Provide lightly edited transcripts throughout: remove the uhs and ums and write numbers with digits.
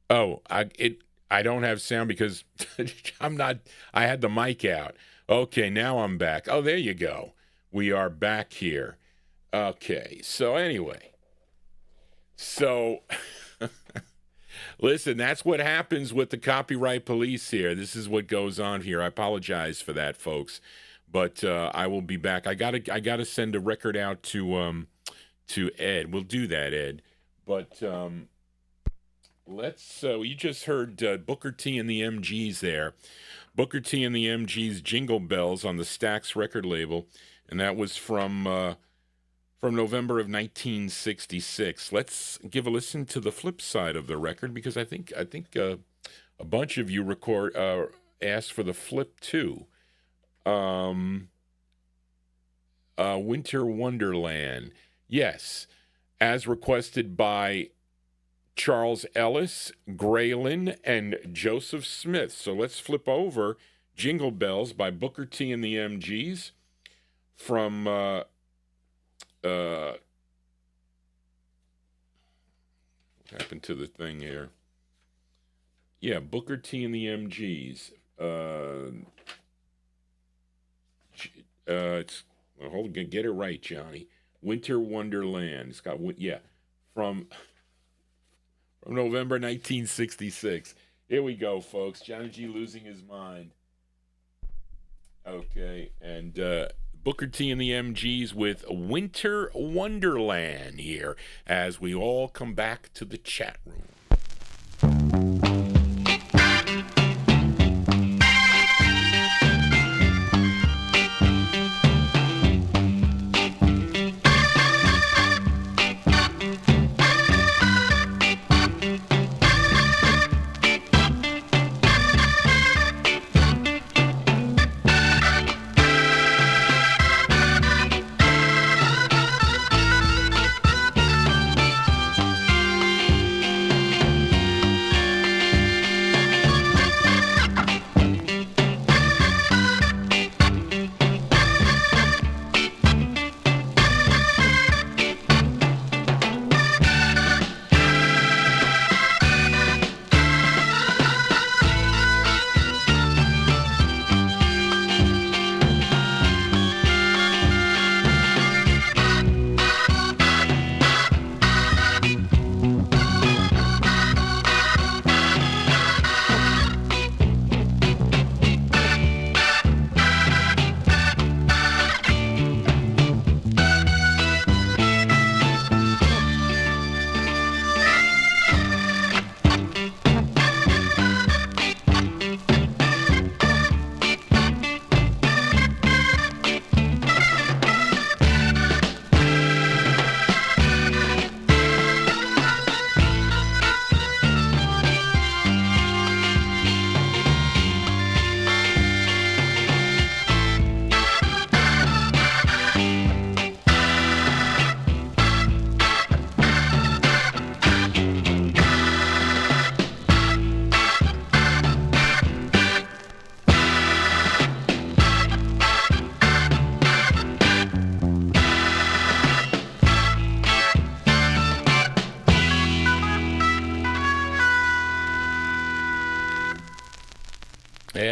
Oh, I don't have sound because I had the mic out. Okay, now I'm back. Oh, there you go. We are back here. Okay, so anyway. So, listen, that's what happens with the copyright police here. This is what goes on here. I apologize for that, folks. But I will be back. I gotta send a record out to Ed. We'll do that, Ed. But let's. You just heard Booker T and the MGs there. Booker T and the MGs, Jingle Bells on the Stax record label, and that was from November of 1966. Let's give a listen to the flip side of the record because I think a bunch of you asked for the flip too. Winter Wonderland, yes, as requested by Charles Ellis, Graylin, and Joseph Smith. So let's flip over Jingle Bells by Booker T and the MGs from what happened to the thing here? Yeah, Booker T and the MGs. It's hold on, get it right, Johnny. Winter Wonderland. It's got from November 1966. Here we go, folks. Johnny G losing his mind. Okay, and Booker T and the MGs with Winter Wonderland here as we all come back to the chat room.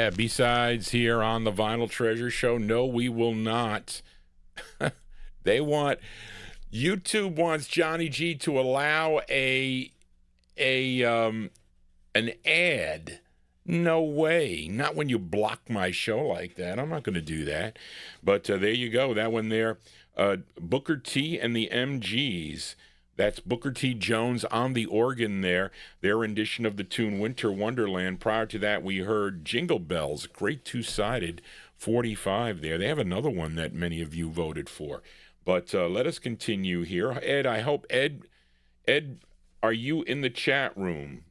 Yeah, B-sides here on the Vinyltreasure Show. No, we will not. YouTube wants Johnny G to allow an ad. No way. Not when you block my show like that. I'm not going to do that. But there you go. That one there. Booker T and the MGs. That's Booker T. Jones on the organ there, their rendition of the tune Winter Wonderland. Prior to that, we heard Jingle Bells, great two-sided 45 there. They have another one that many of you voted for. But let us continue here. Ed, I hope, Ed, are you in the chat room?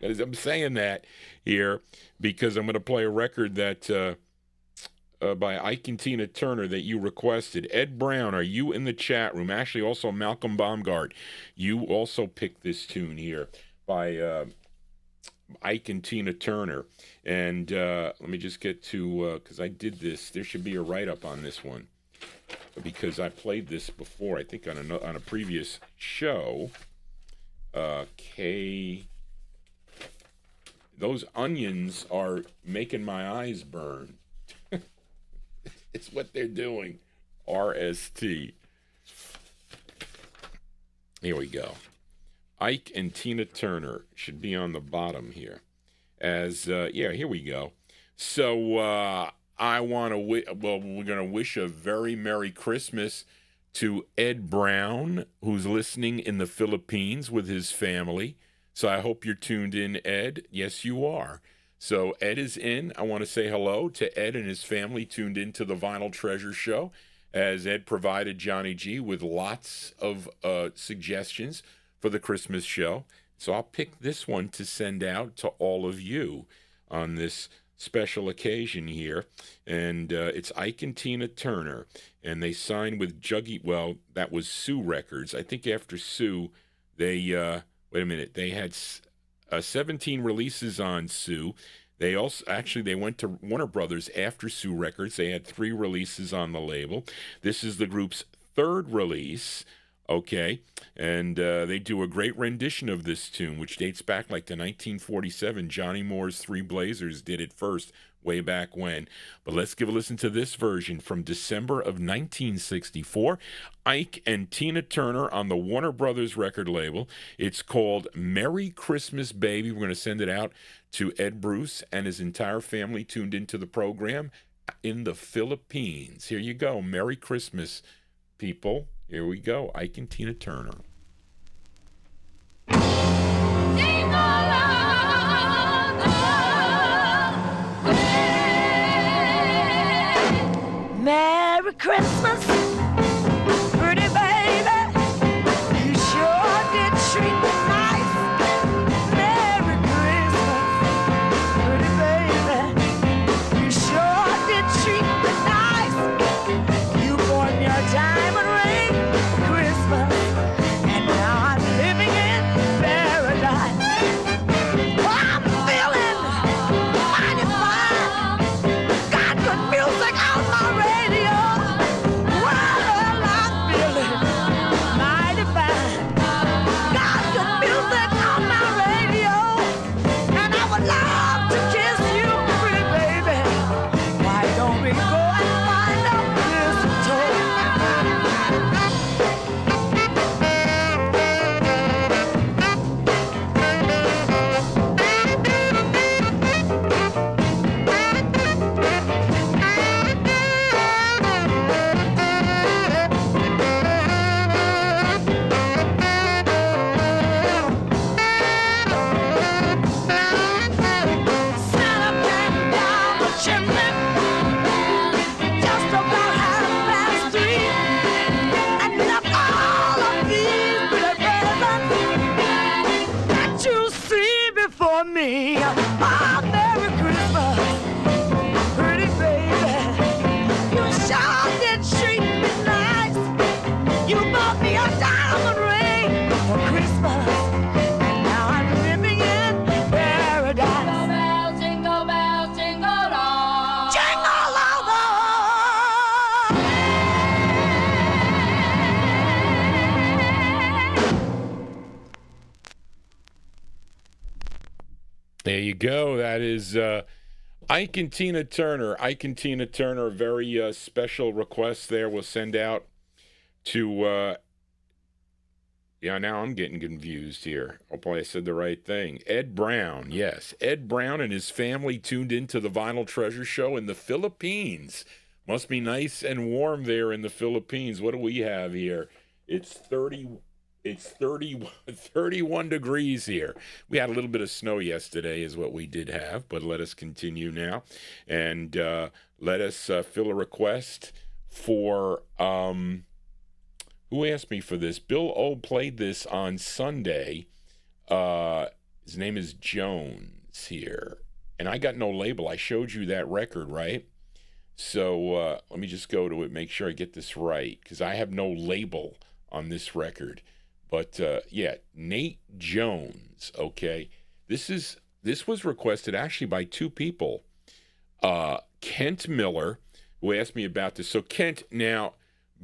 I'm saying that here because I'm going to play a record that... by Ike and Tina Turner that you requested. Ed Brown, are you in the chat room? Actually, also Malcolm Baumgart, you also picked this tune here by Ike and Tina Turner. And let me just get to, because I did this, there should be a write-up on this one, because I played this before, I think on a previous show. K. Those onions are making my eyes burn. It's what they're doing. RST. Here we go. Ike and Tina Turner should be on the bottom here. Here we go. So I want to we're going to wish a very Merry Christmas to Ed Brown, who's listening in the Philippines with his family. So I hope you're tuned in, Ed. Yes, you are. So Ed is in. I want to say hello to Ed and his family tuned into the Vinyltreasure show, as Ed provided Johnny G with lots of suggestions for the Christmas show. So I'll pick this one to send out to all of you on this special occasion here. And it's Ike and Tina Turner. And they signed with Juggy. Well, that was Sue Records. I think after Sue, they, wait a minute, they had 17 releases on Sue. They went to Warner Brothers after Sue Records. They had 3 releases on the label. This is the group's 3rd release. Okay, and they do a great rendition of this tune, which dates back like to 1947. Johnny Moore's Three Blazers did it first, way back when. But let's give a listen to this version from December of 1964. Ike and Tina Turner on the Warner Brothers record label. It's called Merry Christmas, Baby. We're going to send it out to Ed Bruce and his entire family tuned into the program in the Philippines. Here you go. Merry Christmas, people. Here we go, Ike and Tina Turner. Merry Christmas, pretty baby. You sure did treat me nice. Merry Christmas, pretty baby. You sure did treat me nice. You bought me a diamond ring. And now I'm living in paradise. I'm feeling mighty fine. Got good music on my radio. Well, I'm feeling mighty fine. Got good music on my radio. And I would love to kiss you, pretty baby. Why don't we go and find a mistletoe? Me. Oh, Merry Christmas, pretty baby. You sure did treat me nice. You bought me a diamond ring for Christmas, and now I'm living in paradise. Jingle bells, jingle all. Jingle all the There you go. That is Ike and Tina Turner. Ike and Tina Turner, a very special request there. We'll send out to, now I'm getting confused here. Hopefully I said the right thing. Ed Brown, yes. Ed Brown and his family tuned into the Vinyltreasure show in the Philippines. Must be nice and warm there in the Philippines. What do we have here? It's 31 degrees here. We had a little bit of snow yesterday is what we did have, but let us continue now. And let us fill a request for, who asked me for this? Bill O played this on Sunday. His name is Jones here. And I got no label. I showed you that record, right? So let me just go to it, make sure I get this right, because I have no label on this record. But Nate Jones, okay. This was requested actually by 2 people. Kent Miller, who asked me about this. So Kent, now,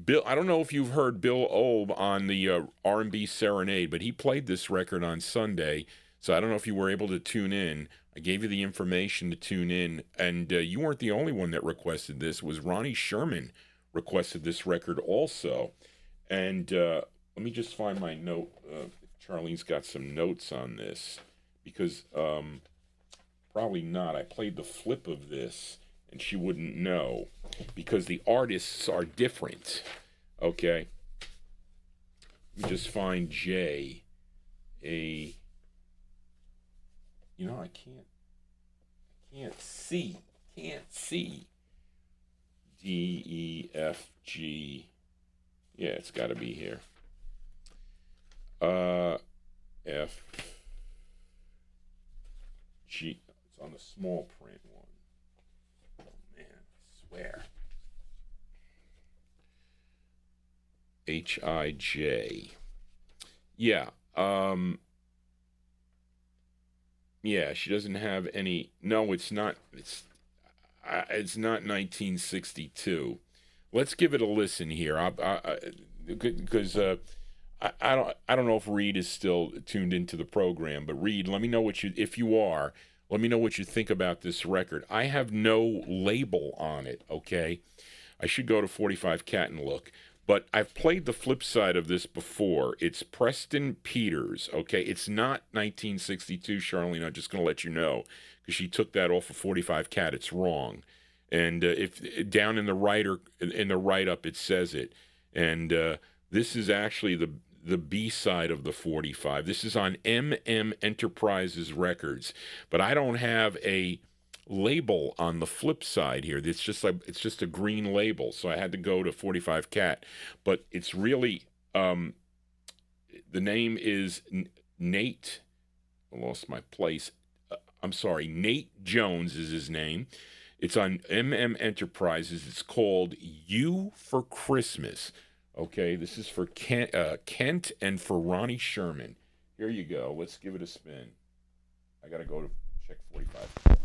Bill, I don't know if you've heard Bill Obe on the R&B Serenade, but he played this record on Sunday, so I don't know if you were able to tune in. I gave you the information to tune in, and you weren't the only one that requested this. It was Ronnie Sherman requested this record also. And let me just find my note. Charlene's got some notes on this, because probably not. I played the flip of this, and she wouldn't know, because the artists are different. Okay? Let me just find J. I can't see. D, E, F, G. Yeah, it's got to be here. F, G. It's on the small print one. Oh, man, I swear. H, I, J. Yeah, yeah, she doesn't have any. No, it's not. It's not 1962. Let's give it a listen here. Because I don't know if Reed is still tuned into the program, but Reed, let me know if you are. Let me know what you think about this record. I have no label on it. Okay, I should go to 45 Cat and look. But I've played the flip side of this before. It's Preston Peters, okay? It's not 1962, Charlene. I'm just going to let you know, because she took that off of 45 Cat. It's wrong. And if down in the write-up, it says it. And this is actually the B side of the 45. This is on MM Enterprises Records. But I don't have a label on the flip side here. It's just a green label, so I had to go to 45 Cat. But it's really the name is Nate. I lost my place. I'm sorry, Nate Jones is his name. It's on MM Enterprises. It's called You for Christmas. Okay, this is for Kent and for Ronnie Sherman. Here you go. Let's give it a spin. I gotta go to check 45.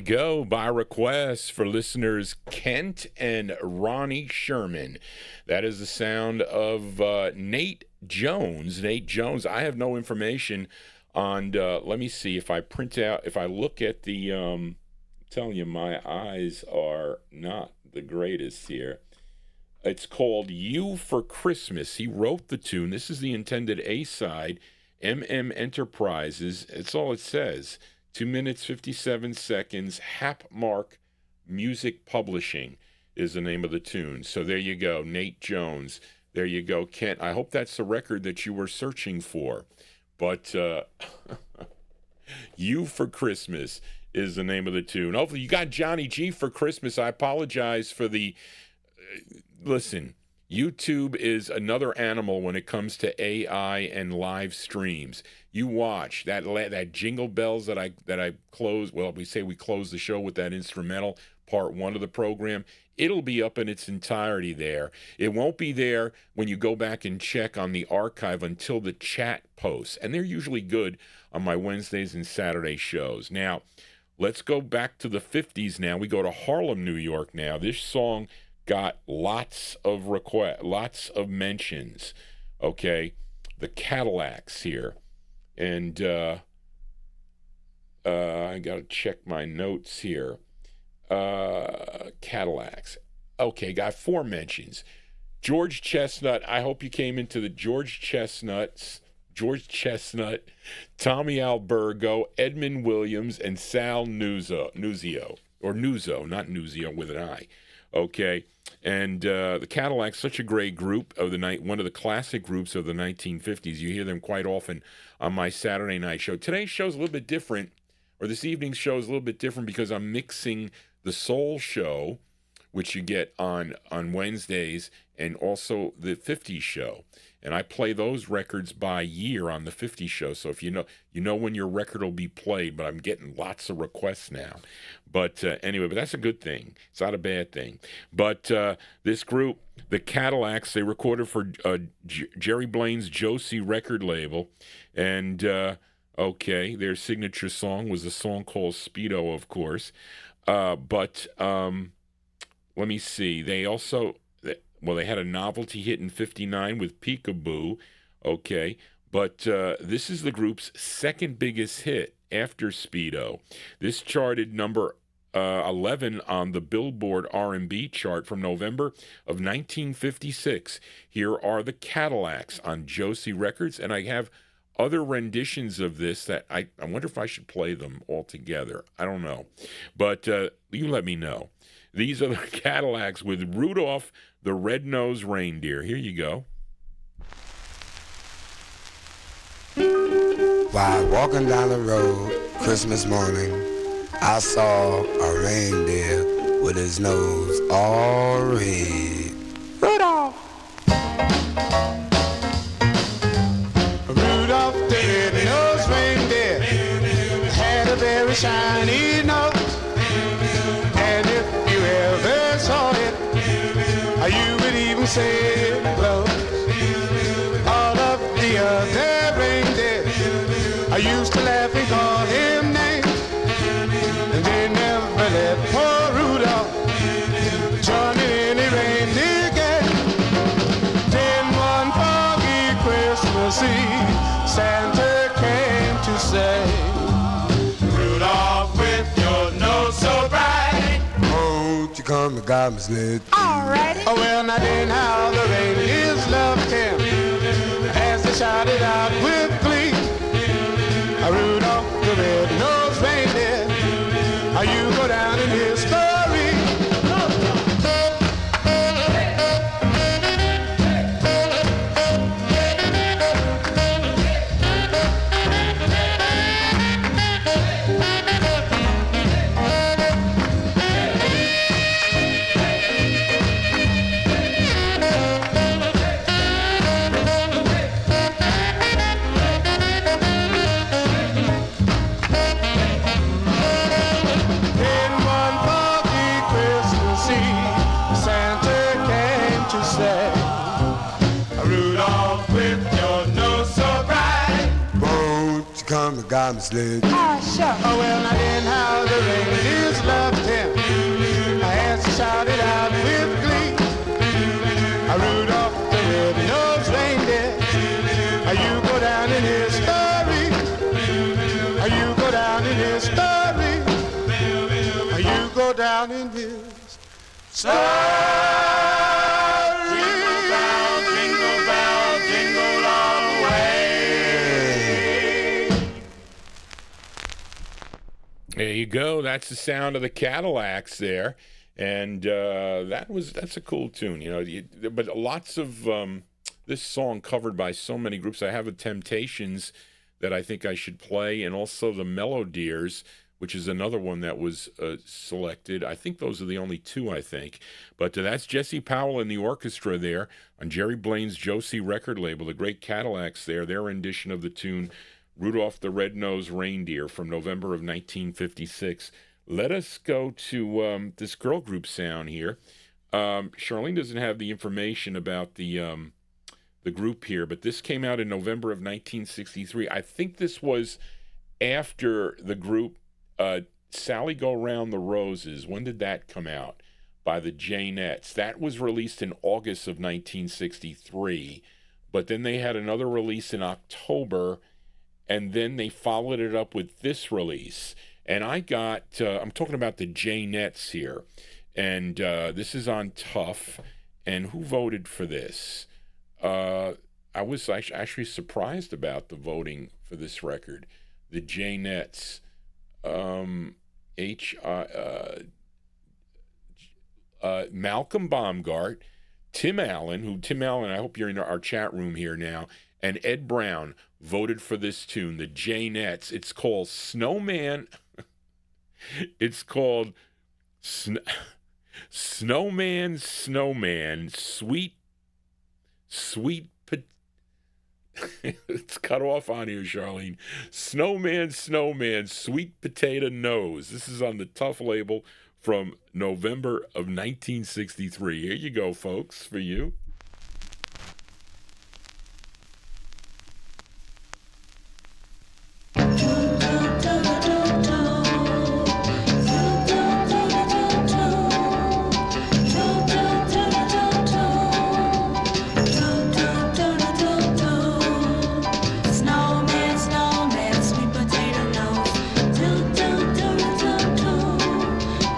go, by request for listeners Kent and Ronnie Sherman. That is the sound of Nate Jones. Nate Jones, I have no information on, let me see if I print out, if I look at the, I'm telling you, my eyes are not the greatest here. It's called You for Christmas. He wrote the tune. This is the intended A-side, MM Enterprises. It's all it says. 2 minutes, 57 seconds. Hapmark Music Publishing is the name of the tune. So there you go, Nate Jones. There you go, Kent. I hope that's the record that you were searching for. But You for Christmas is the name of the tune. Hopefully you got Johnny G for Christmas. I apologize for the... listen, YouTube is another animal when it comes to AI and live streams. You watch that Jingle Bells that I close. Well, we say we close the show with that instrumental part 1 of the program. It'll be up in its entirety there. It won't be there when you go back and check on the archive until the chat posts, and they're usually good on my Wednesdays and Saturday shows. Now, let's go back to the 50s. Now we go to Harlem, New York. Now this song got lots of mentions. Okay, the Cadillacs here, and I gotta check my notes here. Cadillacs. Okay, got 4 mentions. George Chestnut. I hope you came into the George Chestnut, Tommy Albergo, Edmund Williams, and Sal Nuzzo, not Nuzio with an I. Okay. And the Cadillacs, such a great group of the night, one of the classic groups of the 1950s. You hear them quite often on my Saturday night show. Today's show is a little bit different, or this evening's show is a little bit different because I'm mixing the Soul Show, which you get on Wednesdays, and also the 50s show. And I play those records by year on the 50s show. So if you know when your record will be played, but I'm getting lots of requests now. But anyway, but that's a good thing. It's not a bad thing. But this group, the Cadillacs, they recorded for Jerry Blaine's Josie record label. And, okay, their signature song was a song called Speedo, of course. But let me see. They also... Well, they had a novelty hit in 59 with Peekaboo, okay, but this is the group's second biggest hit after Speedo. This charted number 11 on the Billboard R&B chart from November of 1956. Here are the Cadillacs on Josie Records, and I have other renditions of this that I wonder if I should play them all together. I don't know, but you let me know. These are the Cadillacs with Rudolph the Red-Nosed Reindeer. Here you go. While walking down the road Christmas morning, I saw a reindeer with his nose all red. Rudolph! Rudolph the red-nosed reindeer had a very shiny nose. And if you ever saw it, you would even say it glows. All of the other reindeer I used to laugh and call him names, and they never let poor Rudolph join in any reindeer game. Then one foggy Christmas Eve, Santa came to say, Rudolph, with your nose so bright, won't you come and guide me sled? Alrighty. Oh, well, now then how the reindeers loved him as they shouted out with glee. Rudolph the red-nosed reindeer, you go down in history. to come and got me sledge. Ah, sure. Oh, well, now then how the reindeers loved him. As he shouted out with glee, Rudolph the red-nosed reindeer, you go down in history. You go down in history. You go down in his story. Jingle bell, jingle all the way. There you go. That's the sound of the Cadillacs there. And that's a cool tune, you know. But lots of this song covered by so many groups. I have a Temptations that I think I should play, and also the Mellow Deers, which is another one that was selected. I think those are the only two, I think. But that's Jesse Powell and the orchestra there on Jerry Blaine's Josie record label, the Great Cadillacs there, their rendition of the tune Rudolph the Red-Nosed Reindeer from November of 1956. Let us go to this girl group sound here. Charlene doesn't have the information about the group here, but this came out in November of 1963. I think this was after the group Sally Go Round the Roses. When did that come out? By the Jaynetts. That was released in August of 1963, but then they had another release in October, and then they followed it up with this release. And I got, I'm talking about the Jaynetts here, and this is on Tough. And who voted for this? I was actually surprised about the voting for this record. The Jaynetts, Malcolm Baumgart, Tim Allen, I hope you're in our chat room here now, and Ed Brown voted for this tune, the Jaynetts. It's called Snowman. It's called Snowman, Sweet. It's cut off on here, Charlene. Snowman, Sweet Potato Nose. This is on the Tough label from November of 1963. Here you go, folks, for you.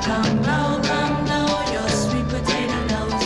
Come blow your sweet potato nose.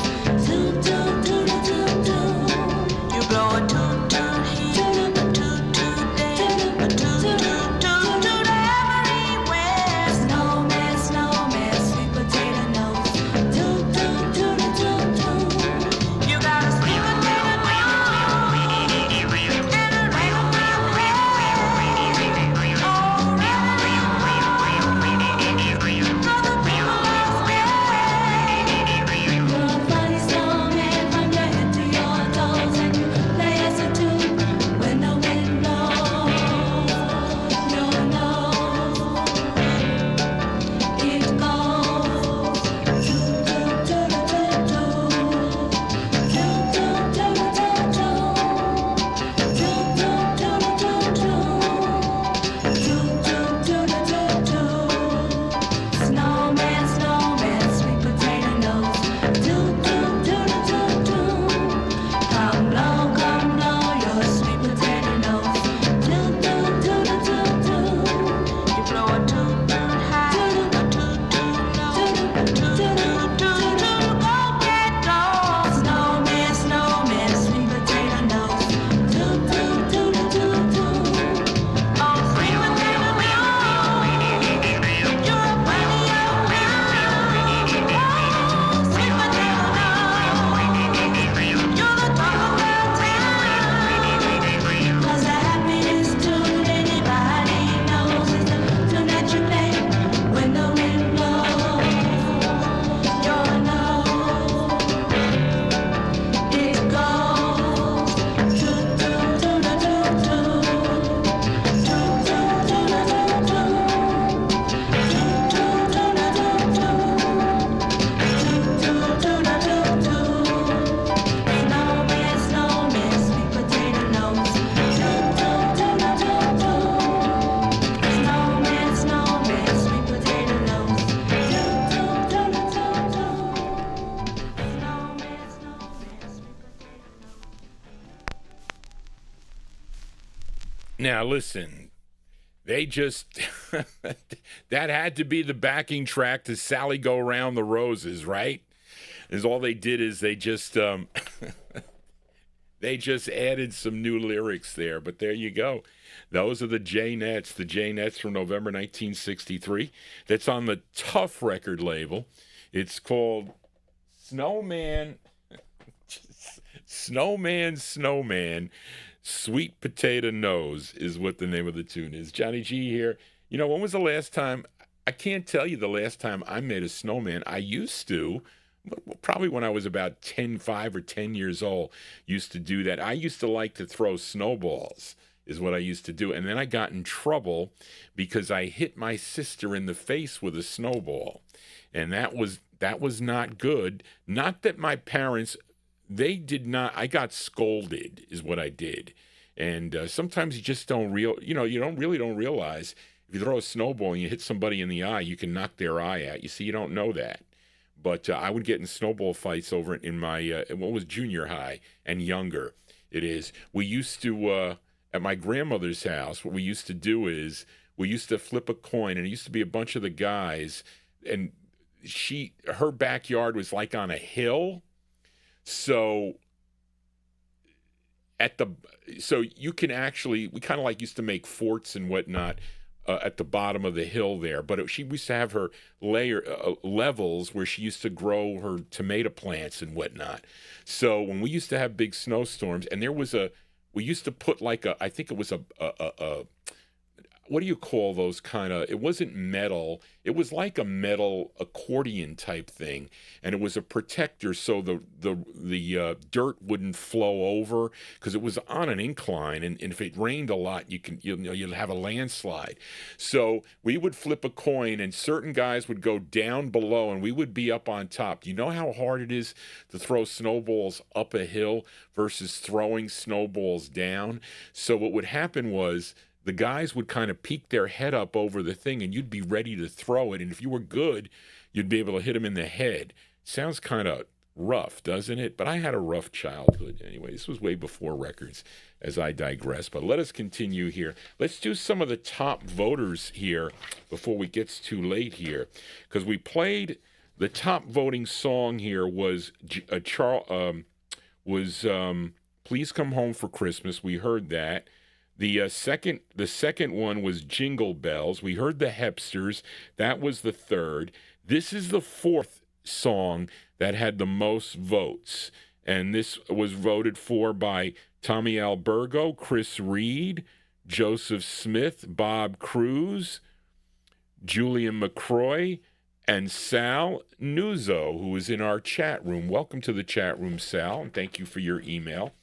Now, listen, they just, that had to be the backing track to Sally Go Round the Roses, right? Is all they did is they just they just added some new lyrics there. But there you go. Those are the Jaynetts from November 1963. That's on the Tough record label. It's called Snowman, Sweet Potato Nose is what the name of the tune is. Johnny G here. You know, when was the last time? I can't tell you the last time I made a snowman. I used to, probably when I was about 5 or 10 years old, used to do that. I used to like to throw snowballs is what I used to do. And then I got in trouble because I hit my sister in the face with a snowball. And that was not good. Not that my parents... They did not. I got scolded, is what I did, and sometimes you just don't don't realize if you throw a snowball and you hit somebody in the eye, you can knock their eye out. You see, you don't know that. But I would get in snowball fights over in my what was junior high and younger. It is. We used to at my grandmother's house. What we used to do is we used to flip a coin, and it used to be a bunch of the guys, and her backyard was like on a hill. So you can actually, we kind of like used to make forts and whatnot at the bottom of the hill there. But she used to have her levels where she used to grow her tomato plants and whatnot. So when we used to have big snowstorms, and we used to put I think it was a what do you call those kind of, it wasn't metal, it was like a metal accordion type thing, and it was a protector so the dirt wouldn't flow over, because it was on an incline, and if it rained a lot, you'd have a landslide. So we would flip a coin, and certain guys would go down below, and we would be up on top. Do you know how hard it is to throw snowballs up a hill versus throwing snowballs down? So what would happen was, the guys would kind of peek their head up over the thing, and you'd be ready to throw it. And if you were good, you'd be able to hit them in the head. Sounds kind of rough, doesn't it? But I had a rough childhood. Anyway, this was way before records, as I digress. But let us continue here. Let's do some of the top voters here before we get too late here. Because we played, the top voting song here was Please Come Home for Christmas. We heard that. The second one was Jingle Bells. We heard the Hepsters. That was the third. This is the fourth song that had the most votes. And this was voted for by Tommy Albergo, Chris Reed, Joseph Smith, Bob Cruz, Julian McCroy, and Sal Nuzzo, who is in our chat room. Welcome to the chat room, Sal, and thank you for your email.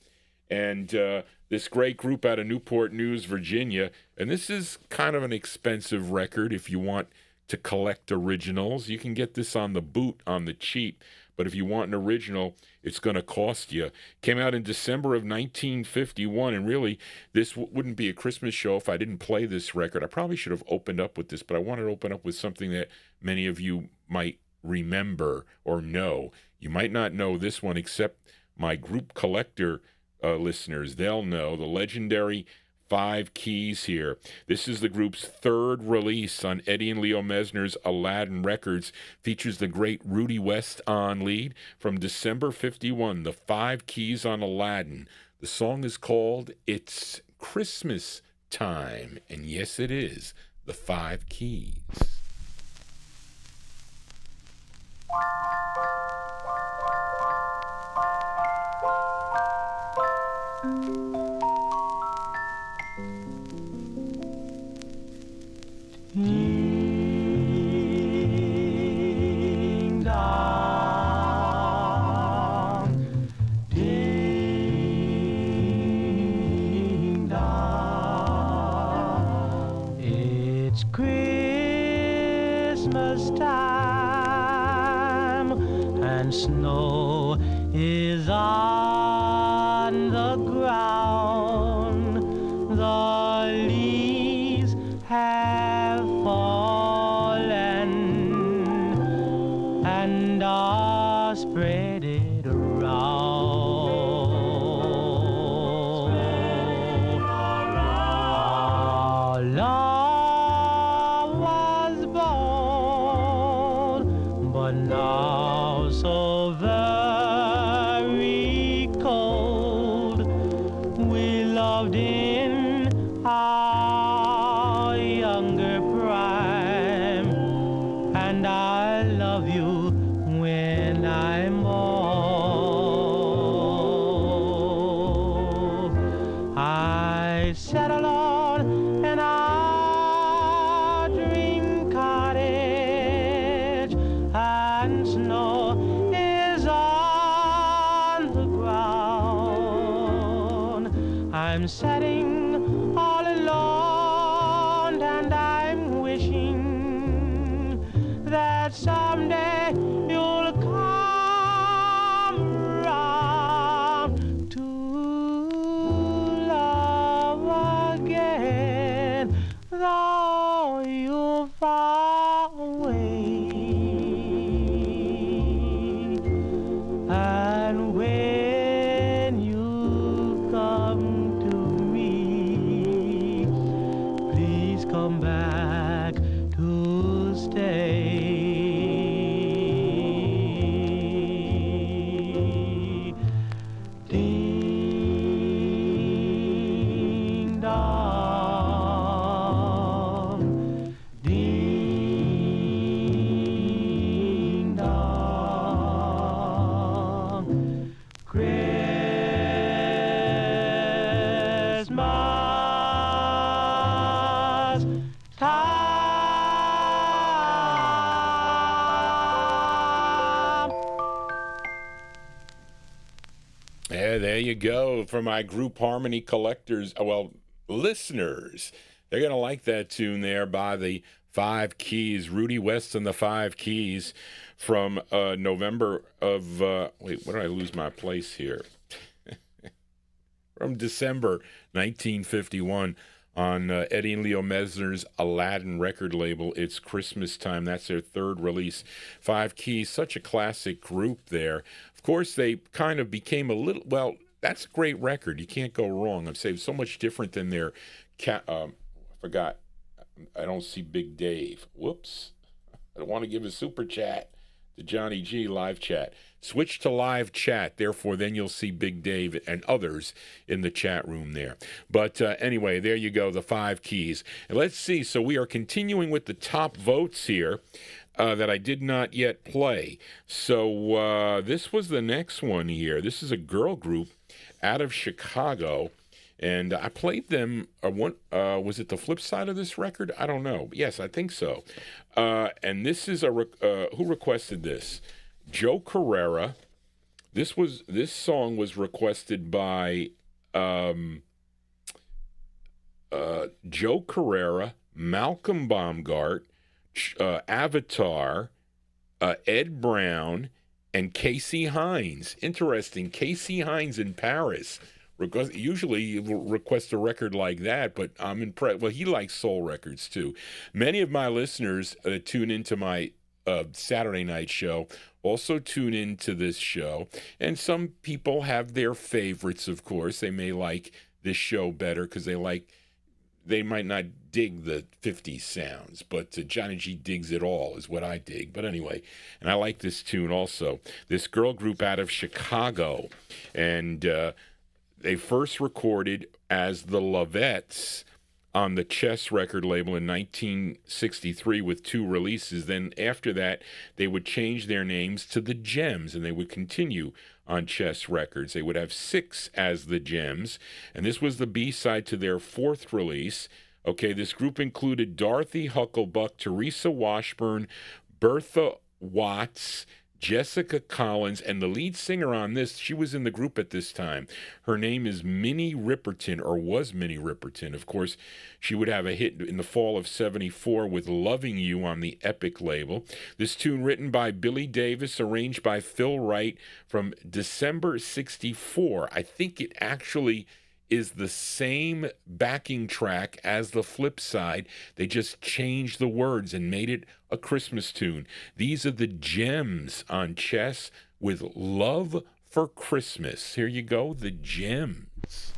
And this great group out of Newport News, Virginia. And this is kind of an expensive record if you want to collect originals. You can get this on the boot on the cheap. But if you want an original, it's going to cost you. Came out in December of 1951. And really, this wouldn't be a Christmas show if I didn't play this record. I probably should have opened up with this, but I wanted to open up with something that many of you might remember or know. You might not know this one, except my group collector listeners. They'll know the legendary Five Keys here. This is the group's third release on Eddie and Leo Mesner's Aladdin Records. Features the great Rudy West on lead from December 51, the Five Keys on Aladdin. The song is called It's Christmas Time. And yes, it is. The Five Keys. Ding dong, ding dong. It's Christmas time and snow is on the ground. The leaves have fallen and are spreaded around. settled on an our dream cottage, and snow is on the ground. I'm setting all alone, and I'm wishing that someday you'll come around to love again, though you're far away. And when you come to me, please come back to stay. Ding dong, ding dong, Christmas time. Yeah, there you go. For my group harmony collectors, listeners, they're going to like that tune there by the Five Keys, Rudy West and the Five Keys from November of, wait, where did I lose my place here? From December 1951 on Eddie and Leo Mesner's Aladdin record label. It's Christmas Time. That's their third release. Five Keys, such a classic group there. Of course, they kind of became a little, well, that's a great record. You can't go wrong. I'm saying so much different than their, I forgot, I don't see Big Dave. Whoops. I want to give a super chat to Johnny G live chat. Switch to live chat. Therefore, then you'll see Big Dave and others in the chat room there. But anyway, there you go, the Five Keys. And let's see. So we are continuing with the top votes here that I did not yet play. So this was the next one here. This is a girl group out of Chicago. And I played them, was it the flip side of this record? I don't know. Yes, I think so. And this is who requested this? Joe Carrera. This song was requested by Joe Carrera, Malcolm Baumgart, Avatar, Ed Brown, and Casey Hines. Interesting. Casey Hines in Paris. Usually you request a record like that, but I'm impressed. Well, he likes soul records too. Many of my listeners tune into my Saturday night show, also tune into this show, and some people have their favorites, of course. They may like this show better because they might not dig the 50s sounds, but Johnny G digs it all, is what I dig. But anyway, and I like this tune also. This girl group out of Chicago, and they first recorded as the LeFetts on the Chess record label in 1963 with 2 releases. Then after that, they would change their names to the Gems, and they would continue on Chess Records. They would have 6 as the Gems, and this was the B-side to their 4th release. Okay, this group included Dorothy Hucklebuck, Teresa Washburn, Bertha Watts, Jessica Collins, and the lead singer on this, she was in the group at this time. Her name is Minnie Riperton, or was Minnie Riperton. Of course, she would have a hit in the fall of '74 with Loving You on the Epic label. This tune written by Billy Davis, arranged by Phil Wright from December '64. I think it actually is the same backing track as the flip side. They just changed the words and made it a Christmas tune. These are the Gems on Chess with Love for Christmas. Here you go, the Gems.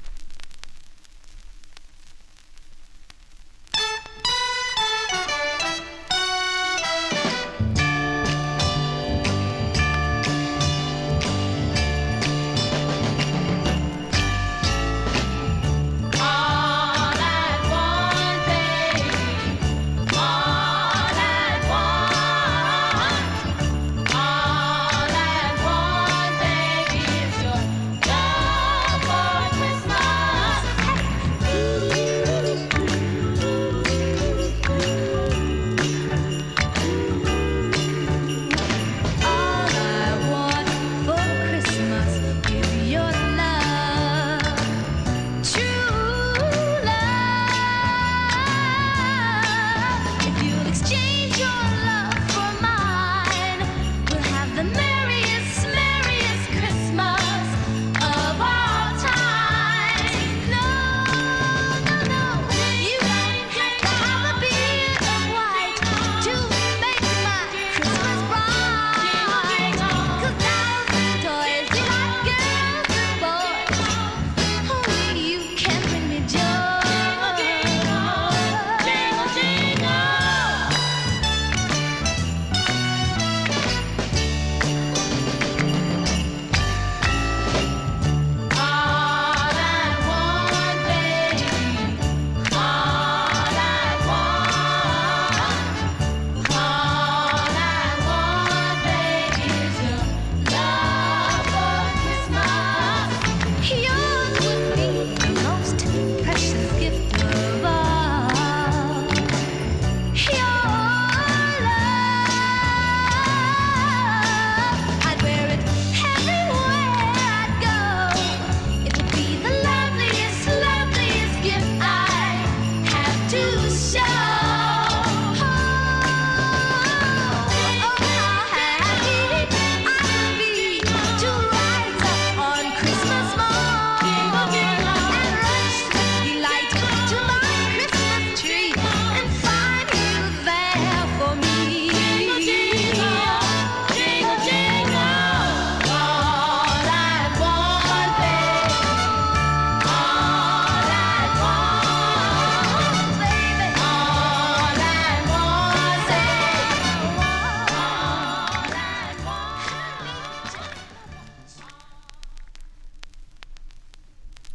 All at once, baby, it's your love for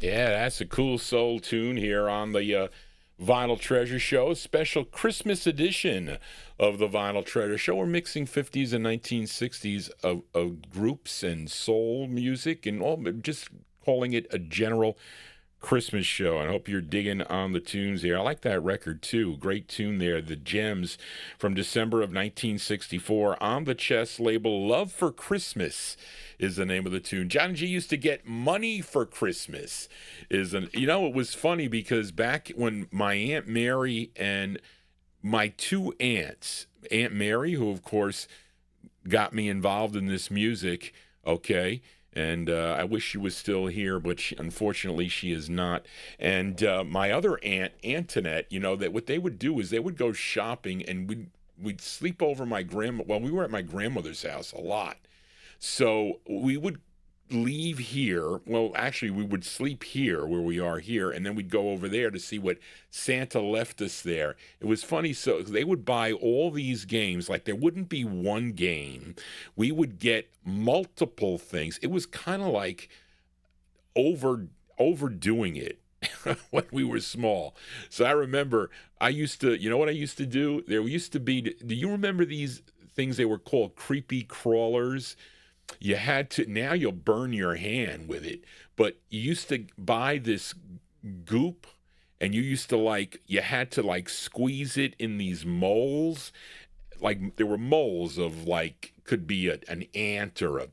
Yeah, that's a cool soul tune here on the Vinyl Treasure Show, a special Christmas edition of the Vinyl Treasure Show. We're mixing 50s and 1960s of groups and soul music and all, just calling it a general Christmas show. I hope you're digging on the tunes here. I like that record too. Great tune there. The Gems from December of 1964 on the Chess label. Love for Christmas is the name of the tune. Johnny G used to get money for Christmas. It was funny because back when my Aunt Mary and my two aunts, Aunt Mary, who of course got me involved in this music, okay, and I wish she was still here, but unfortunately she is not. And my other aunt, Antoinette, that what they would do is they would go shopping, and we'd sleep over my we were at my grandmother's house a lot. So we would leave here. Well, actually, we would sleep here where we are here, and then we'd go over there to see what Santa left us there. It was funny. So they would buy all these games. Like there wouldn't be one game. We would get multiple things. It was kind of like overdoing it when we were small. So I remember I used to, what I used to do? There used to be, do you remember these things? They were called creepy crawlers. You had to, now you'll burn your hand with it, but you used to buy this goop, and you had to squeeze it in these molds. Like there were molds of could be an ant or a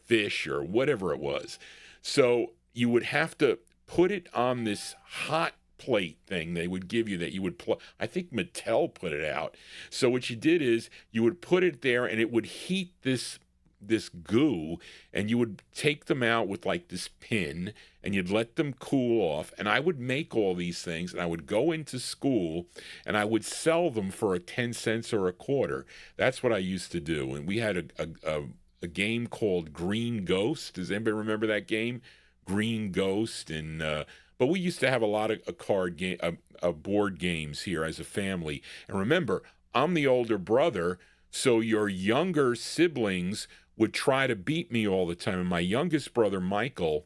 fish or whatever it was. So you would have to put it on this hot plate thing they would give you that you would I think Mattel put it out. So what you did is you would put it there, and it would heat this goo, and you would take them out with this pin, and you'd let them cool off. And I would make all these things, and I would go into school, and I would sell them for 10 cents or a quarter. That's what I used to do. And we had a game called Green Ghost. Does anybody remember that game? Green Ghost. And but we used to have a lot of board games here as a family. And remember, I'm the older brother, so your younger siblings would try to beat me all the time. And my youngest brother, Michael,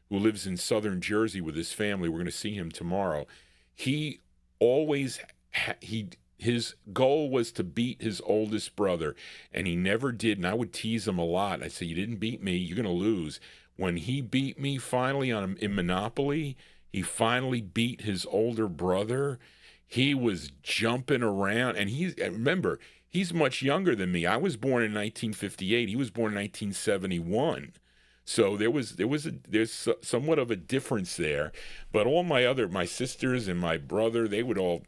who lives in southern Jersey with his family, we're going to see him tomorrow, he always, his goal was to beat his oldest brother, and he never did. And I would tease him a lot. I said, you didn't beat me, you're going to lose. When he beat me finally in Monopoly, he finally beat his older brother. He was jumping around, and remember, he's much younger than me. I was born in 1958. He was born in 1971. So there's somewhat of a difference there. But all my sisters and my brother, they would all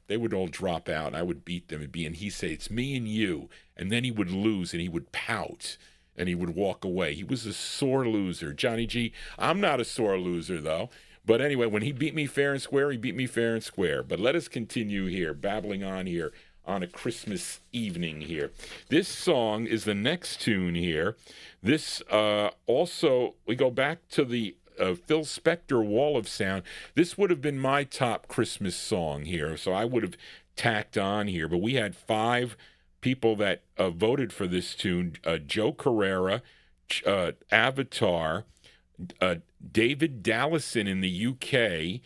drop out, and I would beat them. And he'd say, it's me and you. And then he would lose, and he would pout, and he would walk away. He was a sore loser. Johnny G, I'm not a sore loser, though. But anyway, when he beat me fair and square, he beat me fair and square. But let us continue here, babbling on here on a Christmas evening here. This song is the next tune here. This also, we go back to the Phil Spector Wall of Sound. This would have been my top Christmas song here, so I would have tacked on here. But we had 5 people that voted for this tune. Joe Carrera, Avatar, David Dallison in the UK,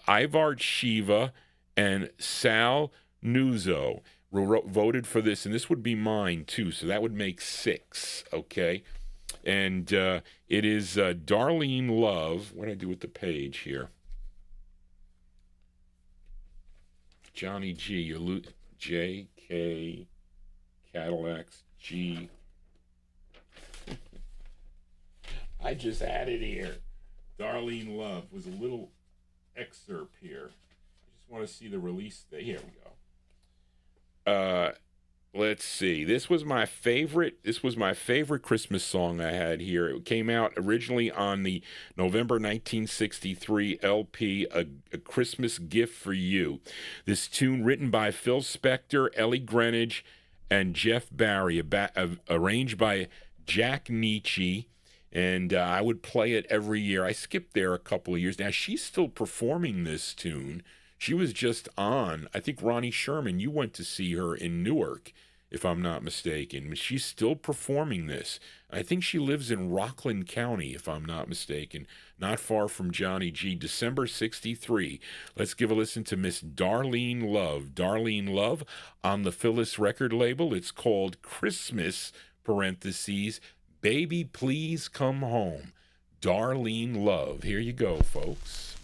Ivard Shiva, and Sal Nuzzo voted for this, and this would be mine too, so that would make 6, okay? And it is Darlene Love. What did I do with the page here? Johnny G, J.K. Cadillacs, G. I just added here. Darlene Love was a little excerpt here. I just want to see the release. Here we go. Let's see. This was my favorite Christmas song I had here. It came out originally on the November 1963 LP, A Christmas Gift for You. This tune written by Phil Spector, Ellie Greenwich, and Jeff Barry, arranged by Jack Nietzsche. And I would play it every year. I skipped there a couple of years. Now, she's still performing this tune. She was just on, I think Ronnie Sherman, you went to see her in Newark, if I'm not mistaken. She's still performing this. I think she lives in Rockland County, if I'm not mistaken, not far from Johnny G. December 63. Let's give a listen to Miss Darlene Love. Darlene Love on the Phyllis record label. It's called Christmas, parentheses, Baby Please Come Home. Darlene Love. Here you go, folks.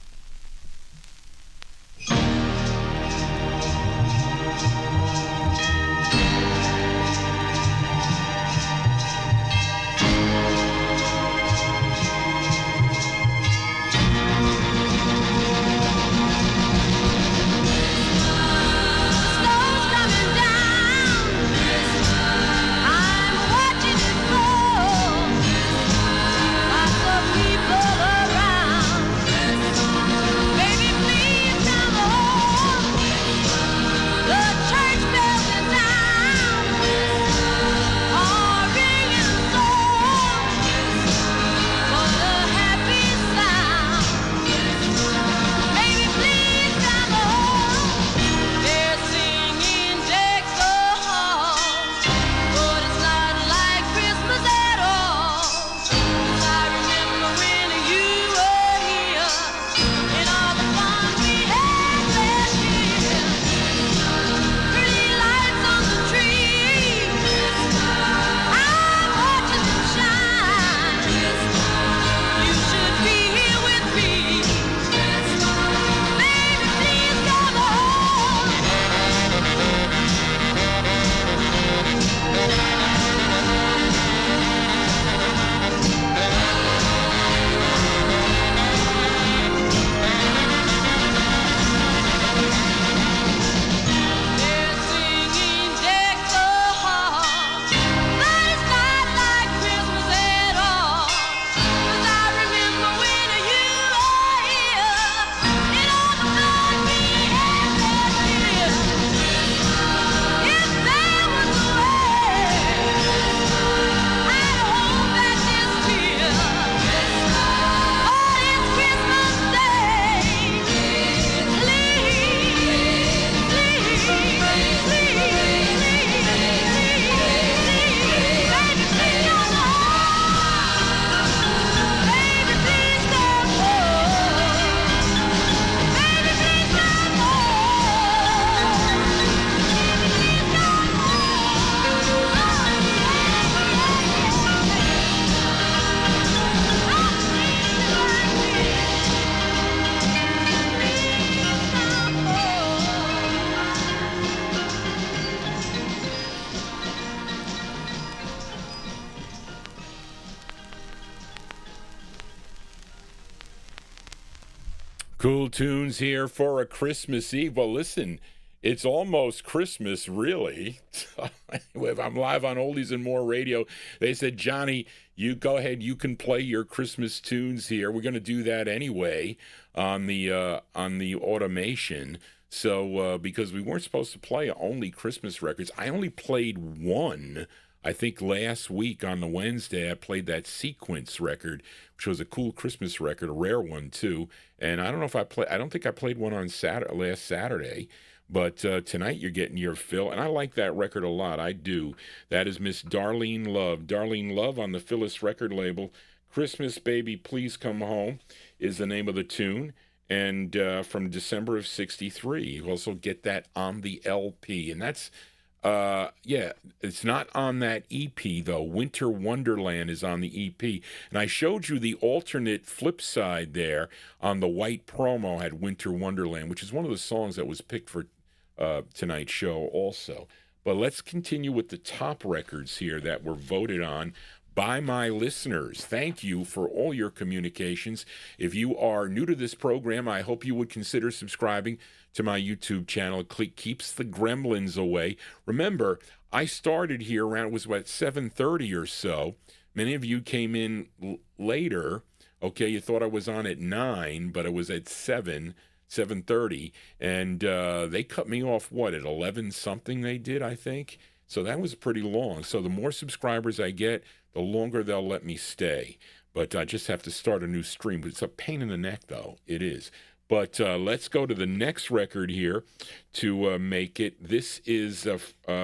Cool tunes here for a Christmas Eve. Well, listen, it's almost Christmas, really. I'm live on Oldies and More Radio. They said, Johnny, you go ahead. You can play your Christmas tunes here. We're going to do that anyway on the automation. So because we weren't supposed to play only Christmas records, I only played one. I think last week on the Wednesday, I played that Sequence record, which was a cool Christmas record, a rare one too. And I don't know if I don't think I played one on last Saturday, but tonight you're getting your fill. And I like that record a lot. I do. That is Miss Darlene Love. Darlene Love on the Phyllis record label. Christmas Baby Please Come Home is the name of the tune. And from December of 63. You also get that on the LP. And that's it's not on that EP, though. Winter Wonderland is on the EP. And I showed you the alternate flip side there on the white promo had Winter Wonderland, which is one of the songs that was picked for tonight's show also. But let's continue with the top records here that were voted on by my listeners. Thank you for all your communications. If you are new to this program, I hope you would consider subscribing to my YouTube channel. It keeps the gremlins away. Remember, I started here around, it was about 7:30 or so. Many of you came in later. Okay, you thought I was on at 9, but it was at 7:30. And they cut me off, at 11 something they did, I think. So that was pretty long. So the more subscribers I get, the longer they'll let me stay. But I just have to start a new stream. It's a pain in the neck, though. It is. But let's go to the next record here to make it. This is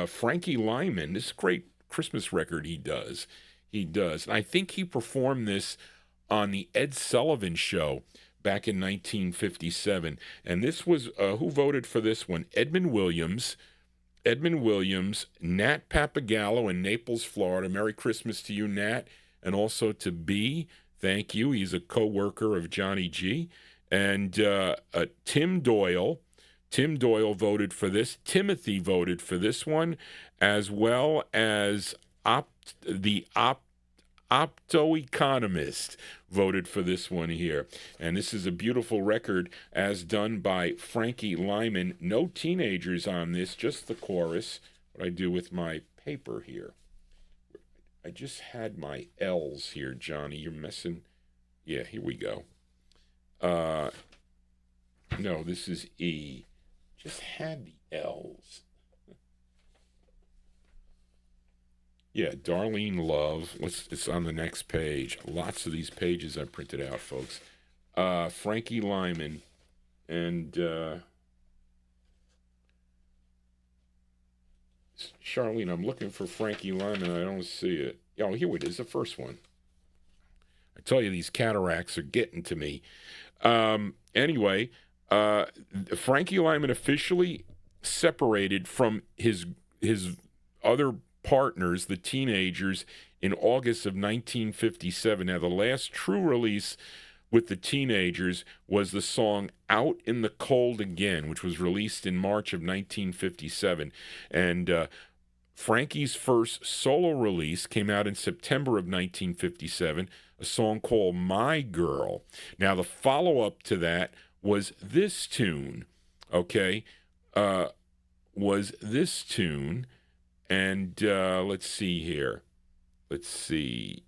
Frankie Lymon. This great Christmas record he does. And I think he performed this on the Ed Sullivan Show back in 1957. And this was, who voted for this one? Edmund Williams, Nat Papagallo in Naples, Florida. Merry Christmas to you, Nat. And also to B. Thank you. He's a co-worker of Johnny G. And Tim Doyle voted for this. Timothy voted for this one, as well as the optoeconomist voted for this one here. And this is a beautiful record as done by Frankie Lymon. No teenagers on this, just the chorus. What I do with my paper here. I just had my L's here, Johnny. You're messing. Yeah, here we go. No, this is E. Just had the L's. Yeah, Darlene Love. It's on the next page. Lots of these pages I printed out, folks. Frankie Lymon. And Charlene, I'm looking for Frankie Lymon. I don't see it. Oh, here it is, the first one. I tell you, these cataracts are getting to me. Anyway, Frankie Lymon officially separated from his other partners, the Teenagers, in August of 1957. Now, the last true release with the Teenagers was the song Out in the Cold Again, which was released in March of 1957. And Frankie's first solo release came out in September of 1957, a song called My Girl. Now, the follow-up to that was this tune, okay? Was this tune, and let's see here. Let's see.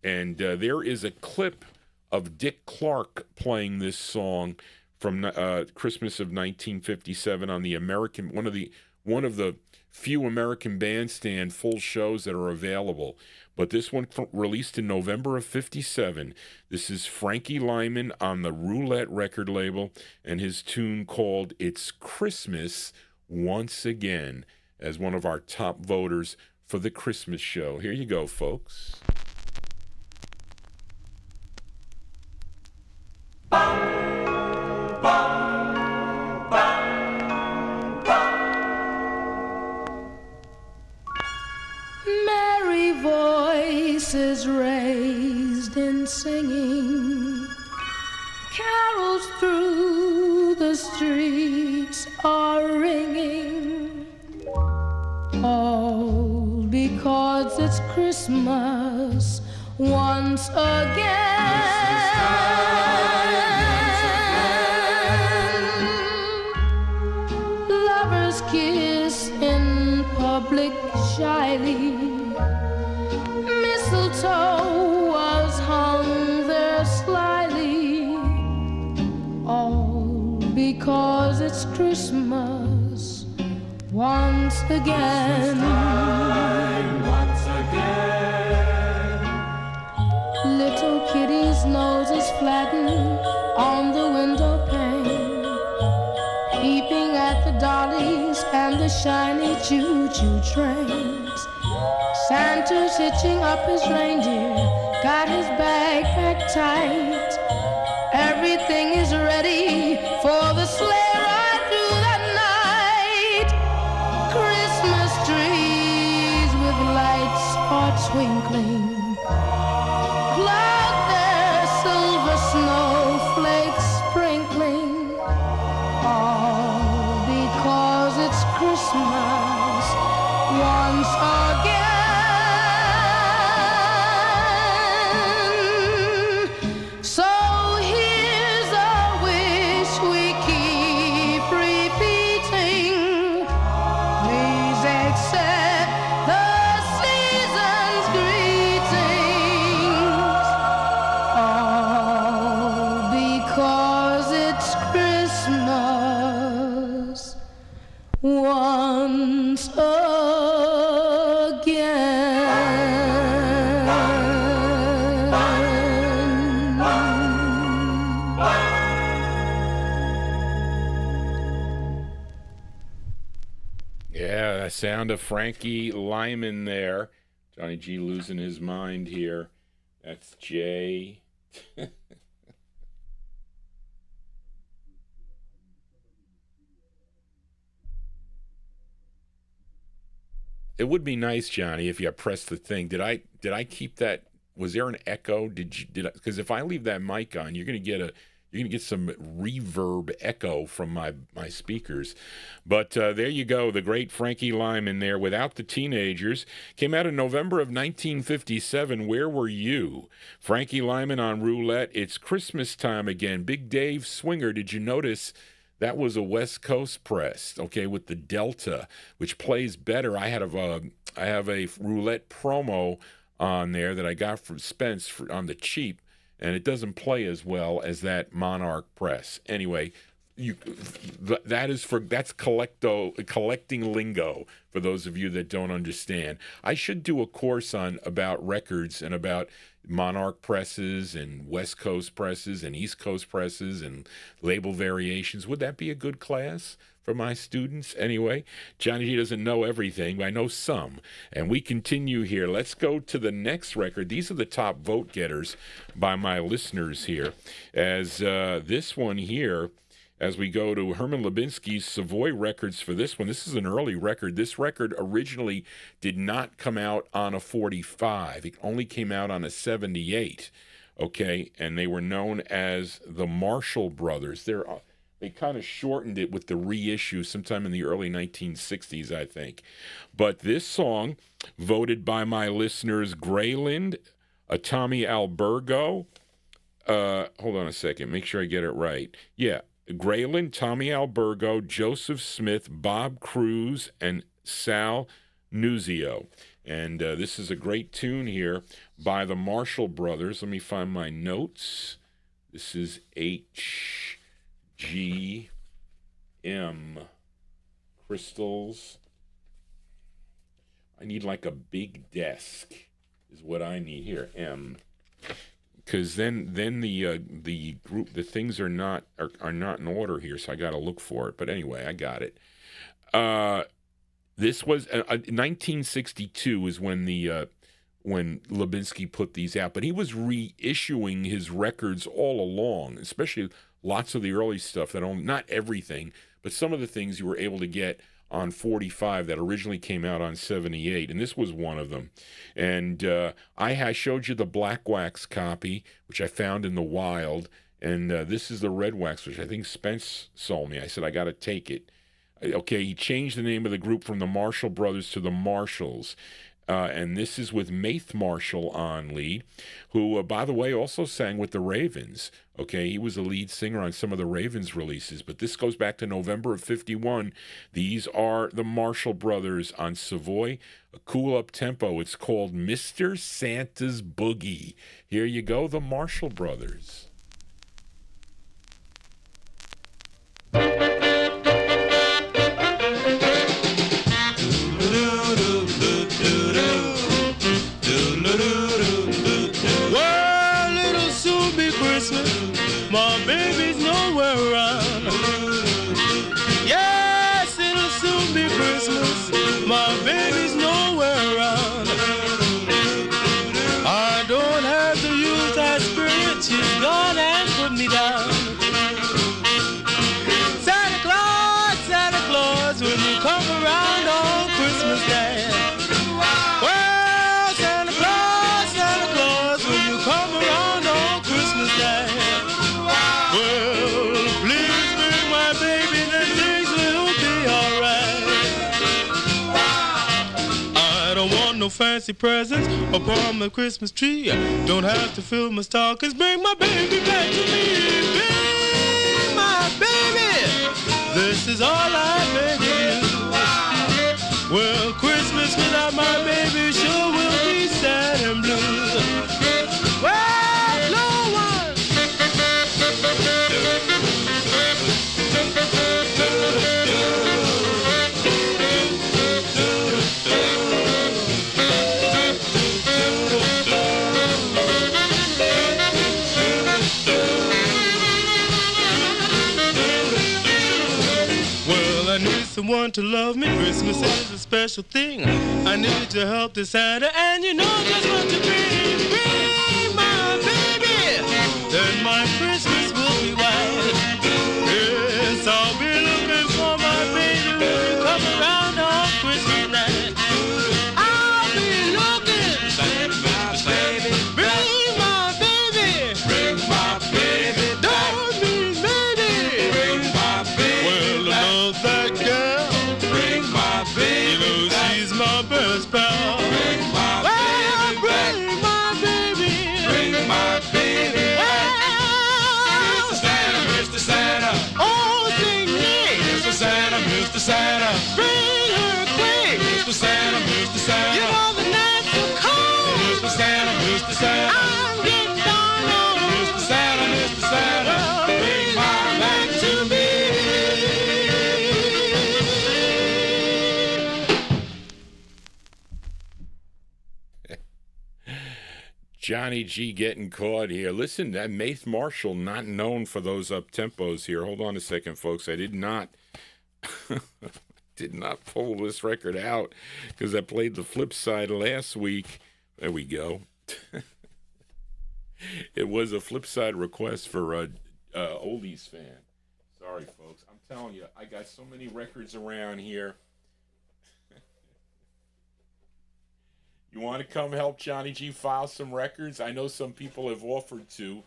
And there is a clip of Dick Clark playing this song from Christmas of 1957 on the American, one of the few American Bandstand full shows that are available. But this one released in November of 57. This is Frankie Lymon on the Roulette record label, and his tune called It's Christmas Once Again, as one of our top voters for the Christmas show. Here you go, folks. Merry voices raised in singing, carols through the streets are ringing, all because it's Christmas once again. Lovers kiss in public shyly, mistletoe was hung there slyly, all because it's Christmas once again. Once again. Little kitty's nose is flattened on the window pane, peeping at the dollies and the shiny choo-choo trains. Santa's hitching up his reindeer, got his bag packed tight. Everything is ready for the sleigh ride through the night. Christmas trees with lights are twinkling, cloud their silver snowflakes sprinkling, all because it's Christmas once again. So Sound of Frankie Lymon there. Johnny G losing his mind here. That's Jay. It would be nice, Johnny, if you pressed the thing. Did I keep that? Was there an echo? Because if I leave that mic on, you're gonna get some reverb echo from my speakers. But there you go, the great Frankie Lymon there, Without the Teenagers. Came out in November of 1957. Where were you? Frankie Lymon on roulette. It's Christmas time again. Big Dave Swinger, did you notice that was a West Coast press, okay, with the Delta, which plays better. I have a roulette promo on there that I got from Spence on the cheap, and it doesn't play as well as that Monarch press. Anyway, that's collecting lingo for those of you that don't understand. I should do a course about records and about Monarch presses and West Coast presses and East Coast presses and label variations. Would that be a good class for my students? Anyway, Johnny G doesn't know everything, but I know some. And we continue here. Let's go to the next record. These are the top vote getters by my listeners here. As this one here, as we go to Herman Lubinsky's Savoy Records for this one. This is an early record. This record originally did not come out on a 45. It only came out on a 78, okay? And they were known as the Marshall Brothers. They kind of shortened it with the reissue sometime in the early 1960s, I think. But this song, voted by my listeners, Grayland, Tommy Albergo, hold on a second, make sure I get it right. Yeah. Grayland, Tommy Albergo, Joseph Smith, Bob Cruz, and Sal Nuzio. And this is a great tune here by the Marshall Brothers. Let me find my notes. This is HGM Crystals. I need like a big desk is what I need here. M. Because then the group, the things are not in order here, so I got to look for it. But anyway, I got it. This was 1962 is when when Lubinsky put these out, but he was reissuing his records all along, especially lots of the early stuff that not everything, but some of the things you were able to get on 45 that originally came out on 78, and this was one of them. And I showed you the black wax copy, which I found in the wild, and this is the red wax, which I think Spence sold me. I said, I got to take it. Okay, he changed the name of the group from the Marshall Brothers to the Marshalls. And this is with Maith Marshall on lead, who, by the way, also sang with the Ravens. Okay, he was the lead singer on some of the Ravens releases, but this goes back to November of 51. These are the Marshall Brothers on Savoy, a cool up tempo. It's called Mr. Santa's Boogie. Here you go, the Marshall Brothers. My baby's nowhere around. Yes, it'll soon be Christmas. My baby's nowhere around. I don't have to use that spirit. She's gone and put me down. Santa Claus, when you come around on Christmas Day. Well, Santa Claus, when you come around on Christmas Day. Well, please bring my baby, then things will be alright. I don't want no fancy presents upon my Christmas tree. Don't have to fill my stockings. Bring my baby back to me. Bring my baby. This is all I beg of you. Well, Christmas without my baby sure will be sad and blue. Well, no one. someone to love me. Christmas is a special thing. I need to help the Santa, and you know just what to bring. Bring my baby, then my Christmas will be white. Yes, I'll be looking for my baby when you come around on Christmas night. I'll be looking for my baby. Bring my baby. Bring my baby. Don't need baby. Bring my baby. Well, I love that girl. Bring my baby. You know she's my best pal. Bring my baby. Bring my baby. Bring my baby. Mr. Santa, Mr. Santa. Oh, sing me. Mr. Santa, Mr. Santa. Bring her quick. Mr. Santa, Mr. Santa. You know the nights are cold. Mr. Santa, Mr. Santa. I'm getting down on Mr. Santa, Mr. Santa. Bring my back to me. Johnny G getting caught here. Listen, that Maith Marshall not known for those up tempos here. Hold on a second, folks. I did not pull this record out because I played the flip side last week. There we go. It was a flip side request for oldies fan. Sorry, folks. I'm telling you, I got so many records around here. You want to come help Johnny G file some records? I know some people have offered to,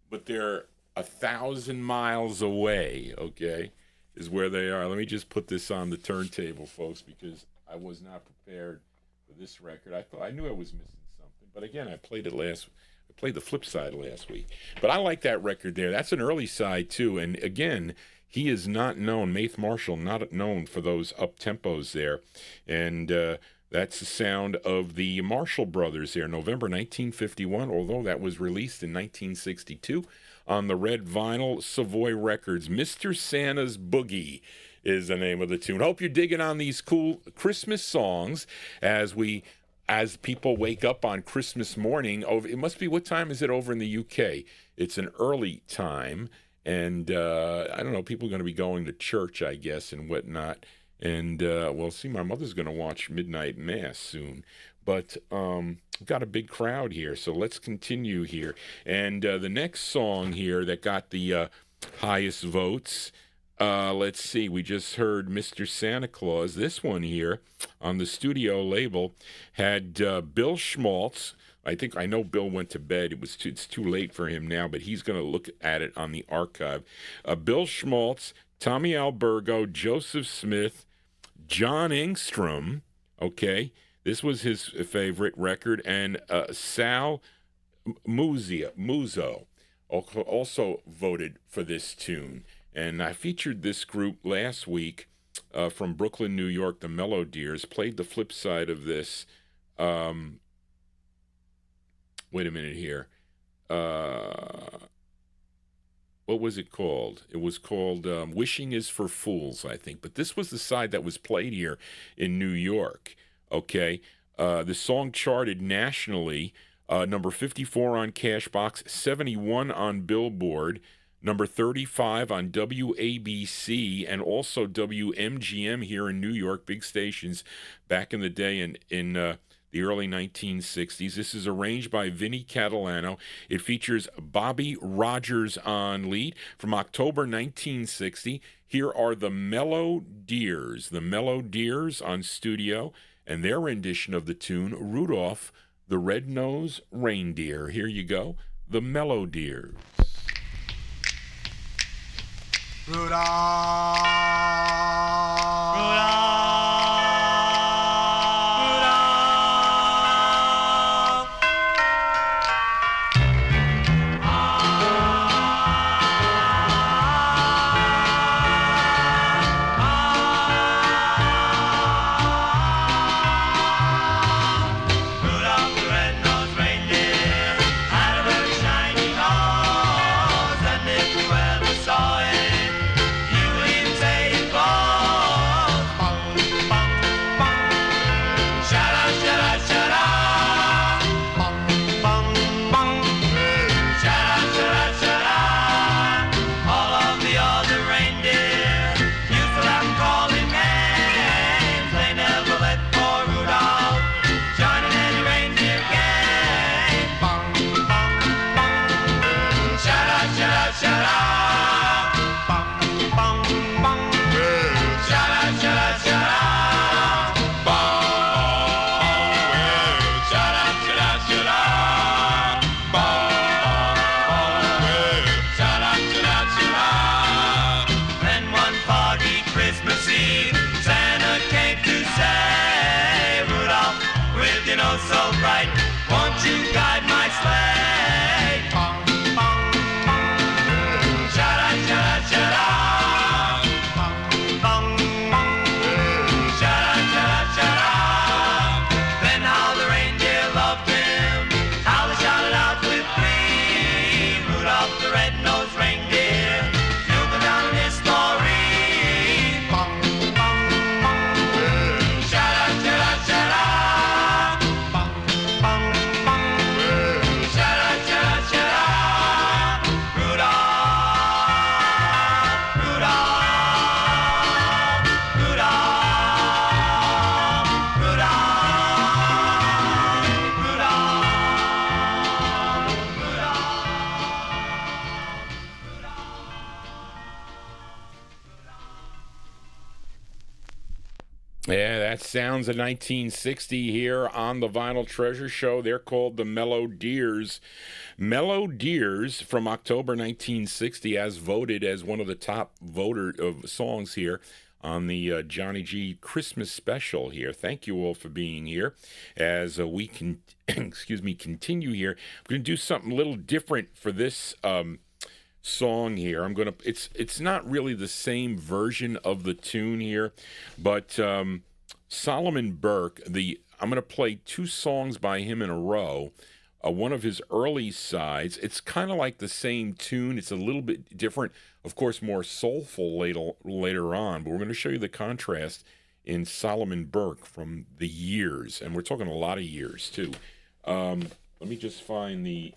but they're 1,000 miles away, okay, is where they are. Let me just put this on the turntable, folks, because I was not prepared for this record. I knew I was missing something, but again, I played the flip side last week. But I like that record there. That's an early side, too, and again, he is not known, Maith Marshall, not known for those up-tempos there, and that's the sound of the Marshall Brothers there, November 1951, although that was released in 1962 on the red vinyl Savoy Records. Mr. Santa's Boogie is the name of the tune. Hope you're digging on these cool Christmas songs as people wake up on Christmas morning. It must be, what time is it over in the UK? It's an early time, and I don't know, people are going to be going to church, I guess, and whatnot. And we'll see, my mother's going to watch Midnight Mass soon. But we've got a big crowd here, so let's continue here. And the next song here that got the highest votes, let's see, we just heard Mr. Santa Claus. This one here on the studio label had Bill Schmaltz. I know Bill went to bed. It's too late for him now, but he's going to look at it on the archive. Bill Schmaltz, Tommy Albergo, Joseph Smith, John Engstrom, okay, this was his favorite record, and Sal Muzo also voted for this tune. And I featured this group last week from Brooklyn, New York, the Mellow Deers, played the flip side of this. Wait a minute here. What was it called? It was called Wishing is for Fools, I think. But this was the side that was played here in New York, okay? The song charted nationally, number 54 on Cashbox, 71 on Billboard, number 35 on WABC, and also WMGM here in New York, big stations back in the day in the early 1960s. This is arranged by Vinnie Catalano. It features Bobby Rogers on lead. From October 1960, here are the Mellow Deers. The Mellow Deers on studio, and their rendition of the tune, Rudolph the Red-Nosed Reindeer. Here you go, the Mellow Deers. Rudolph. Rudolph. Saw it, you would even say it was. Yeah, that sounds of 1960 here on the Vinyltreasure Show. They're called the Mellow Deers. Mellow Deers from October 1960, as voted as one of the top voter of songs here on the Johnny G Christmas special here. Thank you all for being here as we can, continue here. We're going to do something a little different for this song here. It's not really the same version of the tune here, but Solomon Burke, I'm going to play two songs by him in a row. One of his early sides, it's kind of like the same tune. It's a little bit different, of course, more soulful later on, but we're going to show you the contrast in Solomon Burke from the years, and we're talking a lot of years too. Let me just find the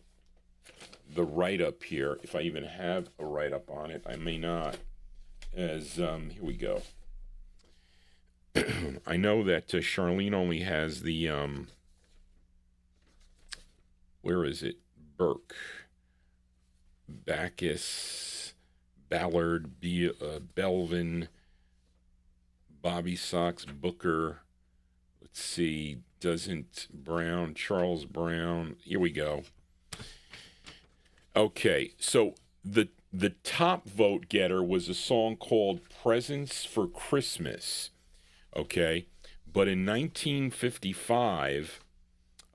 write-up here, if I even have a write-up on it. I may not, as here we go. I know that Charlene only has the where is it? Burke, Bacchus, Ballard, Belvin, Bobby Sox, Booker. Let's see, Brown, Charles Brown. Here we go. Okay, so the top vote getter was a song called Presents for Christmas, okay? But in 1955,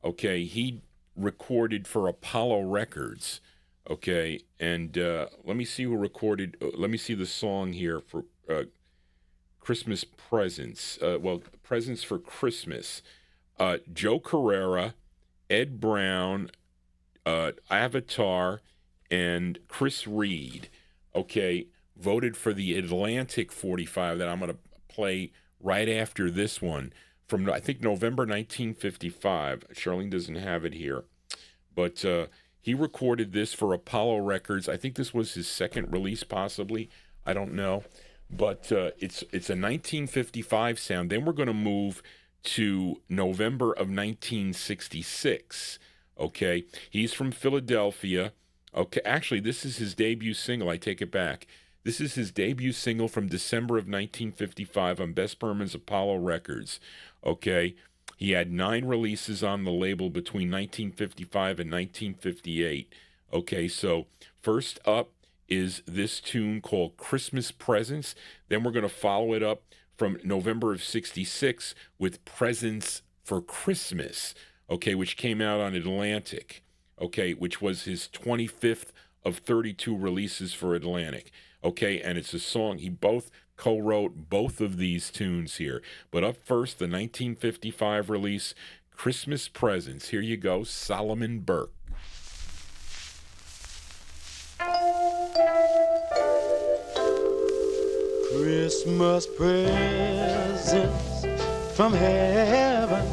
okay, he recorded for Apollo Records, okay? And let me see who recorded, let me see the song here for Christmas Presents. Presents for Christmas. Joe Carrera, Ed Brown, Avatar, and Chris Reed, okay, voted for the Atlantic 45 that I'm going to play right after this one from, I think, November 1955. Charlene doesn't have it here, but he recorded this for Apollo Records. I think this was his second release, possibly. I don't know, but it's a 1955 sound. Then we're going to move to November of 1966. Okay, he's from Philadelphia. Okay, actually, this is his debut single. I take it back. This is his debut single from December of 1955 on Bess Berman's Apollo Records. Okay, he had 9 releases on the label between 1955 and 1958. Okay, so first up is this tune called Christmas Presents. Then we're going to follow it up from November of 66 with Presents for Christmas, okay, which came out on Atlantic, okay, which was his 25th of 32 releases for Atlantic, okay, and it's a song, he co-wrote both of these tunes here. But up first, the 1955 release, Christmas Presents. Here you go, Solomon Burke. Christmas presents from heaven.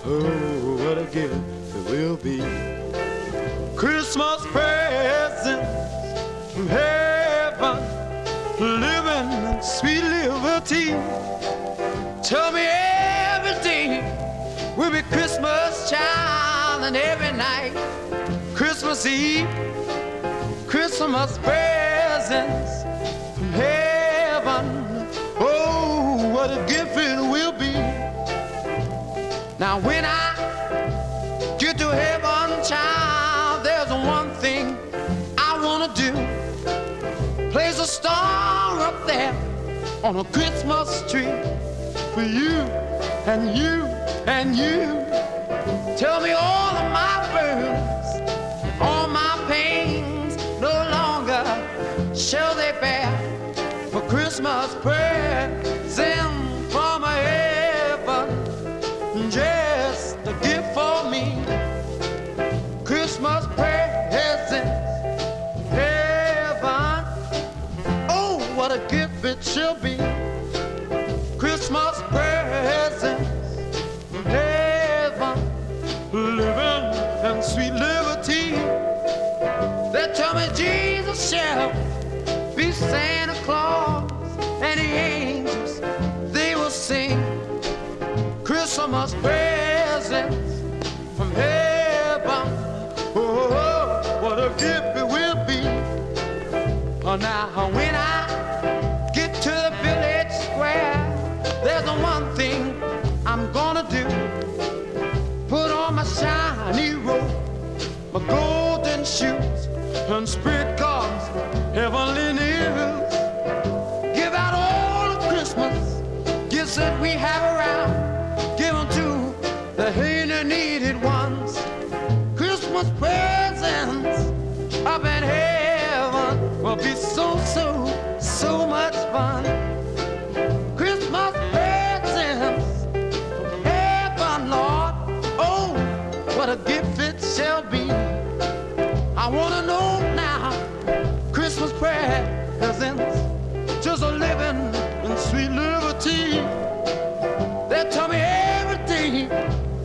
Oh, what a gift it will be. Christmas presents from heaven, living in sweet liberty. Tell me every day will be Christmas, child, and every night Christmas Eve. Christmas presents from heaven. Oh, what a gift it will be. Now when I get to heaven, child, there's one thing I want to do. Place a star up there on a Christmas tree for you and you and you. Tell me all of my burdens, all my pains, no longer shall they bear. For Christmas present from heaven, just a gift for me. Christmas present, heaven. Oh, what a gift it shall be. Christmas present, heaven, living in sweet liberty. They tell me Jesus shall be Santa Claus, and the angels, they will sing Christmas presents from heaven. Oh, what a gift it will be. Oh, now when I get to the village square, there's one thing when spirit comes, heavenly news. Give out all the Christmas gifts that we have around. Give them to the hungry needed ones. Christmas presents up in heaven will be so much fun. Christmas presents from heaven, Lord. Oh, what a gift it shall be. I want to know now, Christmas presents, just a living in sweet liberty. They tell me every day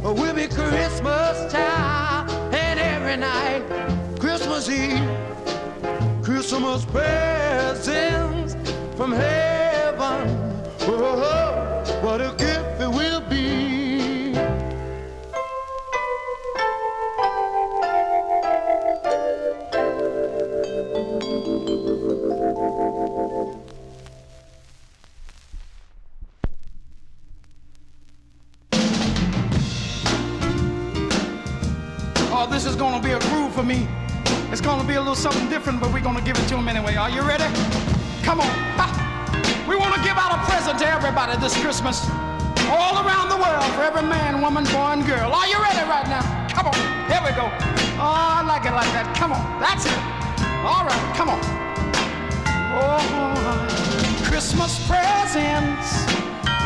will be Christmas time, and every night, Christmas Eve, Christmas presents from heaven. Oh, what a gift it will be. Oh, this is gonna be a groove for me. It's gonna be a little something different, but we're gonna give it to them anyway. Are you ready? Come on. Ha. We wanna give out a present to everybody this Christmas. All around the world, for every man, woman, boy, and girl. Are you ready right now? Come on. Here we go. Oh, I like it like that. Come on. That's it. All right. Come on. Oh, Christmas presents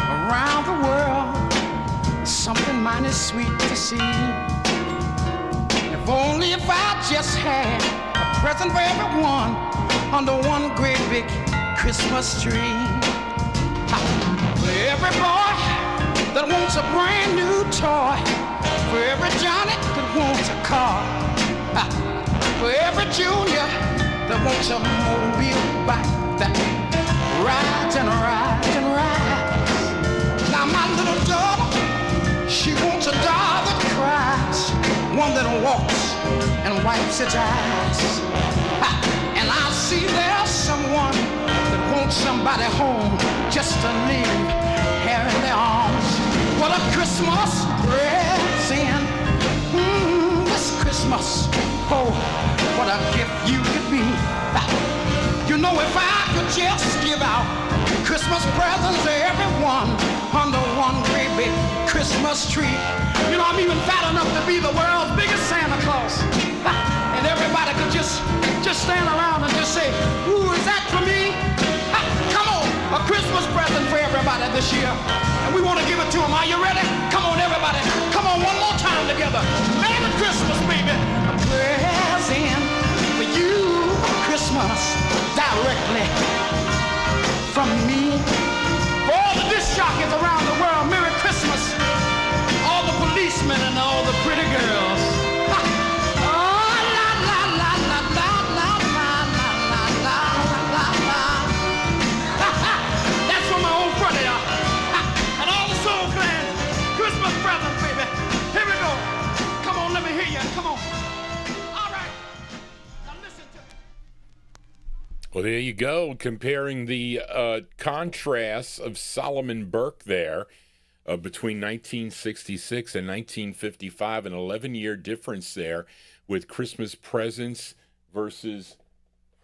around the world. Something mighty sweet to see. If only if I just had a present for everyone under one great big Christmas tree. For every boy that wants a brand new toy, for every Johnny that wants a car, for every Junior that wants a mobile bike that rides and rides and rides. Now my little daughter, she wants a doll that cries, one that walks and wipes its eyes. And I see there's someone that wants somebody home just to leave here in their arms. What a Christmas present, this Christmas. Oh, what a gift you could be. You know, if I could just give out Christmas presents to everyone under one great big Christmas tree. You know, I'm even fat enough to be the world's biggest Santa Claus. And everybody could just stand around and just say, ooh, is that for me? Come on, a Christmas present for everybody this year. And we want to give it to them. Are you ready? Come on, everybody. Come on, one more time together. Merry Christmas, baby. A present for you, Christmas, directly from me. For all the disc jockeys around the world, Merry Christmas. All the policemen and all the pretty girls. Well, there you go, comparing the contrasts of Solomon Burke there between 1966 and 1955, an 11-year difference there with Christmas presents versus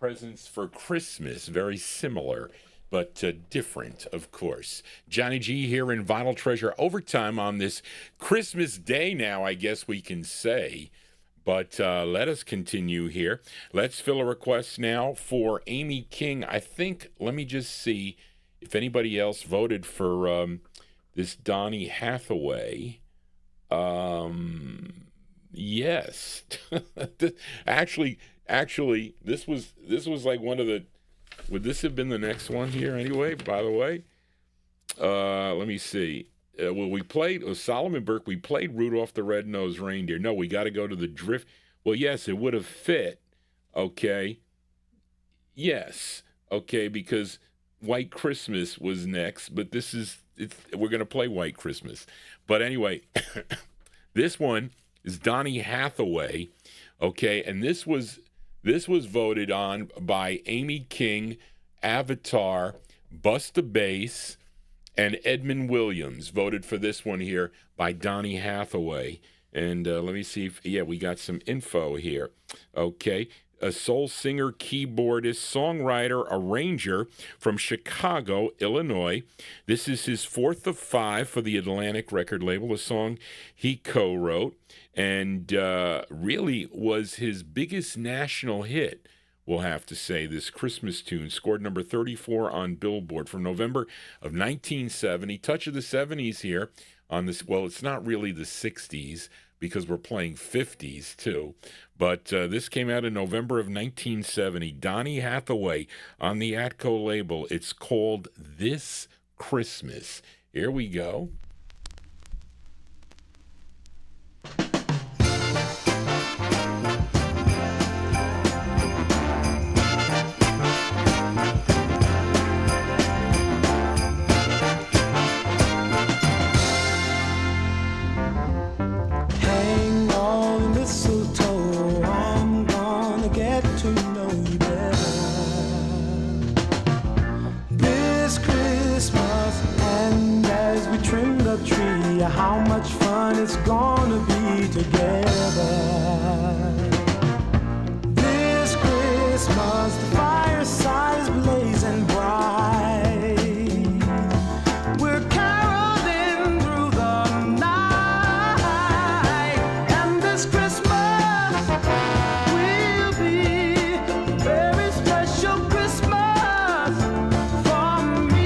presents for Christmas. Very similar, but different, of course. Johnny G here in Vinyltreasure Overtime on this Christmas Day now, I guess we can say. But let us continue here. Let's fill a request now for Amy King. I think, let me just see if anybody else voted for this Donnie Hathaway. Yes. Actually, this was like one of the, would this have been the next one here anyway, by the way? Let me see. Well, we played Solomon Burke. We played Rudolph the Red-Nosed Reindeer. No, we got to go to the Drift. Well, yes, it would have fit. Okay. Yes. Okay, because White Christmas was next, but we're going to play White Christmas. But anyway, this one is Donnie Hathaway. Okay, and this was voted on by Amy King, Avatar, Busta Bass, and Edmund Williams. Voted for this one here by Donnie Hathaway. And let me see if, we got some info here. Okay, a soul singer, keyboardist, songwriter, arranger from Chicago, Illinois. This is his fourth of five for the Atlantic record label, a song he co-wrote and really was his biggest national hit. We'll have to say this Christmas tune scored number 34 on Billboard from November of 1970. Touch of the 70s here on this. Well, it's not really the 60s because we're playing 50s too. But this came out in November of 1970. Donnie Hathaway on the Atco label. It's called This Christmas. Here we go. How much fun it's gonna be together. This Christmas, the fireside is blazing bright. We're caroling through the night, and this Christmas will be a very special Christmas for me.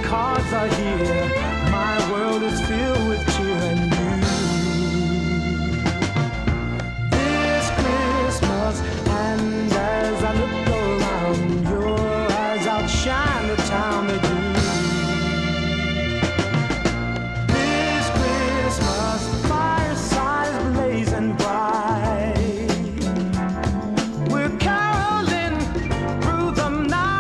Cards are here. My world is filled with cheer and you. This Christmas, and as I look around, your eyes outshine the town they do. This Christmas, the fireside is blazing bright. We're caroling through the night.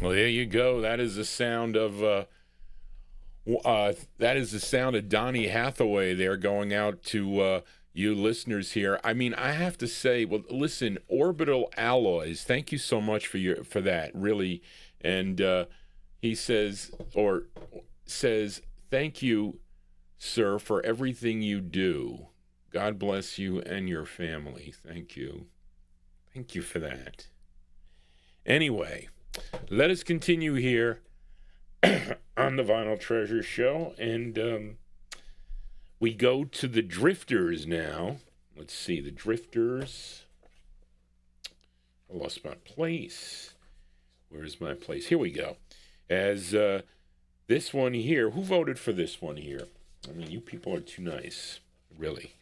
Well, there you go. That is the sound of Donnie Hathaway there, going out to you listeners here. I mean, I have to say, well, listen, Orbital Alloys, thank you so much for that, really. And he says, thank you, sir, for everything you do. God bless you and your family. Thank you. Thank you for that. Anyway, let us continue here on the Vinyltreasure show, and we go to the Drifters now. Let's see, the Drifters. I lost my place. Where's my place? Here we go. As This one here, who voted for this one here? I mean, you people are too nice, really.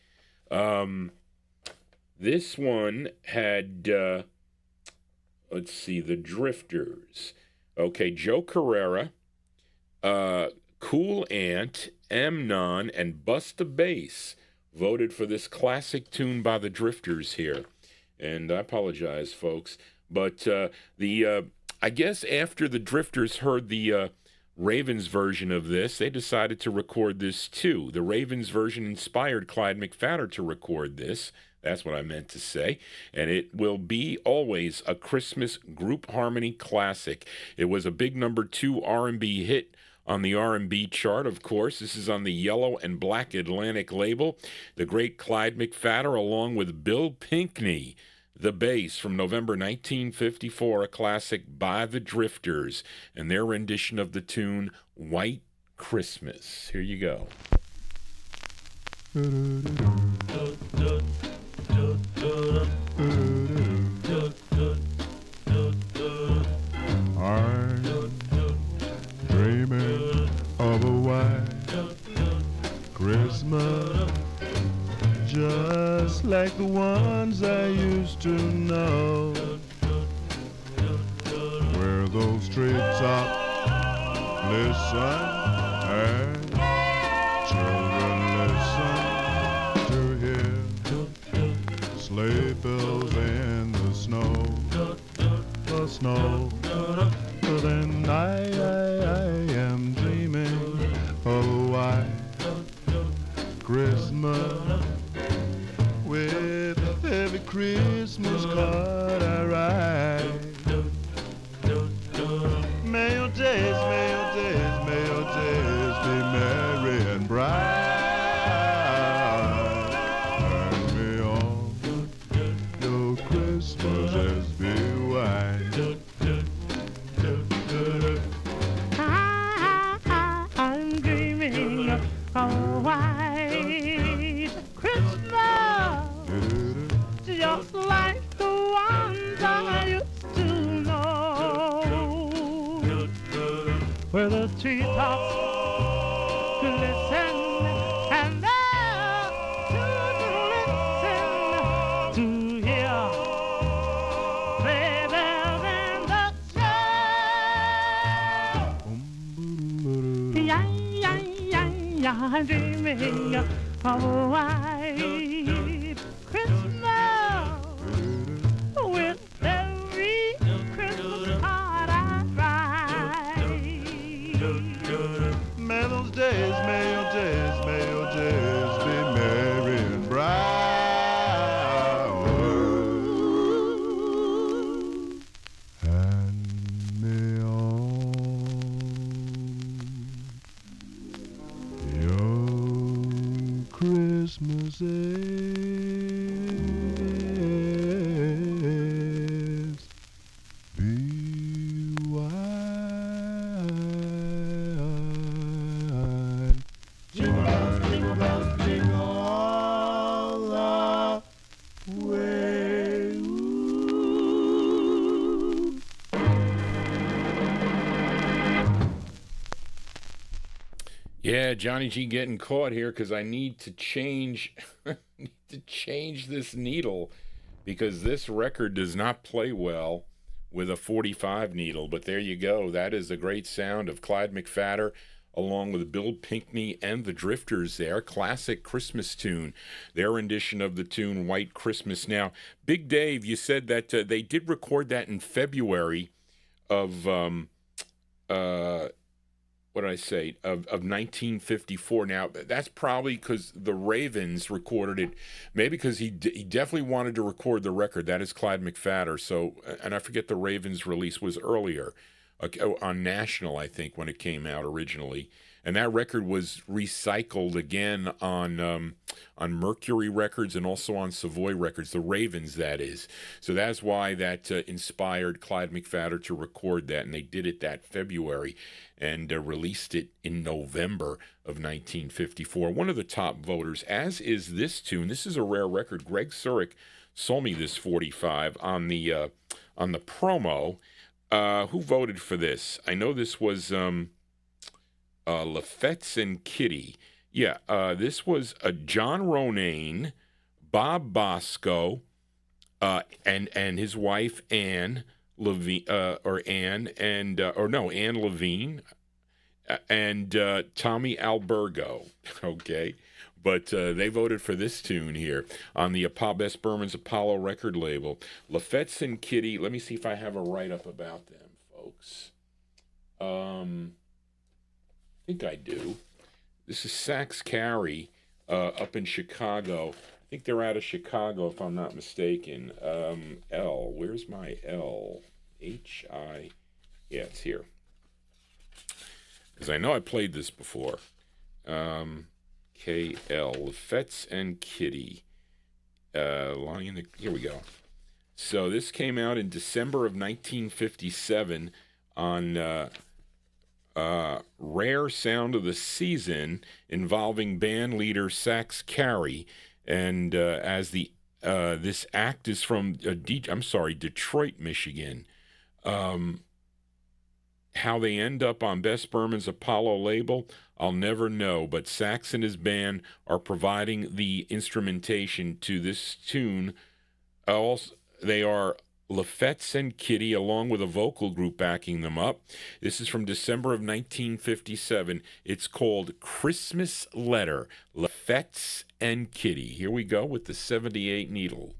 This one had, let's see, the Drifters. Okay, Joe Carrera, Cool Ant, Amnon, and Busta Bass voted for this classic tune by the Drifters here. And I apologize, folks. But I guess after the Drifters heard the Ravens version of this, they decided to record this too. The Ravens version inspired Clyde McPhatter to record this. That's what I meant to say. And it will be always a Christmas group harmony classic. It was a big #2 R&B hit on the R&B chart, of course. This is on the Yellow and Black Atlantic label. The great Clyde McPhatter, along with Bill Pinkney, the bass, from November 1954, a classic by the Drifters, and their rendition of the tune White Christmas. Here you go. I'm dreaming of a white Christmas, just like the ones I used to know, where those treetops listen and children listen to hear sleigh bells in the snow. Then I am dreaming of a white Christmas, with every Christmas card I write. May your days be merry and bright, and may all your Christmases be white. I'm dreaming of a white Christmas, just like the ones I used to know, where the treetops glisten and the children listen to hear sleigh bells in the snow. I'm dreaming of a white Christmas, with every Christmas card I write. May those days, may your days be merry and bright, and may all your Christmases be white. Jingle bells, jingle all the way. Ooh. Yeah, Johnny G getting caught here because I need to change this needle, because this record does not play well with a 45 needle. But there you go. That is the great sound of Clyde McPhatter, along with Bill Pinkney and the Drifters there. Classic Christmas tune. Their rendition of the tune White Christmas. Now, Big Dave, you said that they did record that in February of what did I say, of 1954. Now, that's probably because the Ravens recorded it, maybe because he definitely wanted to record the record. That is Clyde McPhatter. So, and I forget the Ravens release was earlier, on National, I think, when it came out originally. And that record was recycled again on Mercury Records and also on Savoy Records, the Ravens, that is. So that's why that inspired Clyde McPhatter to record that, and they did it that February and released it in November of 1954. One of the top voters, as is this tune. This is a rare record. Greg Surik sold me this 45 on the promo. Who voted for this? I know this was LeFetts and Kitty. Yeah, this was John Ronayne, Bob Bosco, and his wife Anne Levine, Anne Levine, and Tommy Albergo. Okay, but they voted for this tune here on the Best Berman's Apollo record label. LeFetts and Kitty. Let me see if I have a write-up about them, folks. I think I do. This is Sax Carey up in Chicago. I think they're out of Chicago, if I'm not mistaken. L. Where's my L? H-I. Yeah, it's here. Because I know I played this before. K-L. LeFetts and Kitty. Here we go. So this came out in December of 1957 on Rare Sound of the Season, involving band leader Sax Carey. And as this act is from Detroit, Michigan. How they end up on Best Berman's Apollo label, I'll never know, but Sax and his band are providing the instrumentation to this tune. They are LeFetts and Kitty, along with a vocal group backing them up. This is from December of 1957. It's called Christmas Letter, LeFetts and Kitty. Here we go with the 78 needle.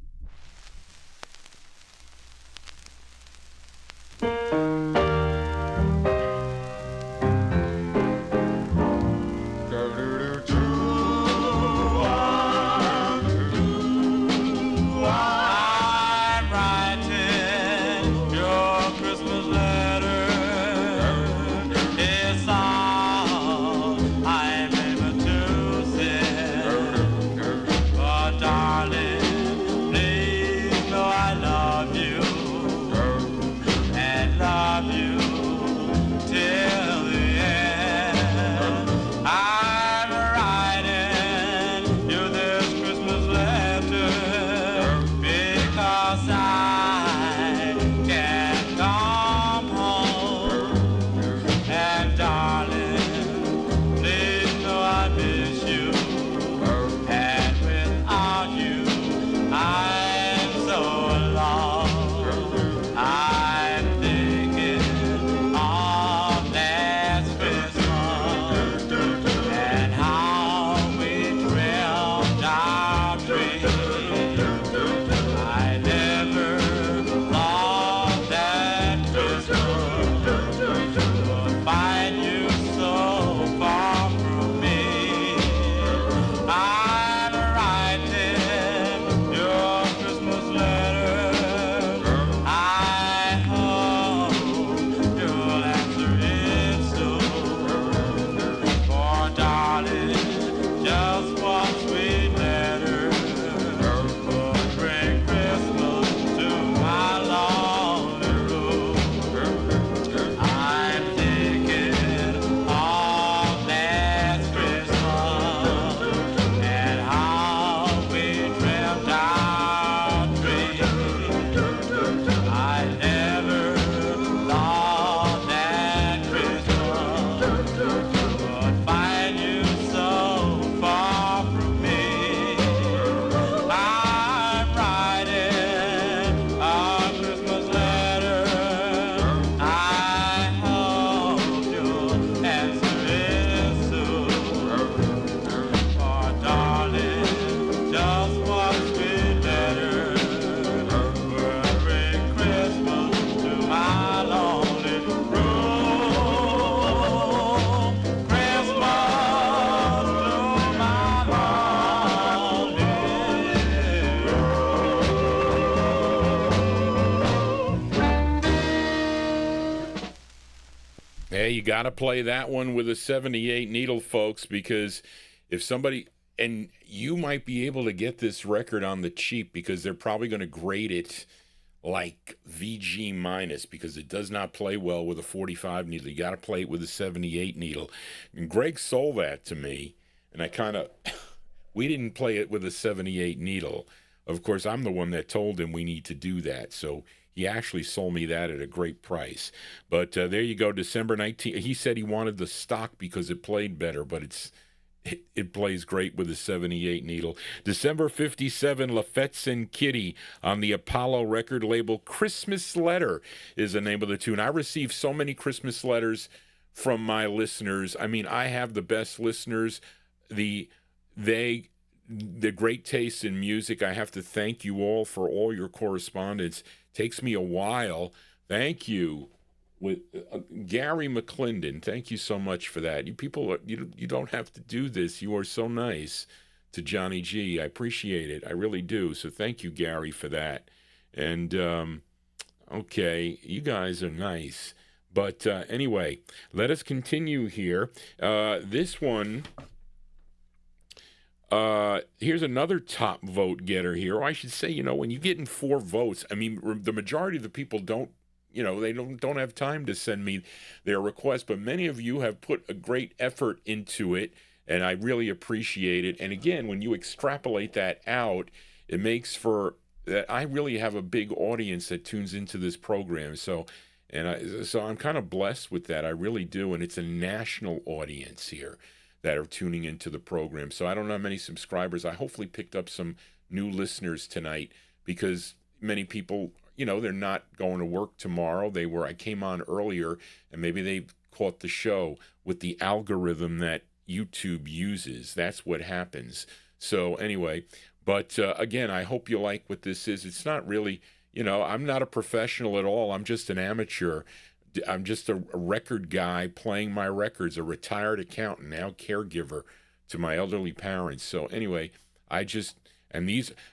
You got to play that one with a 78 needle, folks, because if somebody, and you might be able to get this record on the cheap because they're probably going to grade it like VG minus because it does not play well with a 45 needle. You got to play it with a 78 needle. And Greg sold that to me, and I kind of, we didn't play it with a 78 needle. Of course, I'm the one that told him we need to do that. So He actually sold me that at a great price. But there you go, December 19th. He said he wanted the stock because it played better, but it plays great with a 78 needle. December 57, LeFetts and Kitty on the Apollo record label. Christmas Letter is the name of the tune. I received so many Christmas letters from my listeners. I mean, I have the best listeners. The great taste in music. I have to thank you all for all your correspondence. Takes me a while. Thank you. With Gary McClendon, thank you so much for that. You people, you don't have to do this. You are so nice to Johnny G. I appreciate it. I really do. So thank you, Gary, for that. And okay, you guys are nice. But anyway, let us continue here. This one. Here's another top vote getter here. Or I should say, when you get in 4 votes, I mean, the majority of the people don't. They don't have time to send me their request, but many of you have put a great effort into it, and I really appreciate it. And again, when you extrapolate that out, it makes for that I really have a big audience that tunes into this program. So I'm kind of blessed with that. I really do, and it's a national audience here that are tuning into the program. So I don't know how many subscribers. I hopefully picked up some new listeners tonight because many people, they're not going to work tomorrow. I came on earlier, and maybe they caught the show with the algorithm that YouTube uses. That's what happens. So anyway, but again, I hope you like what this is. It's not really, I'm not a professional at all. I'm just an amateur. I'm just a record guy playing my records, a retired accountant, now caregiver to my elderly parents. So anyway,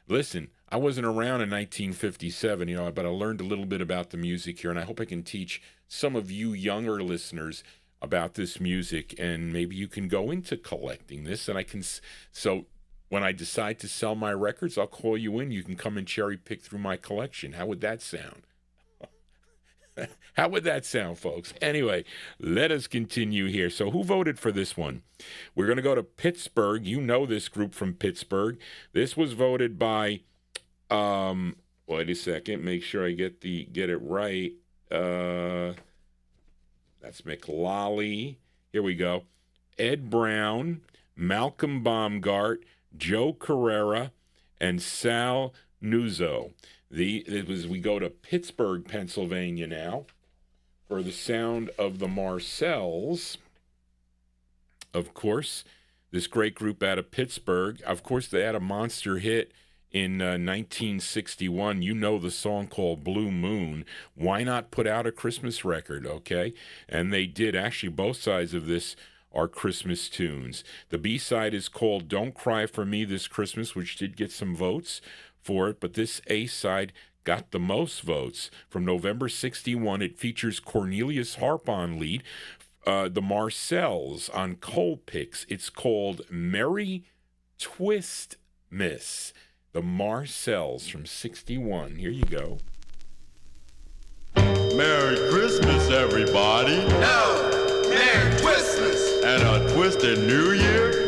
listen, I wasn't around in 1957, but I learned a little bit about the music here, and I hope I can teach some of you younger listeners about this music, and maybe you can go into collecting this, and so when I decide to sell my records, I'll call you in. You can come and cherry pick through my collection. How would that sound? How would that sound, folks? Anyway, let us continue here. So who voted for this one? We're going to go to Pittsburgh. You know this group from Pittsburgh. This was voted by, wait a second, make sure I get it right. That's McLollie. Here we go. Ed Brown, Malcolm Baumgart, Joe Carrera, and Sal Nuzzo. We go to Pittsburgh, Pennsylvania now for the sound of the Marcels. Of course, this great group out of Pittsburgh. Of course, they had a monster hit in 1961. You know the song called Blue Moon. Why not put out a Christmas record, okay? And they did. Actually, both sides of this are Christmas tunes. The B-side is called Don't Cry for Me This Christmas, which did get some votes for it, but this A-side got the most votes. From November 61, it features Cornelius Harp on lead, the Marcels on Colpix. It's called Merry Twist Miss. The Marcels from 61. Here you go. Merry Christmas, everybody. No, Merry Twistmas. And a twisted New Year.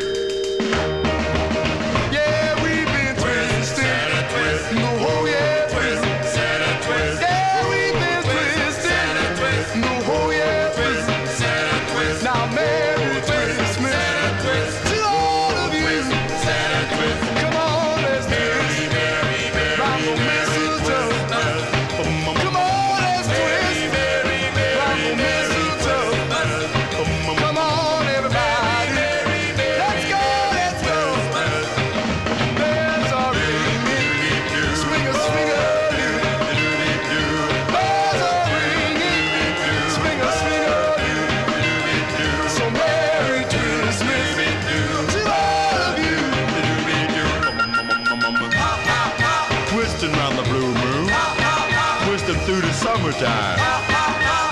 Yeah, we've been twisted. Santa twist. No, oh yeah, Twist. Santa twist. yeah, we've been twisted. Santa twist. No, oh yeah, Twist. Santa twist. now Merry Christmas Santa twist. to all of you. Santa twist. Come on, let's dance round the mistletoe. Come on, let's twist round the mistletoe. Come on, everybody, let's go, let's go. Bells are ringing, swing a swing-a-doo. Bells are ringing, swing a swing-a-doo. So Merry Christmas to all of you. Twisting round the blue moon. Twisting through the summertime.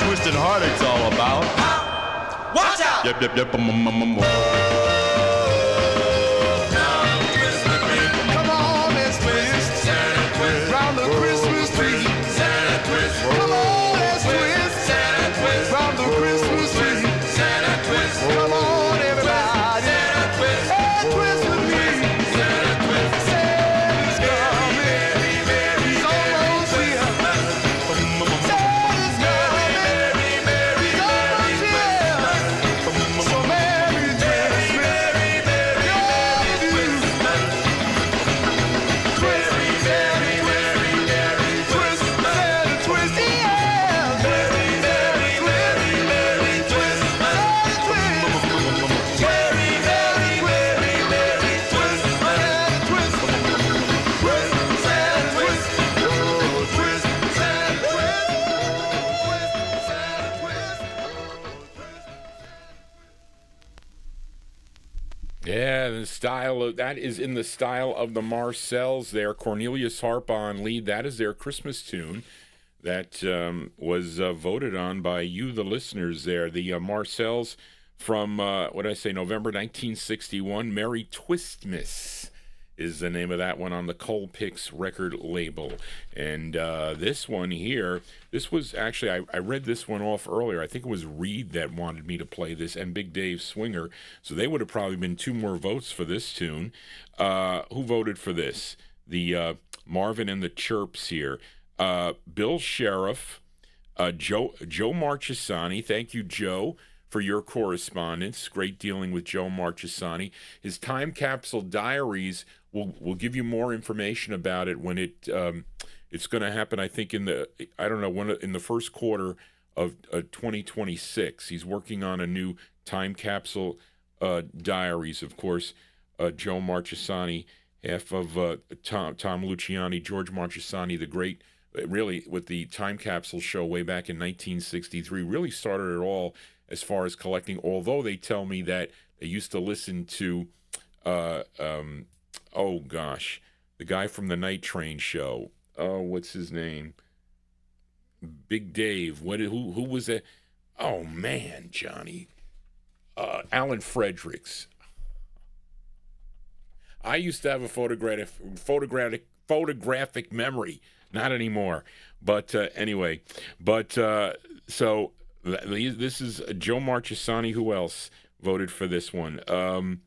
Twisting heartaches all about. Watch out! Yep. Come on, let's twist round the Christmas tree. Come on, let's twist round the Christmas tree. Come on, everybody, and twist with me. Santa's coming, he's almost here. Yeah, the style of that is in the style of the Marcels there. Cornelius Harp on lead. That is their Christmas tune that was voted on by you, the listeners there. The Marcels from, what did I say, November 1961. Merry Twistmas is the name of that one on the Colpix record label. And this one here, this was actually, I read this one off earlier. I think it was Reed that wanted me to play this, and Big Dave Swinger. So they would have probably been 2 more votes for this tune. Who voted for this? The Marvin and the Chirps here. Bill Sheriff, Joe Marchesani. Thank you, Joe, for your correspondence. Great dealing with Joe Marchesani. His Time Capsule Diaries, we'll give you more information about it when it's going to happen, I think, in the first quarter of 2026. He's working on a new Time Capsule Diaries, of course. Joe Marchesani, half of Tom Luciani, George Marchesani, the great, really, with the Time Capsule show way back in 1963, really started it all as far as collecting, although they tell me that they used to listen to, oh gosh, the guy from the Night Train show. Oh, what's his name? Big Dave. Who was that? Oh man, Johnny. Alan Fredericks. I used to have a photographic memory. Not anymore. But anyway, so this is Joe Marchesani. Who else voted for this one?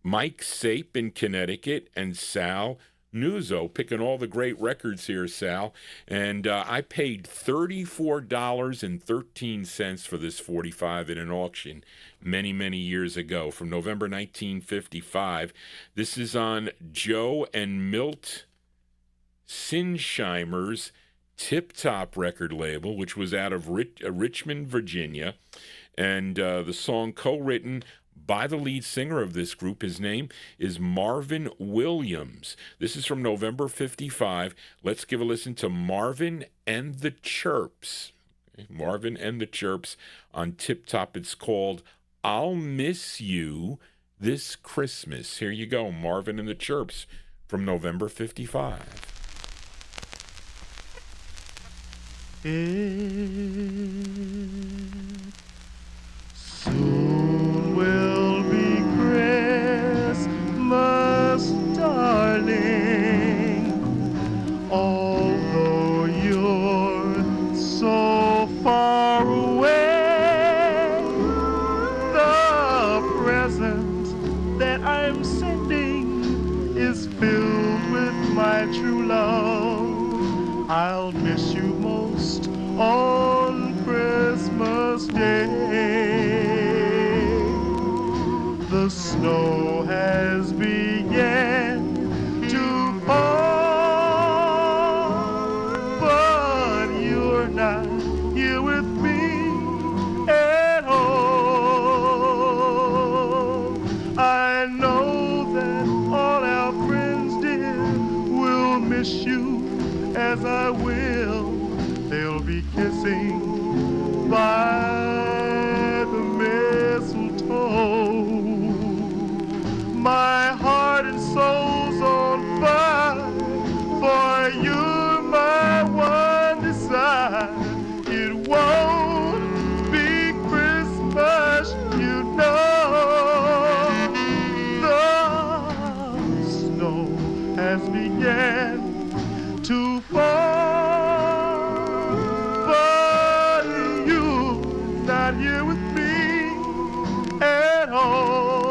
Mike Sape in Connecticut and Sal Nuzzo, picking all the great records here, Sal. And I paid $34.13 for this 45 in an auction many, many years ago from November 1955. This is on Joe and Milt Sinsheimer's Tip Top record label, which was out of Richmond, Virginia. And the song co-written by the lead singer of this group. His name is Marvin Williams. This is from November 55. Let's give a listen to Marvin and the Chirps. Okay, Marvin and the Chirps on Tip Top. It's called I'll Miss You This Christmas. Here you go, Marvin and the Chirps from November 55. Soon will be Christmas, darling, although you're so far away. The present that I'm sending is filled with my true love. I'll miss you most on Christmas Day. The snow has begun to fall, but you're not here with me at home. I know that all our friends, dear, will miss you as I will. They'll be kissing by the mistletoe. My heart and soul's on fire, for you're my one desire. It won't be Christmas, you know. The snow has begun to fall, but you're not here with me at home.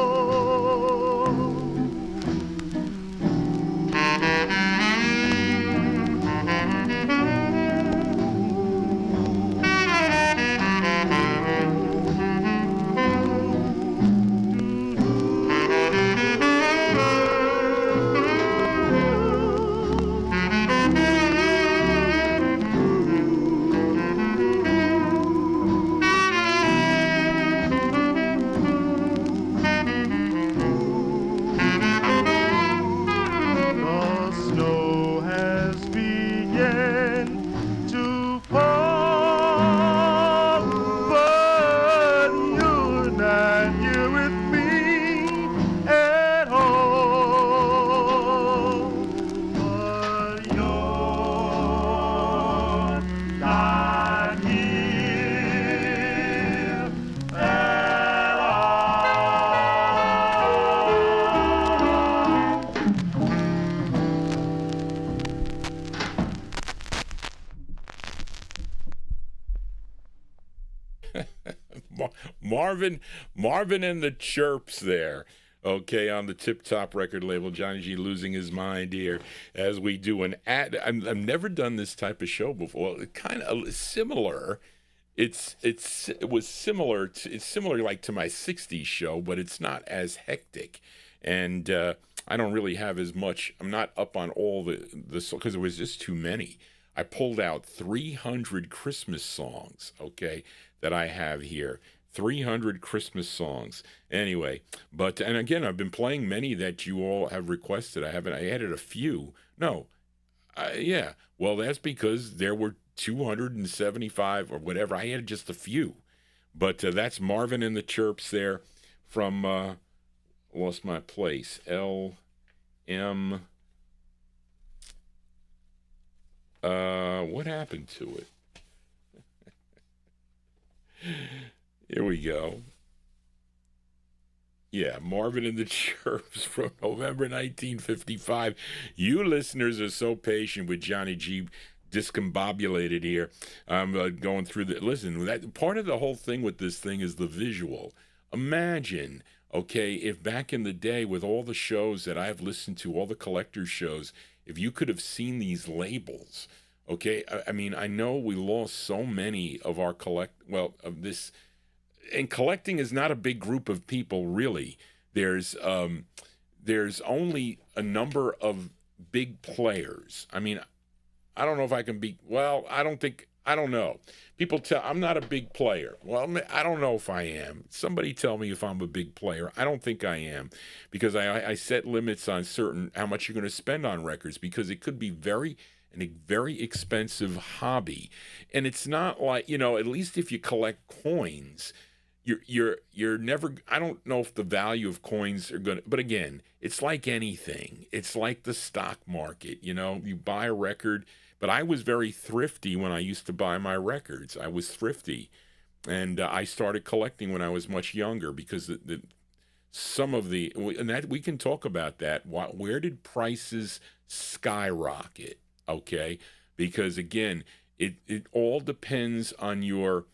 Marvin and the Chirps there. Okay, on the Tip Top record label, Johnny G losing his mind here as we do an ad. I've never done this type of show before. Kind of similar. It was similar like to my '60s show, but it's not as hectic, and I don't really have as much. I'm not up on all the because it was just too many. I pulled out 300 Christmas songs. Okay, that I have here. 300 Christmas songs. Anyway, and again, I've been playing many that you all have requested. I added a few. No, yeah. Well, that's because there were 275 or whatever. I added just a few. But that's Marvin and the Chirps there from, lost my place, LM. What happened to it? Here we go. Yeah, Marvin and the Chirps from November 1955. You listeners are so patient with Johnny G discombobulated here. I'm going through the... Listen, that part of the whole thing with this thing is the visual. Imagine, okay, if back in the day with all the shows that I've listened to, all the collector's shows, if you could have seen these labels, okay? I mean, I know we lost so many of our of this... And collecting is not a big group of people, really. There's only a number of big players. I mean, I don't know if I can be. Well, I don't know. People tell I'm not a big player. Well, I don't know if I am. Somebody tell me if I'm a big player. I don't think I am, because I set limits on how much you're going to spend on records, because it could be a very expensive hobby, and it's not like, at least if you collect coins. You're never. I don't know if the value of coins are gonna. But again, it's like anything. It's like the stock market. You buy a record. But I was very thrifty when I used to buy my records. I was thrifty, and I started collecting when I was much younger, because some of the, and that we can talk about that. Where did prices skyrocket? Okay, because again, it all depends on your.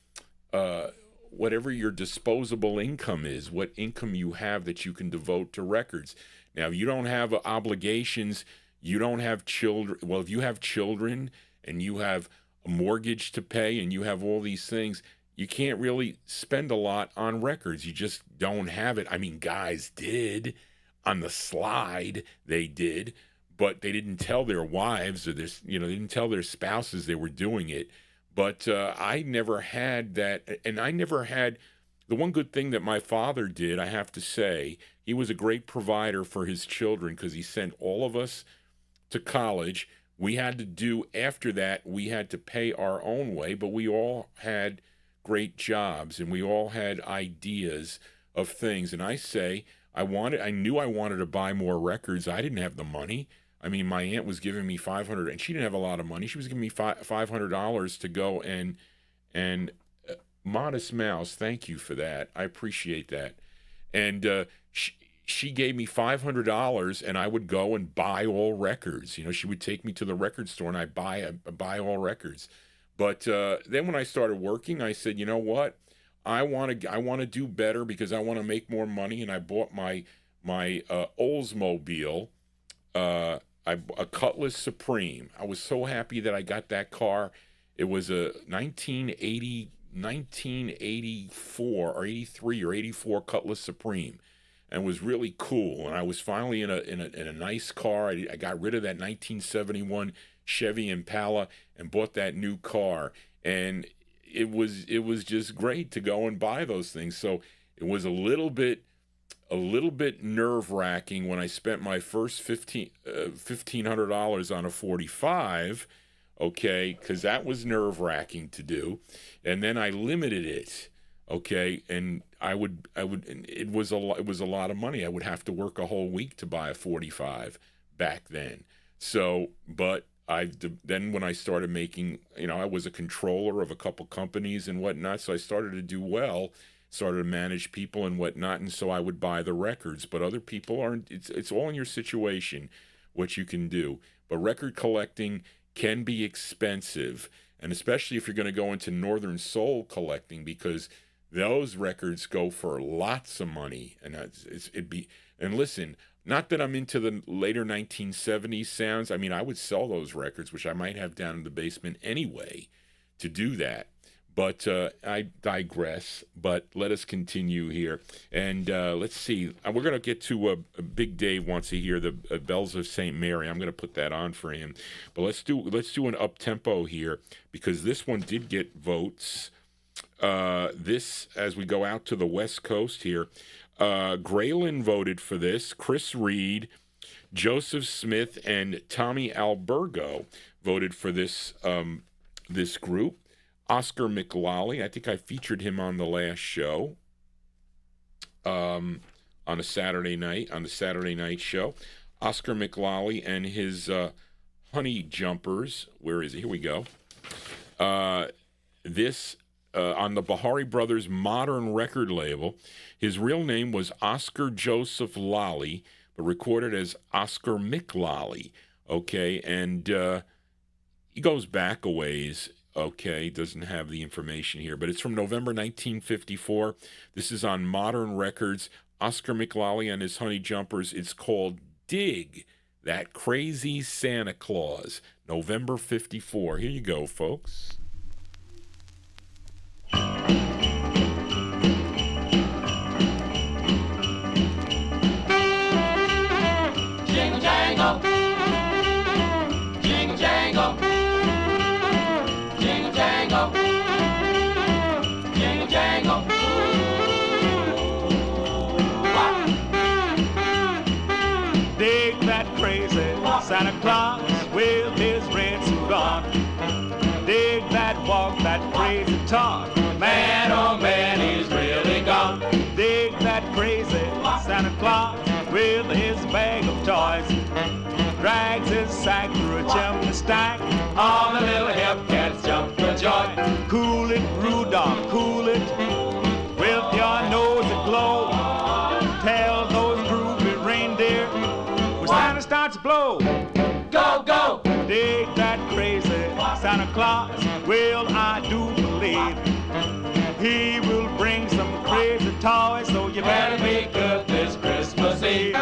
Whatever your disposable income is, what income you have that you can devote to records. Now, you don't have obligations, you don't have children. Well, if you have children and you have a mortgage to pay and you have all these things, you can't really spend a lot on records. You just don't have it. I mean, guys did. On the slide, they did, but they didn't tell their wives or they didn't tell their spouses they were doing it. But I never had that, and I never had the one good thing that my father did, I have to say. He was a great provider for his children, because he sent all of us to college. We had to do, after that, we had to pay our own way, but we all had great jobs, and we all had ideas of things. And I say, I knew I wanted to buy more records. I didn't have the money. I mean, my aunt was giving me $500, and she didn't have a lot of money. She was giving me $500 to go and Modest Mouse, thank you for that. I appreciate that. And she gave me $500, and I would go and buy all records. She would take me to the record store, and I'd buy all records. But then when I started working, I said, you know what? I want to do better, because I want to make more money, and I bought my Oldsmobile. A Cutlass Supreme. I was so happy that I got that car. It was a 1984 or 83 or 84 Cutlass Supreme, and was really cool. And I was finally in a nice car. I got rid of that 1971 Chevy Impala and bought that new car. And it was just great to go and buy those things. So it was a little bit nerve-wracking when I spent my first $1,500 on a 45, okay, because that was nerve-wracking to do, and then I limited it, okay, and it was a lot of money. I would have to work a whole week to buy a 45 back then. So, but then when I started making, I was a controller of a couple companies and whatnot, so I started to do well. Started to manage people and whatnot, and so I would buy the records. But other people aren't. It's all in your situation what you can do. But record collecting can be expensive, and especially if you're going to go into Northern Soul collecting, because those records go for lots of money. And and listen, not that I'm into the later 1970s sounds. I mean, I would sell those records, which I might have down in the basement anyway, to do that. But I digress. But let us continue here. And let's see. We're going to get to Big Dave wants to hear the Bells of St. Mary. I'm going to put that on for him. But let's do an up-tempo here, because this one did get votes. This, as we go out to the West Coast here, Graylin voted for this. Chris Reed, Joseph Smith, and Tommy Albergo voted for this this group. Oscar McLollie, I think I featured him on the last show, on the Saturday night show. Oscar McLollie and his Honey Jumpers. Where is it? Here we go. This on the Bahari Brothers Modern record label. His real name was Oscar Joseph Lollie, but recorded as Oscar McLollie. Okay, and he goes back a ways. Okay, doesn't have the information here, but it's from November 1954. This is on Modern Records. Oscar McLollie and his Honey Jumpers. It's called Dig That Crazy Santa Claus, November 54. Here you go, folks. Jingle jangle, jingle jangle. Jingle jangle, jingle jangle. Dig that crazy Santa Claus with his red suit on. Dig that walk, that crazy talk. Man, oh man, he's really gone. Dig that crazy Santa Claus with his bag of toys. Drags his sack through a chimney stack. All the little hip cats jump for joy. Cool it, Rudolph, cool it, with your nose aglow. Tell those groovy reindeer when Santa starts to blow. Go, go! Dig that crazy Santa Claus, well, I do believe he will bring some crazy toys, so you better be good this Christmas Eve.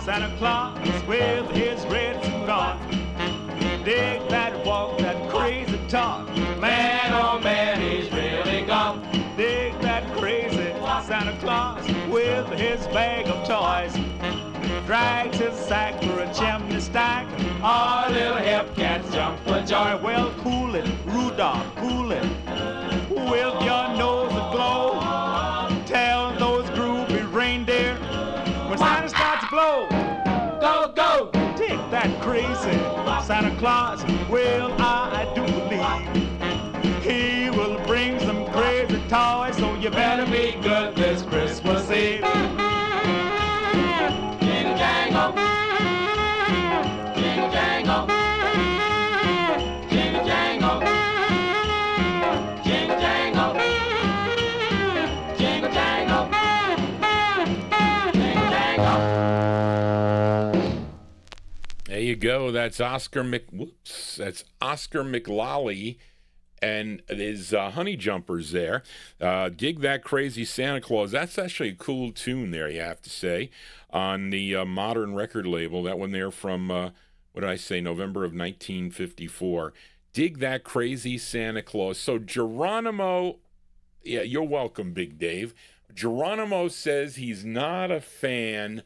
Santa Claus with his red suit on. Dig that walk, that crazy talk. Man, oh man, he's really gone. Dig that crazy Santa Claus with his bag of toys. Drags his sack through a chimney stack. All little hip cats jump for joy. Well, cool it, Rudolph, cool it, with your nose aglow. Tell those groovy reindeer when Santa starts to blow. Go, go! Dig that crazy Santa Claus. Well, I do believe he will bring some crazy toys, so you better be good this Christmas Eve. Jingle jangle, jingle jangle, jingle jangle, jingle jangle, jingle jangle, jingle jangle. There you go. That's Oscar McLollie and his Honey Jumpers there. Dig That Crazy Santa Claus. That's actually a cool tune there, you have to say, on the Modern record label. That one there from, what did I say, November of 1954. Dig That Crazy Santa Claus. So Geronimo, yeah, you're welcome, Big Dave. Geronimo says he's not a fan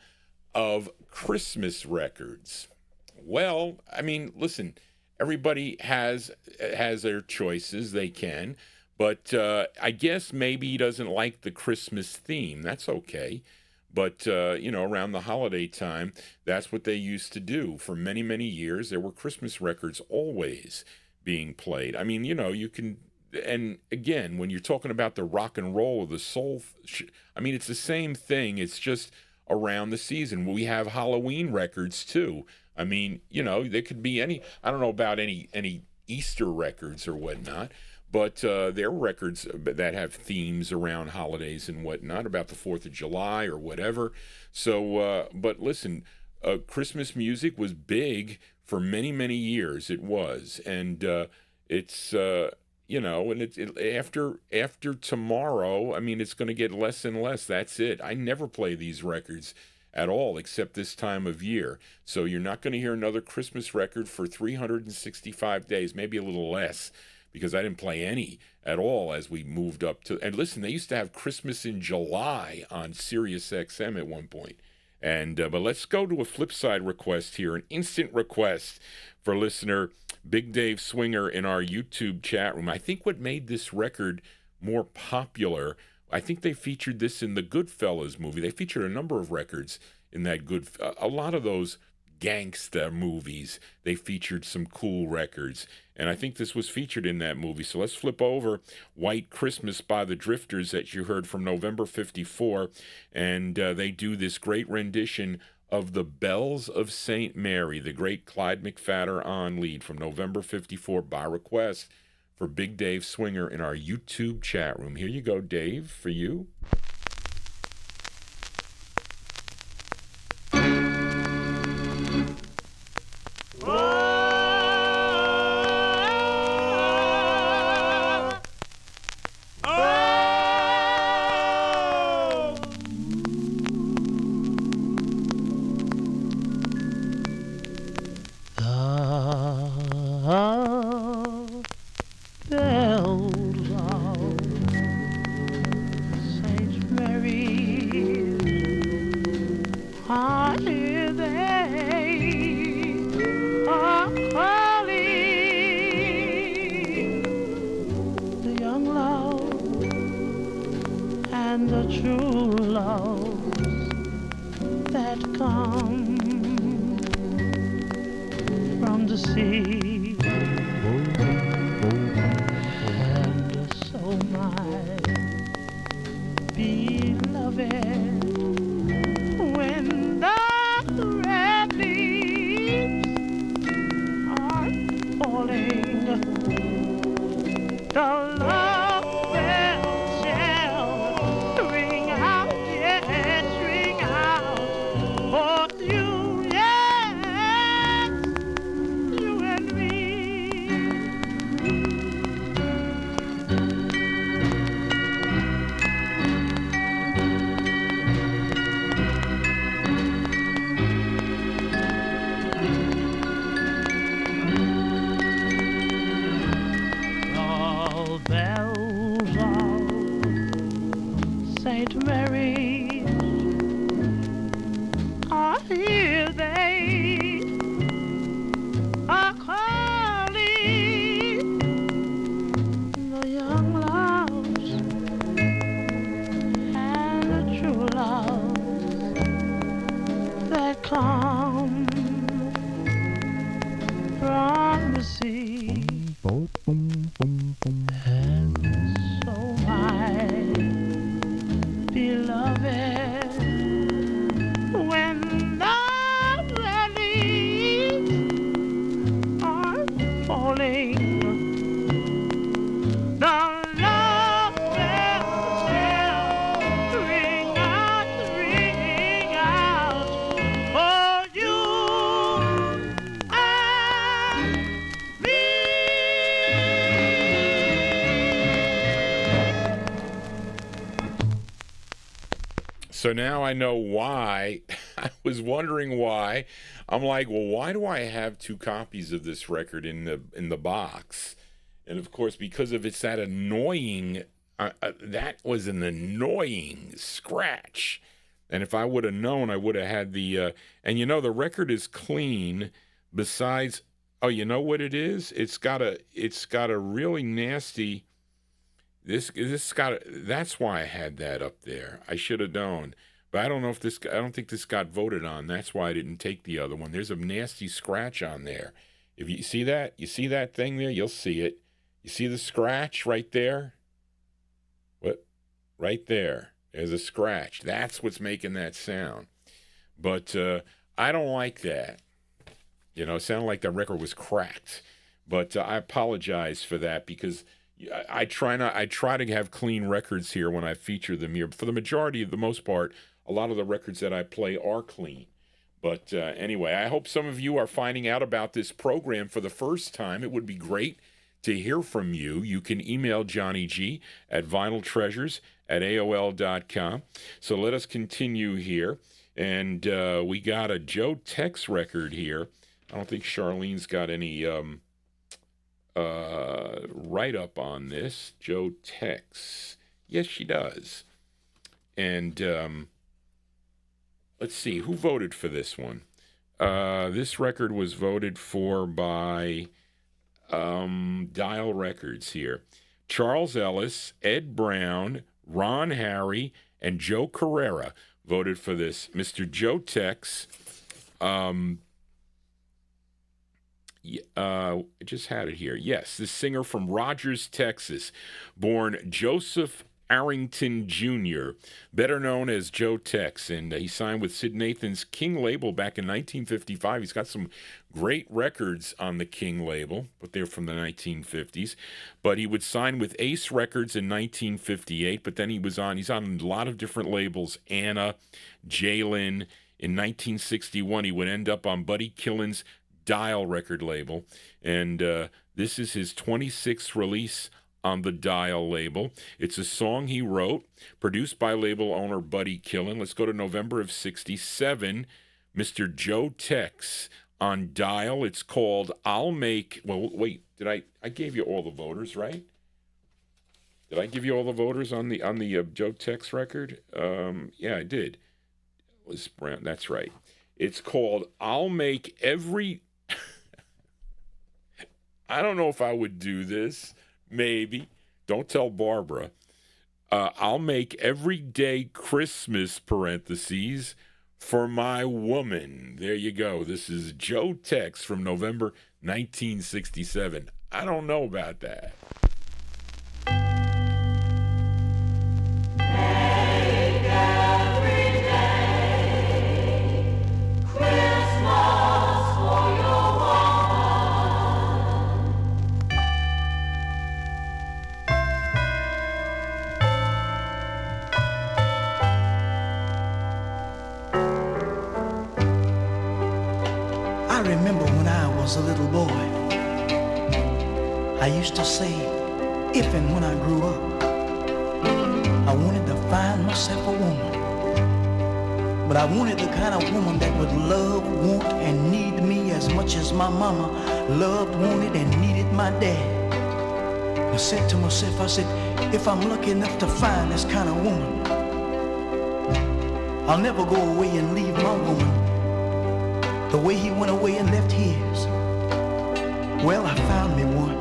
of Christmas records. Well, I mean, listen, everybody has their choices. They can. But I guess maybe he doesn't like the Christmas theme. That's okay. But, around the holiday time, that's what they used to do. For many, many years, there were Christmas records always being played. I mean, you can... And again, when you're talking about the rock and roll or the soul... it's the same thing. It's just around the season. We have Halloween records, too. I mean, you know, there could be any. I don't know about any Easter records or whatnot, but there are records that have themes around holidays and whatnot, about the 4th of July or whatever. So, but listen, Christmas music was big for many, many years. It was, and it's you know, and after tomorrow, I mean, it's going to get less and less. That's it. I never play these records at all except this time of year. So you're not going to hear another Christmas record for 365 days, maybe a little less, because I didn't play any at all as we moved up to. And listen, they used to have Christmas in July on Sirius XM at one point. And but let's go to a flip side request here, an instant request for listener Big Dave Swinger in our YouTube chat room. I think what made this record more popular, I think they featured this in the Goodfellas movie. They featured a number of records in that a lot of those gangsta movies. They featured some cool records, and I think this was featured in that movie. So let's flip over White Christmas by the Drifters that you heard from November 54, and they do this great rendition of the Bells of St. Mary, the great Clyde McPhatter on lead from November 54 by request for Big Dave Swinger in our YouTube chat room. Here you go, Dave, for you. So now I know why. I was wondering why. I'm like, well, why do I have two copies of this record in the box? And of course, because of it's that annoying. That was an annoying scratch. And if I would have known, I would have had the. And you know, the record is clean. Besides, oh, you know what it is? It's got a really nasty. That's why I had that up there. I should have known. But I don't know if I don't think this got voted on. That's why I didn't take the other one. There's a nasty scratch on there. If you see that thing there, you'll see it. You see the scratch right there? What? Right there. There's a scratch. That's what's making that sound. But I don't like that. It sounded like the record was cracked. But I apologize for that because I try to have clean records here when I feature them here. For the majority of the most part, a lot of the records that I play are clean. But anyway, I hope some of you are finding out about this program for the first time. It would be great to hear from you. You can email Johnny G at vinyltreasures@aol.com. So let us continue here. And we got a Joe Tex record here. I don't think Charlene's got any write-up on this. Joe Tex. Yes, she does. And let's see, who voted for this one? This record was voted for by Dial Records here. Charles Ellis, Ed Brown, Ron Harry, and Joe Carrera voted for this. Mr. Joe Tex, I just had it here. Yes, this singer from Rogers, Texas, born Joseph Arrington Jr., better known as Joe Tex, and he signed with Sid Nathan's King label back in 1955. He's got some great records on the King label, but they're from the 1950s. But he would sign with Ace Records in 1958, but then he's on a lot of different labels, Anna, Jalen. In 1961, he would end up on Buddy Killen's Dial record label, and this is his 26th release on the Dial label. It's a song he wrote, produced by label owner Buddy Killen. Let's go to November of 67. Mr. Joe Tex on Dial. It's called I'll Make... Well, wait, I gave you all the voters, right? Did I give you all the voters on the Joe Tex record? Yeah, I did. Liz Brown, that's right. It's called I'll Make Every... I don't know if I would do this. Maybe. Don't tell Barbara. I'll make every day Christmas, parentheses, for my woman. There you go. This is Joe Tex from November 1967. I don't know about that. A little boy, I used to say, if and when I grew up, I wanted to find myself a woman. But I wanted the kind of woman that would love, want, and need me as much as my mama loved, wanted, and needed my dad. I said to myself, I said, if I'm lucky enough to find this kind of woman, I'll never go away and leave my woman the way he went away and left his. Well, I found me one.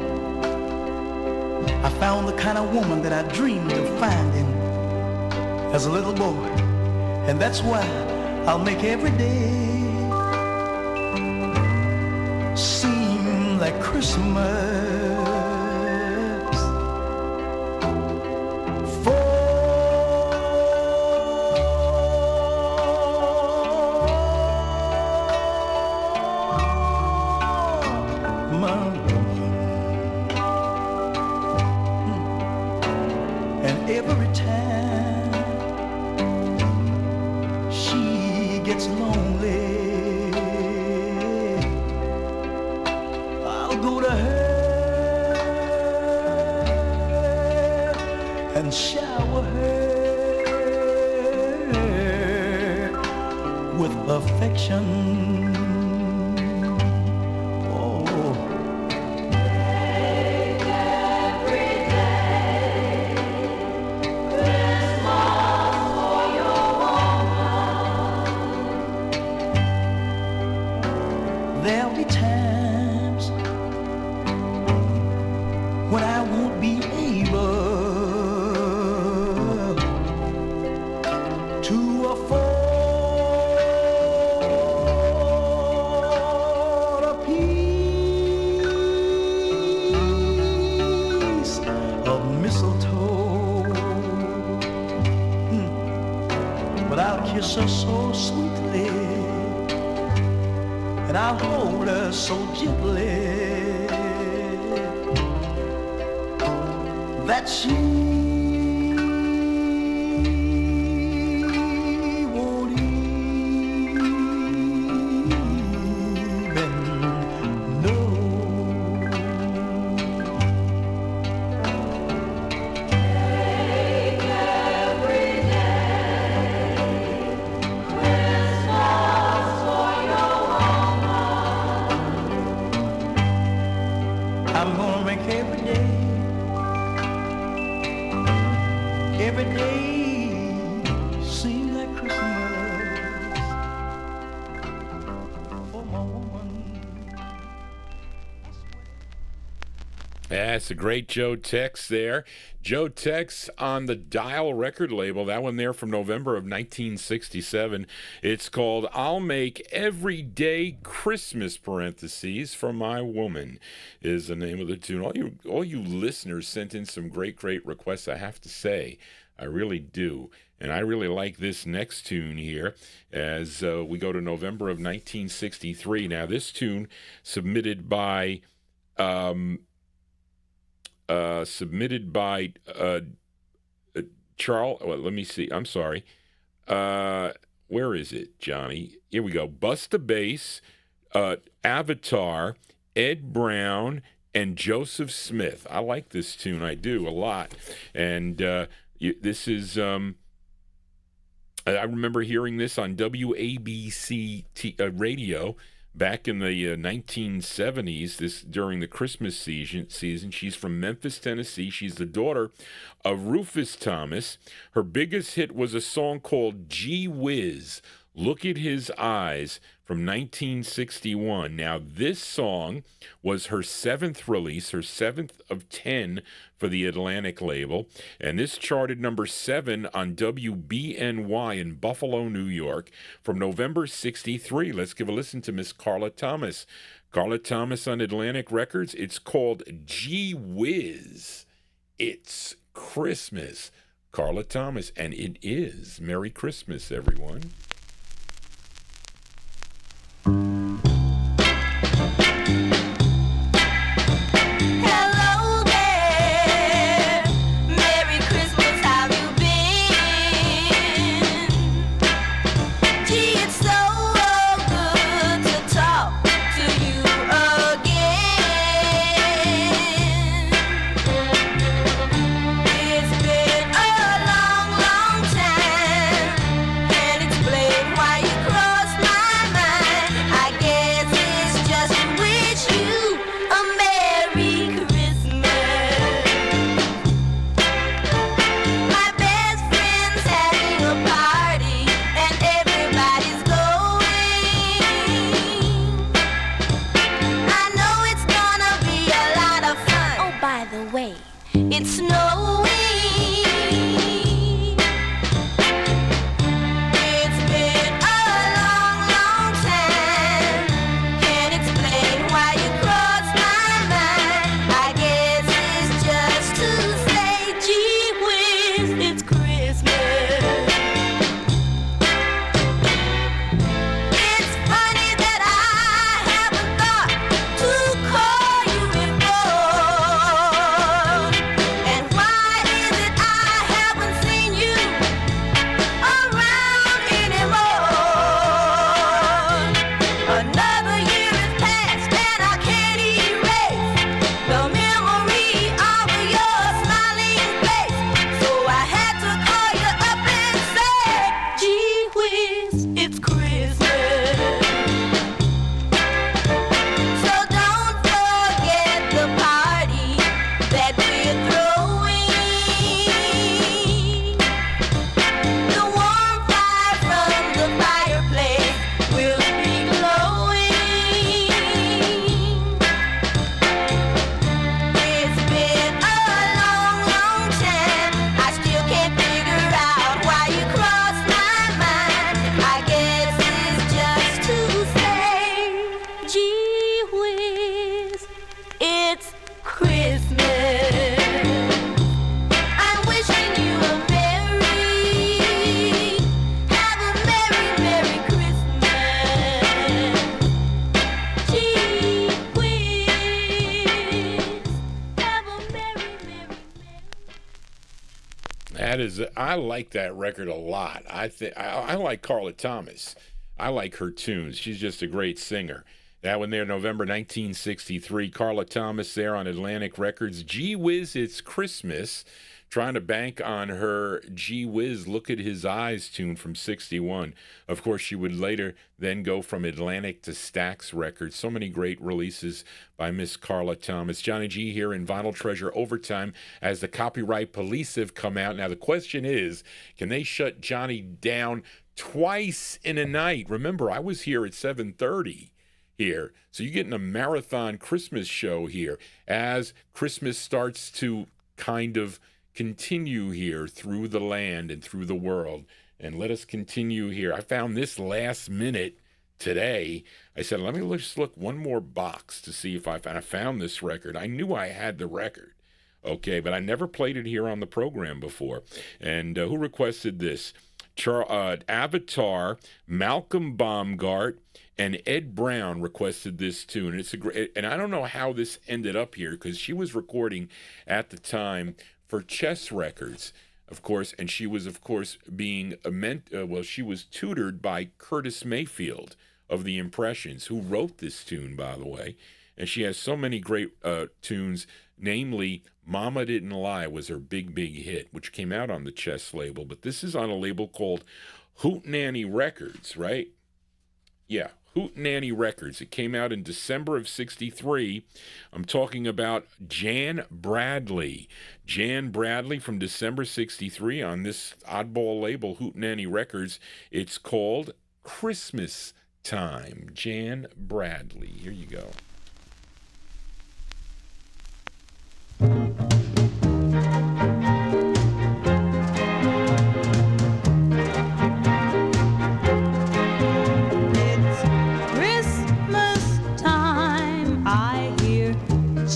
I found the kind of woman that I dreamed of finding as a little boy. And that's why I'll make every day seem like Christmas. and I'll hold her so gently that she won't even know. Take every day Christmas for your woman. I'm gonna make every day seem like Christmas for my woman. That's a great Joe Tex there. Joe Tex on the Dial record label. That one there from November of 1967. It's called I'll Make Every Day Christmas, parentheses, for My Woman is the name of the tune. All you listeners sent in some great requests, I have to say. I really do. And I really like this next tune here as we go to November of 1963. Now, this tune submitted by Charles. Well, let me see. I'm sorry. Where is it, Johnny? Here we go. Busta Bass, Avatar, Ed Brown, and Joseph Smith. I like this tune. I do a lot. And this is. I remember hearing this on WABC radio back in the 1970s, this during the Christmas season. She's from Memphis, Tennessee. She's the daughter of Rufus Thomas. Her biggest hit was a song called Gee Whiz, Look at His Eyes, from 1961. Now, this song was her seventh release, her seventh of 10 for the Atlantic label, and this charted number 7 on WBNY in Buffalo, New York, from November 63. Let's give a listen to Miss Carla Thomas. Carla Thomas on Atlantic Records. It's called Gee Whiz. It's Christmas. Carla Thomas, and it is. Merry Christmas, everyone. Hello there, Merry Christmas, how you been? Gee, it's so good to talk to you again. It's been a long, long time. Can't explain why you crossed my mind. I guess it's just to wish you a Merry Christmas. My best friend's having a party and everybody's going. I know it's gonna be a lot of fun. Oh, by the way, it's snowing. It's been a long, long time. Can't explain why you crossed my mind. I guess it's just to say, gee whiz, it's Christmas. It's funny that I haven't thought to call you before. And why That is, I like that record a lot. I like Carla Thomas. I like her tunes. She's just a great singer. That one there, November 1963. Carla Thomas there on Atlantic Records. Gee Whiz, It's Christmas. Trying to bank on her Gee Whiz, Look at His Eyes tune from 61. Of course, she would later then go from Atlantic to Stax Records. So many great releases by Miss Carla Thomas. Johnny G here in Vinyltreasure Overtime as the Copyright Police have come out. Now, the question is, can they shut Johnny down twice in a night? Remember, I was here at 7:30 here. So you're getting a marathon Christmas show here as Christmas starts to kind of continue here through the land and through the world. And let us continue here. I found this last minute today. I said, let me just look one more box to see if I found this record. I knew I had the record, okay, but I never played it here on the program before. And who requested this? Avatar, Malcolm Baumgart, and Ed Brown requested this tune. It's a great, and I don't know how this ended up here because she was recording at the time for Chess Records, of course, and she was, of course, being she was tutored by Curtis Mayfield of the Impressions, who wrote this tune, by the way. And she has so many great tunes, namely Mama Didn't Lie was her big hit, which came out on the Chess label. But this is on a label called Hootenanny Records, right? Yeah, Hootenanny Records. It came out in December of 63. I'm talking about Jan Bradley. Jan Bradley from December 63 on this oddball label, Hootenanny Records. It's called Christmas Time. Jan Bradley. Here you go.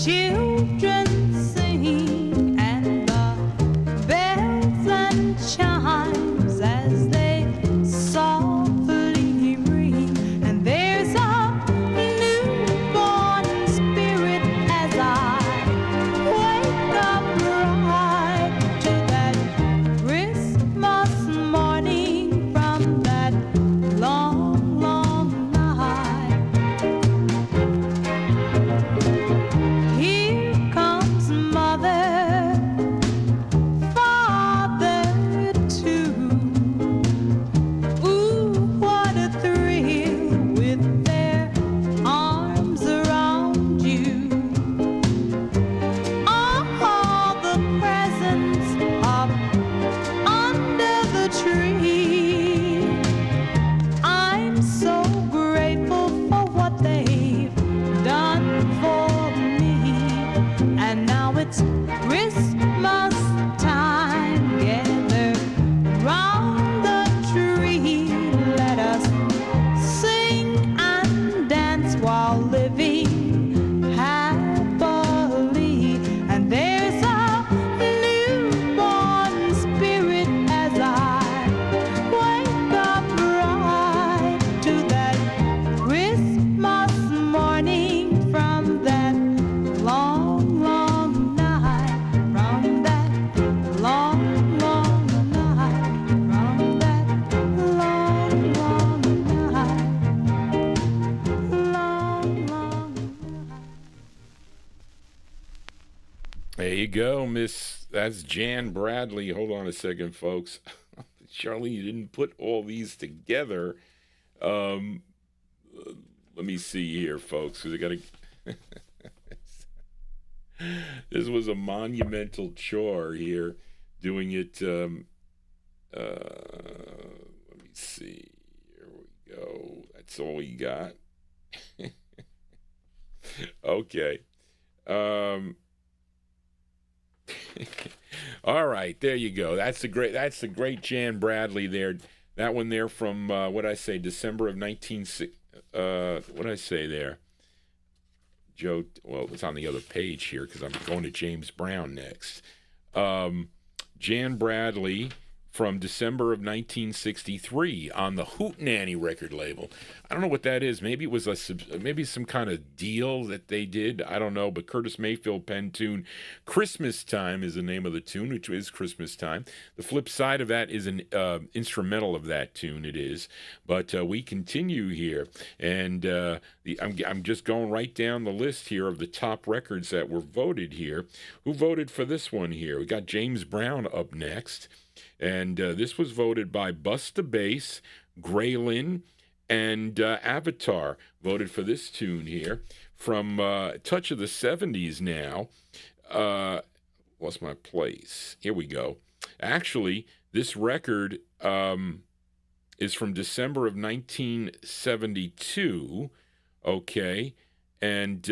Children sing and the bells and chimes as they softly ring, and there's a newborn spirit as I wake up right to that Christmas morning from that long, long night. Here comes mother, father too. Ooh, what a thrill with their arms around you. All the presents up under the tree. I'm so grateful for what they've done for me. And now it's Christmas time. Gather round the tree. Let us sing and dance while living happily. And there's a newborn spirit as I wake up right to that Christmas morning from that long, long night, from that long, long night, from that long, long night, long, long night. There you go, Miss. That's Jan Bradley. Hold on a second, folks. Charlie, you didn't put all these together. Let me see here, folks, because I got to. This was a monumental chore here, doing it. Let me see. Here we go. That's all we got. Okay. All right, there you go. That's the great Jan Bradley there. That one there from what I say, December of 1960. What did I say there? Joe, well, it's on the other page here because I'm going to James Brown next. Jan Bradley from December of 1963 on the Hootenanny record label. I don't know what that is. Maybe it was maybe some kind of deal that they did. I don't know. But Curtis Mayfield penned tune "Christmas Time" is the name of the tune, which is Christmas Time. The flip side of that is an instrumental of that tune. It is. But we continue here, and I'm just going right down the list here of the top records that were voted here. Who voted for this one here? We got James Brown up next. And this was voted by Busta Bass, Graylin, and Avatar. Voted for this tune here from Touch of the 70s now. Lost my place. Here we go. Actually, this record is from December of 1972. Okay. And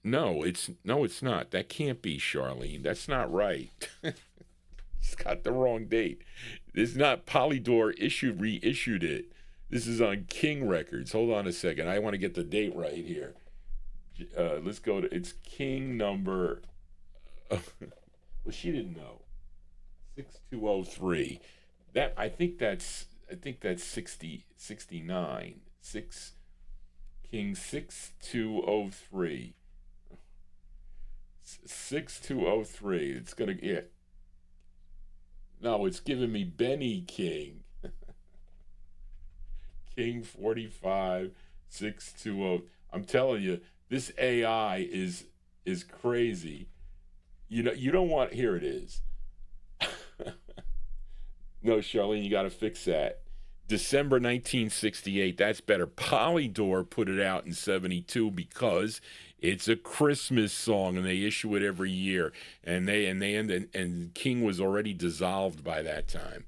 no, it's not. That can't be, Charlene. That's not right. It's got the wrong date. It's not Polydor reissued it. This is on King Records. Hold on a second. I want to get the date right here. Let's go to, it's King number, well, she didn't know. 6203. I think that's 69. King 6203. 6203. It's going to, yeah. No, it's giving me Benny King. King 45 620. I'm telling you, this AI is crazy. You know, you don't want, here it is. No, Charlene, you got to fix that. December 1968. That's better. Polydor put it out in 72 because it's a Christmas song, and they issue it every year. And King was already dissolved by that time.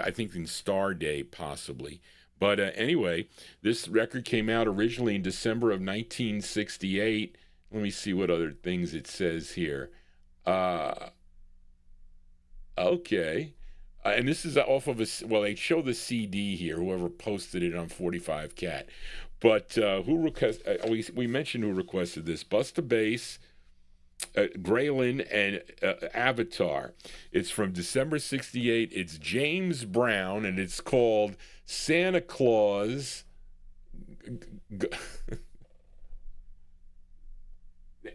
I think in Star Day, possibly. But anyway, this record came out originally in December of 1968. Let me see what other things it says here. Okay. And this is off of they show the CD here, whoever posted it on 45 Cat. But who requested, we mentioned who requested this. Busta Bass, Graylin, and Avatar. It's from December 68. It's James Brown, and it's called Santa Claus.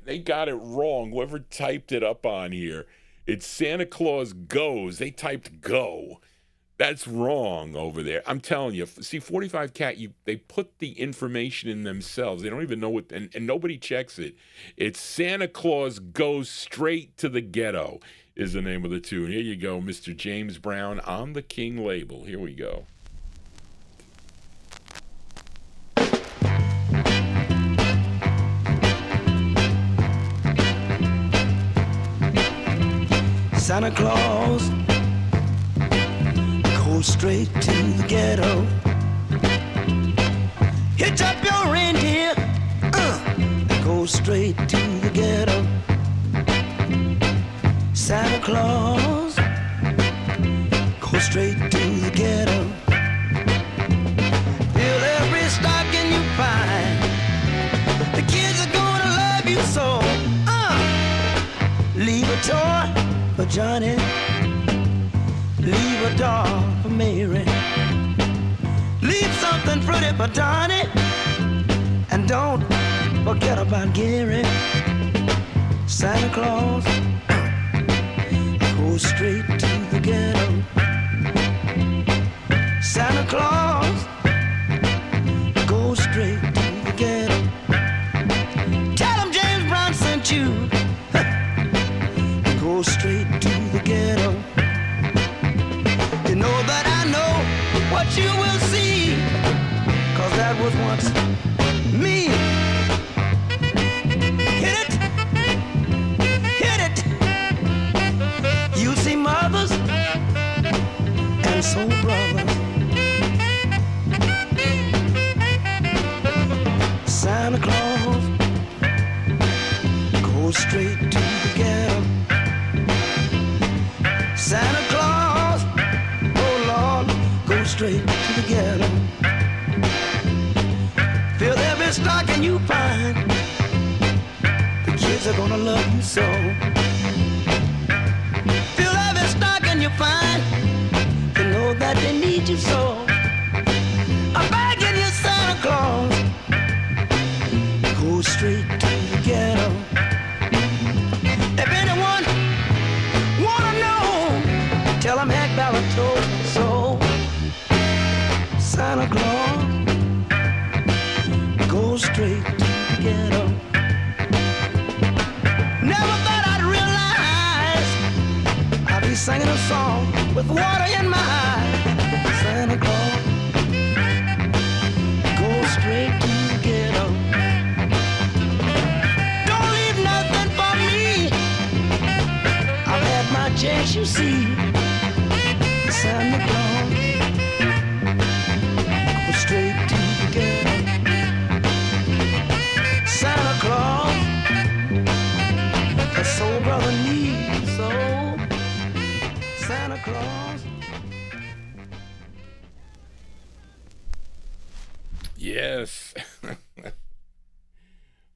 They got it wrong. Whoever typed it up on here. It's Santa Claus Goes. They typed go. That's wrong over there. I'm telling you. See, 45 Cat, they put the information in themselves. They don't even know what, and nobody checks it. It's Santa Claus Goes Straight to the Ghetto is the name of the tune. Here you go, Mr. James Brown on the King label. Here we go. Santa Claus goes straight to the ghetto. Hitch up your reindeer, goes straight to the ghetto. Santa Claus goes straight to the ghetto. Fill every stocking you find. The kids are gonna love you so. Leave a toy for Johnny, leave a doll for Mary, leave something pretty for Donnie, and don't forget about Gary. Santa Claus goes straight to the ghetto. Santa Claus goes straight to the ghetto. Tell him James Brown sent you. Go straight to the ghetto. You know that I know what you will see, 'cause that was once me. Hit it. You'll see mothers and soul brothers. Santa Claus goes straight to the ghetto. Santa Claus, oh Lord, go straight to the ghetto. Fill every stocking you find. The kids are gonna love you so. Fill every stocking you find. that they need you so. I'm begging you, Santa Claus, go straight to the ghetto. If anyone wanna know, tell them Hank Ballard told me so. Santa Claus, go straight to the ghetto. Never thought I'd realize I'd be singing a song with water in my eyes. Santa Claus, go straight to the ghetto. Don't leave nothing for me. I've had my chance, you see. Santa Claus, go straight to the ghetto. Santa Claus, a soul brother needs so. Santa Claus. Yes.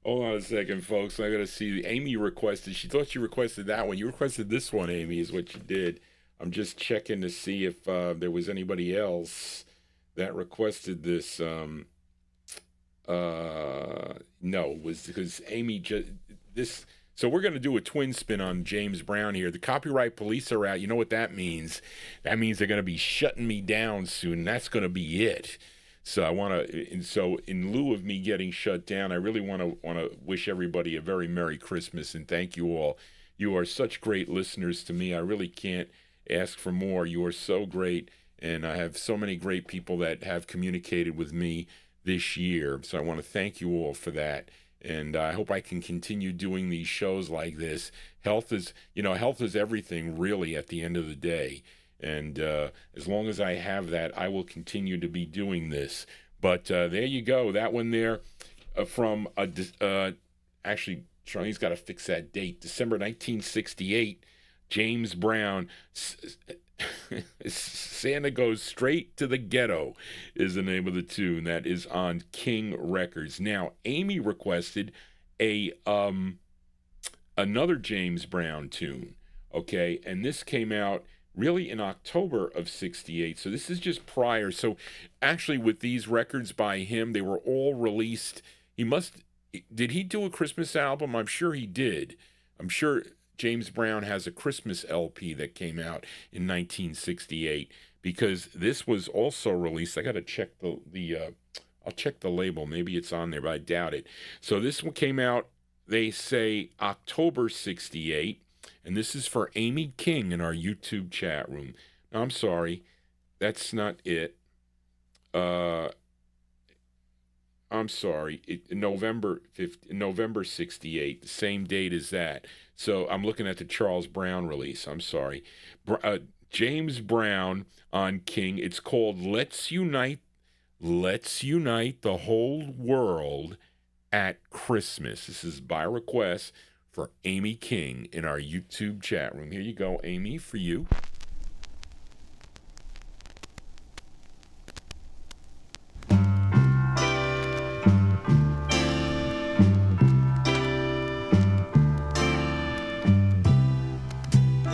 Hold on a second, folks. I gotta see. Amy requested. She thought she requested that one. You requested this one, Amy, is what you did. I'm just checking to see if there was anybody else that requested this. No, it was because Amy just this. So we're going to do a twin spin on James Brown here. The copyright police are out. You know what that means? That means they're going to be shutting me down soon. That's going to be it. So I want to, and so in lieu of me getting shut down, I really want to wish everybody a very Merry Christmas and thank you all. You are such great listeners to me. I really can't ask for more. You are so great, and I have so many great people that have communicated with me this year. So I want to thank you all for that. And I hope I can continue doing these shows like this. Health is everything, really, at the end of the day. And as long as I have that, I will continue to be doing this. But there you go. That one there from, actually, Charlene's got to fix that date. December 1968, James Brown, Santa Goes Straight to the Ghetto is the name of the tune. That is on King Records. Now, Amy requested another James Brown tune, okay? And this came out really in October of 68. So this is just prior. So actually with these records by him, they were all released. Did he do a Christmas album? I'm sure he did. I'm sure James Brown has a Christmas LP that came out in 1968 because this was also released. I got to check I'll check the label. Maybe it's on there, but I doubt it. So this one came out, they say October 68. And this is for Amy King in our YouTube chat room. No, I'm sorry. That's not it. I'm sorry. November 68, the same date as that. So I'm looking at the Charles Brown release. I'm sorry. James Brown on King. It's called Let's Unite the Whole World at Christmas. This is by request for Amy King in our YouTube chat room. Here you go, Amy, for you.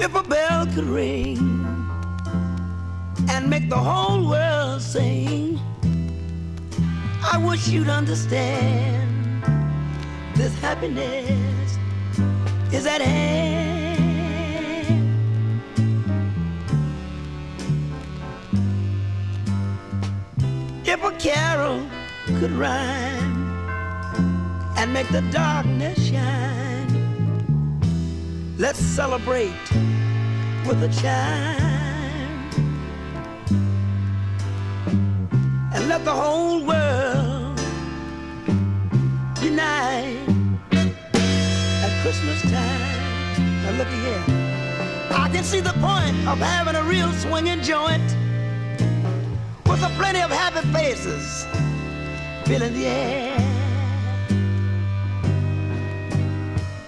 If a bell could ring and make the whole world sing, I wish you'd understand this happiness is at hand. If a carol could rhyme and make the darkness shine, let's celebrate with a chime and let the whole world unite at Christmas time. Now look here, I can see the point of having a real swinging joint with a plenty of happy faces filling the air.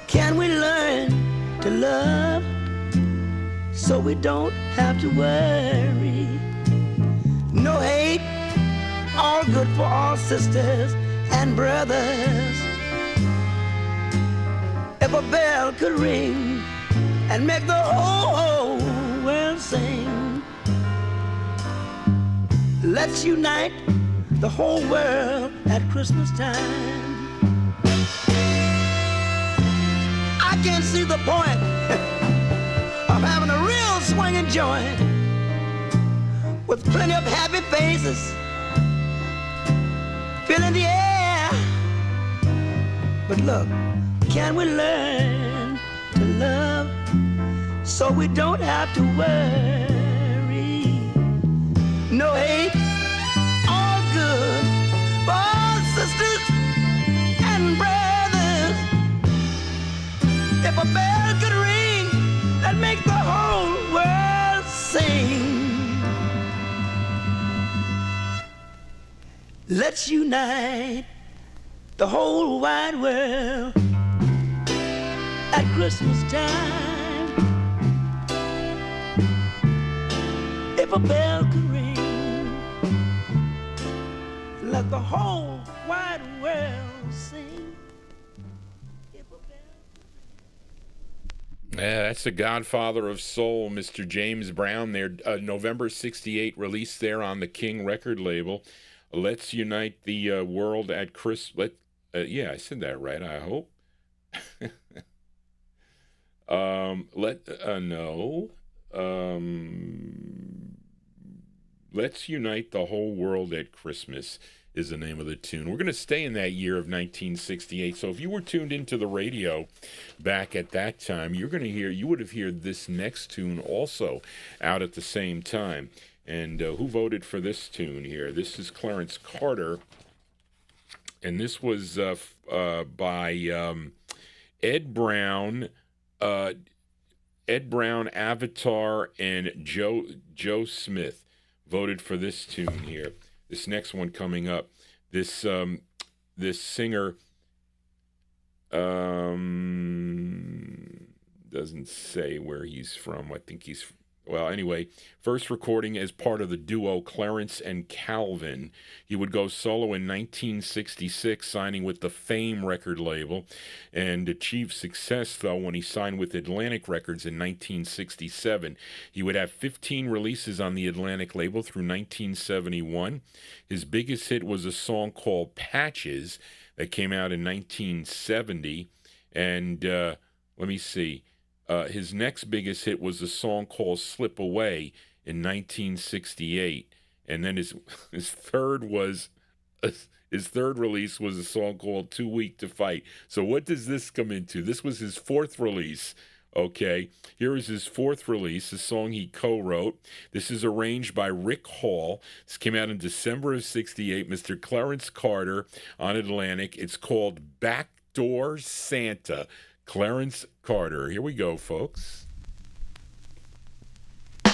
Can we learn to love so we don't have to worry? No hate, all good for all sisters and brothers. If a bell could ring and make the whole world sing, Let's unite the whole world at Christmas time. I can't see the point of having a real swinging joint with plenty of happy faces filling the air. But look, can we learn to love so we don't have to worry? No hate, all good for all sisters and brothers. If a bell could ring, that'd make the whole world sing. Let's unite the whole wide world at Christmas time. If a bell could ring, let the whole wide world sing. If a bell could ring. Yeah, that's the godfather of soul, Mr. James Brown there. November 68 released there on the King record label. Let's unite the world at Christmas. Yeah, I said that right, I hope. Let's Unite the Whole World at Christmas is the name of the tune. We're going to stay in that year of 1968. So if you were tuned into the radio back at that time, you would have heard this next tune also out at the same time. And who voted for this tune here? This is Clarence Carter, and this was by Ed Brown, Avatar, and Joe Smith voted for this tune here. This next one coming up, this singer doesn't say where he's from. I think he's. Well, anyway, first recording as part of the duo Clarence and Calvin. He would go solo in 1966, signing with the Fame record label, and achieved success, though, when he signed with Atlantic Records in 1967. He would have 15 releases on the Atlantic label through 1971. His biggest hit was a song called Patches that came out in 1970. And let me see. His next biggest hit was a song called Slip Away in 1968. And then his third release was a song called Too Weak to Fight. So what does this come into? This was his fourth release. Okay, here is his fourth release, a song he co-wrote. This is arranged by Rick Hall. This came out in December of 68. Mr. Clarence Carter on Atlantic. It's called Backdoor Santa. Clarence Carter. Here we go, folks. They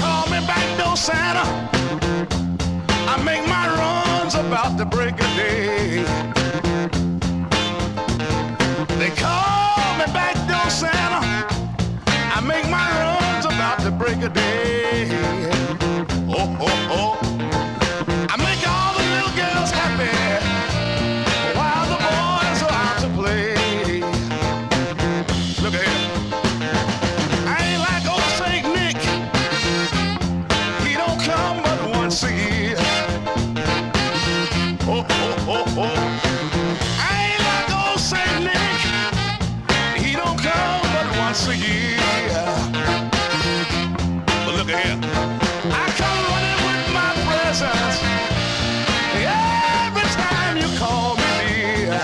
call me Backdoor Santa. I make my runs about the break of day. They call me Backdoor Santa. I make my runs about the break of day. Oh, oh, oh. I make all the little girls happy while the boys are out to play. Look at him. I ain't like old St. Nick. He don't come but once a year. Oh, oh, oh, oh. I ain't like old St. Nick. He don't come but once a year. But look at here. I come running with my presents every time you call me dear.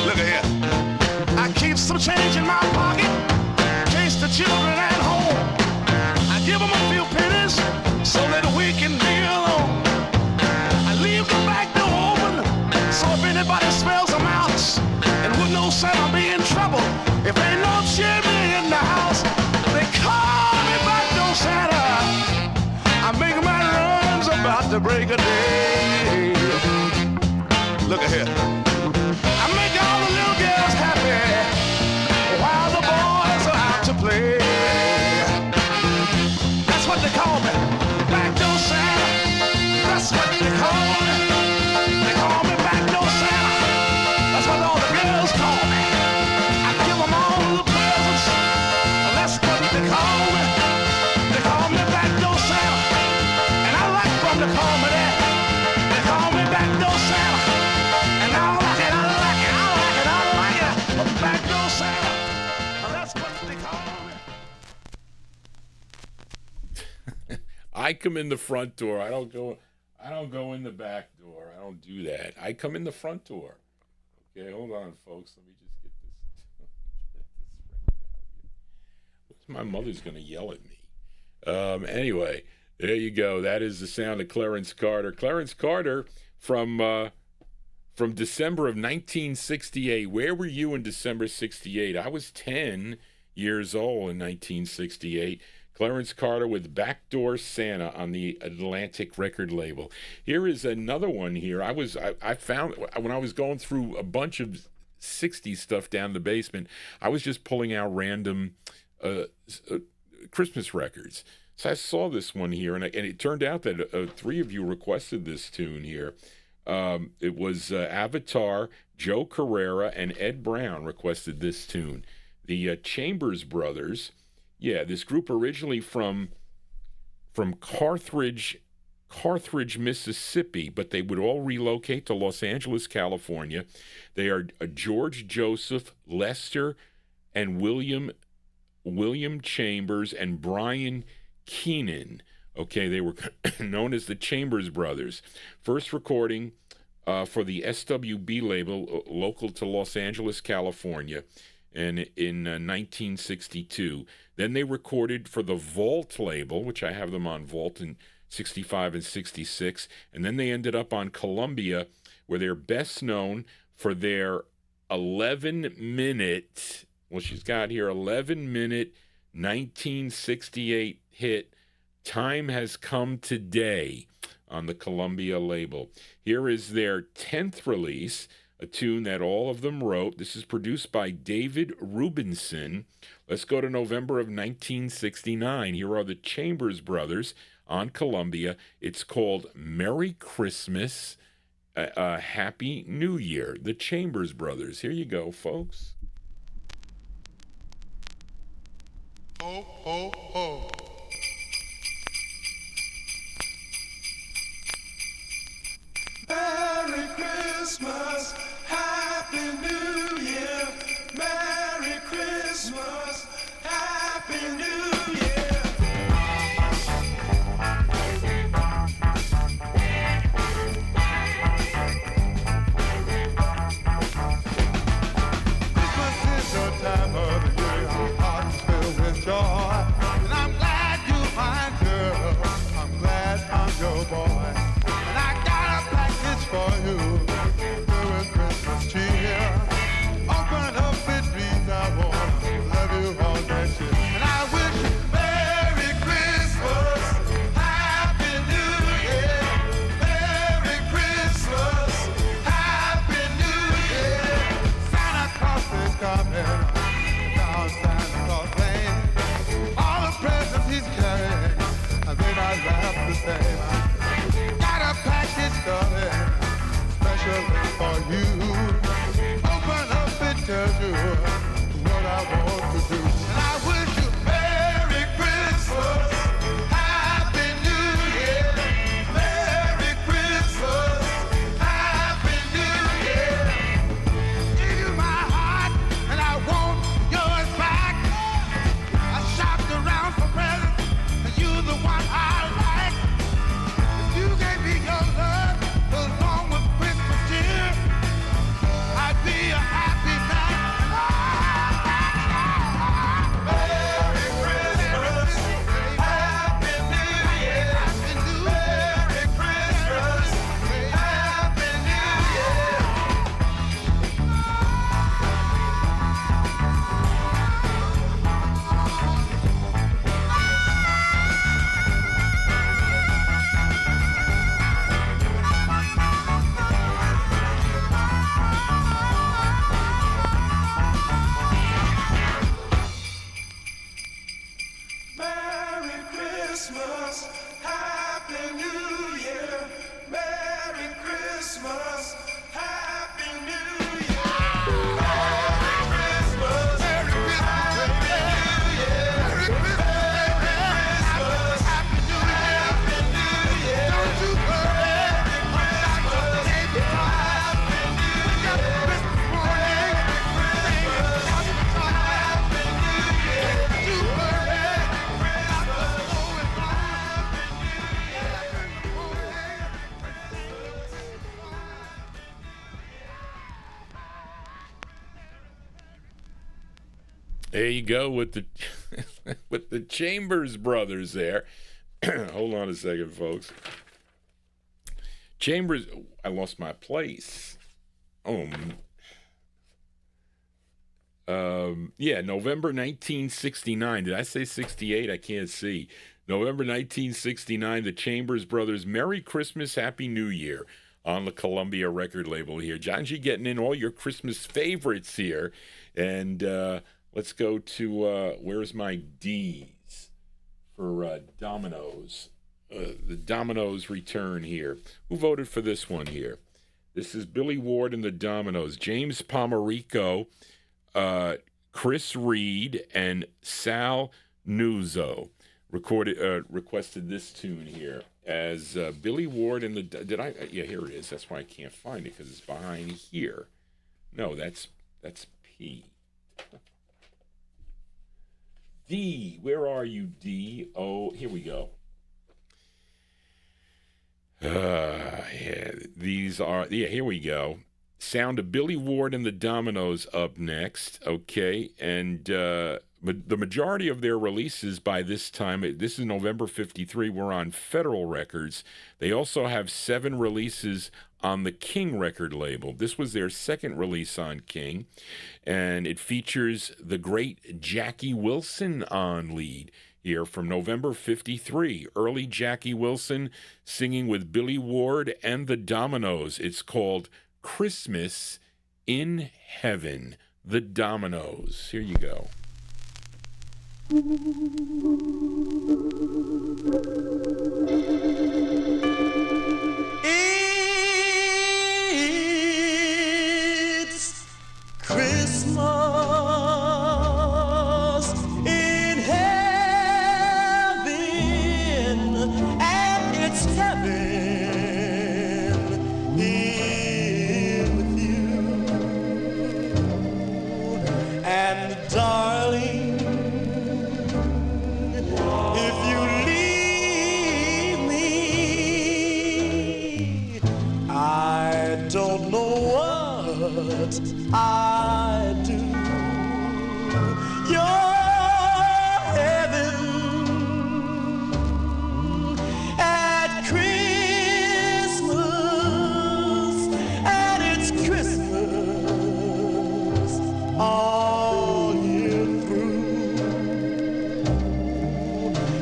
Look at here. I keep some change in my pocket in case the children at home. I give them a few pennies so that we can be alone. I leave the back door open so if anybody smells a mouse and would know say I'll be in trouble if ain't no chimney in the house. They call me Backdoor Santa. I make my runs about the break of day. Look at here. I make all the little girls happy while the boys are out to play. That's what they call me, Backdoor Santa. That's what they call me. They call me Backdoor Santa. That's to call me that. They call me backdoor Santa. And I don't like it, I don't like it, I don't like it, I don't like it. Backdoor Santa. Well, that's what they call me. I come in the front door. I don't go in the back door. I don't do that. I come in the front door. Okay, hold on, folks. Let me just get this record out here. My mother's going to yell at me. Anyway, there you go. That is the sound of Clarence Carter. Clarence Carter from December of 1968. Where were you in December 68? I was 10 years old in 1968. Clarence Carter with Backdoor Santa on the Atlantic record label. Here is another one here. I found when I was going through a bunch of 60s stuff down the basement, I was just pulling out random Christmas records. So I saw this one here, and it turned out that 3 of you requested this tune here. It was Avatar, Joe Carrera, and Ed Brown requested this tune. The Chambers Brothers. Yeah, this group originally from Carthage, Mississippi, but they would all relocate to Los Angeles, California. They are George Joseph, Lester, and William Chambers and Brian Keenan. Okay, they were known as the Chambers Brothers. First recording for the SWB label, local to Los Angeles, California, and in 1962. Then they recorded for the Vault label, which I have them on Vault in 65 and 66. And then they ended up on Columbia, where they're best known for their 11-minute, well, she's got here 11-minute 1968 hit, Time Has Come Today, on the Columbia label. Here is their 10th release, a tune that all of them wrote. This is produced by David Rubinson. Let's go to November of 1969. Here are the Chambers Brothers on Columbia. It's called Merry Christmas, Happy New Year. The Chambers Brothers. Here you go, folks. Ho, ho, ho. Merry Christmas, Happy New Year. Merry Christmas, Happy New Year. Christmas is the time of the year our hearts filled with joy. And I'm glad you're my girl. I'm glad I'm your boy. And I got a package for you. Doing Christmas cheer. Open up, it reads, I wanna love you all that year. And I wish you Merry Christmas, Happy New Year. Merry Christmas, Happy New Year. Santa Claus is coming down Santa Claus Lane. All the presents he's carrying, and they might laugh the same. Got a package coming, specially for you. Open up, it tells you what I want to do. And I wish you Merry Christmas, Happy New Year. Merry Christmas, Happy New Year. Give you my heart, and I want yours back. I shopped around for presents, and you're the one I like. If you gave me your love along with Christmas cheer, I'd be a happy man. There you go with the with the Chambers Brothers there. Hold on a second, folks. Chambers, I lost my place. Yeah, November 1969. Did I say 68? I can't see. November 1969, the Chambers Brothers, Merry Christmas, Happy New Year on the Columbia record label here. John G getting in all your Christmas favorites here. And let's go to, where's my D's for Dominoes? The Dominoes return here. Who voted for this one here? This is Billy Ward and the Dominoes. James Pomerico, Chris Reed, and Sal Nuzzo requested this tune here as Billy Ward and the... Yeah, here it is. That's why I can't find it, because it's behind here. No, that's P. D, where are you, D? Oh, here we go. Yeah, these are... Yeah, here we go. Sound of Billy Ward and the Dominoes up next, okay? And but the majority of their releases by this time, this is November 53, were on Federal Records. They also have 7 releases on the King record label. This was their second release on King, and it features the great Jackie Wilson on lead here from November 53. Early Jackie Wilson singing with Billy Ward and the Dominoes. It's called Christmas in Heaven, the Dominoes. Here you go. It's Christmas in heaven, and it's heaven here with you. And darling, if you leave me, I don't know what I'd do. Your heaven at Christmas, and it's Christmas all year through.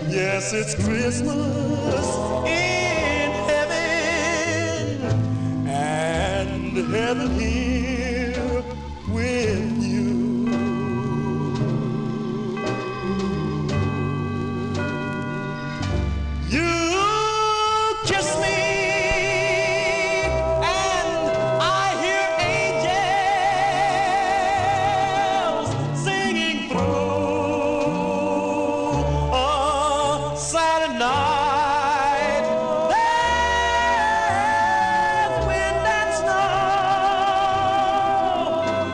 Yes, it's Christmas in heaven, and heaven here with you. You kiss me, and I hear angels singing through a Saturday night. There's wind and snow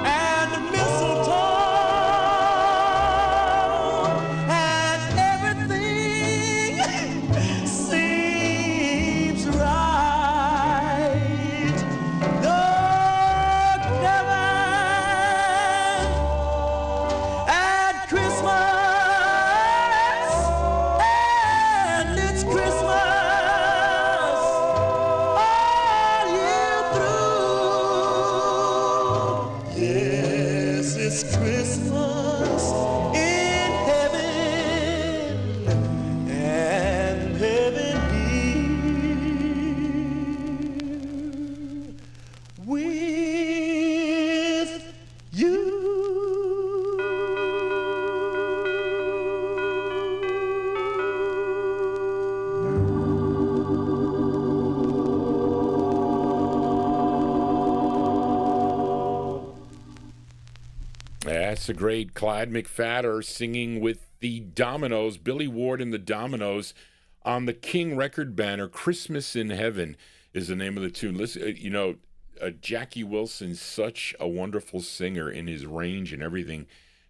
and mistletoe, and everything seems right. Dark heaven at Christmas, and it's Christmas all year through. Yes, it's Christmas in heaven, and heaven here with you. That's the great Clyde McPhatter singing with the Dominoes, Billy Ward and the Dominoes, on the King record banner. Christmas in Heaven is the name of the tune. Listen, Jackie Wilson's such a wonderful singer in his range and everything,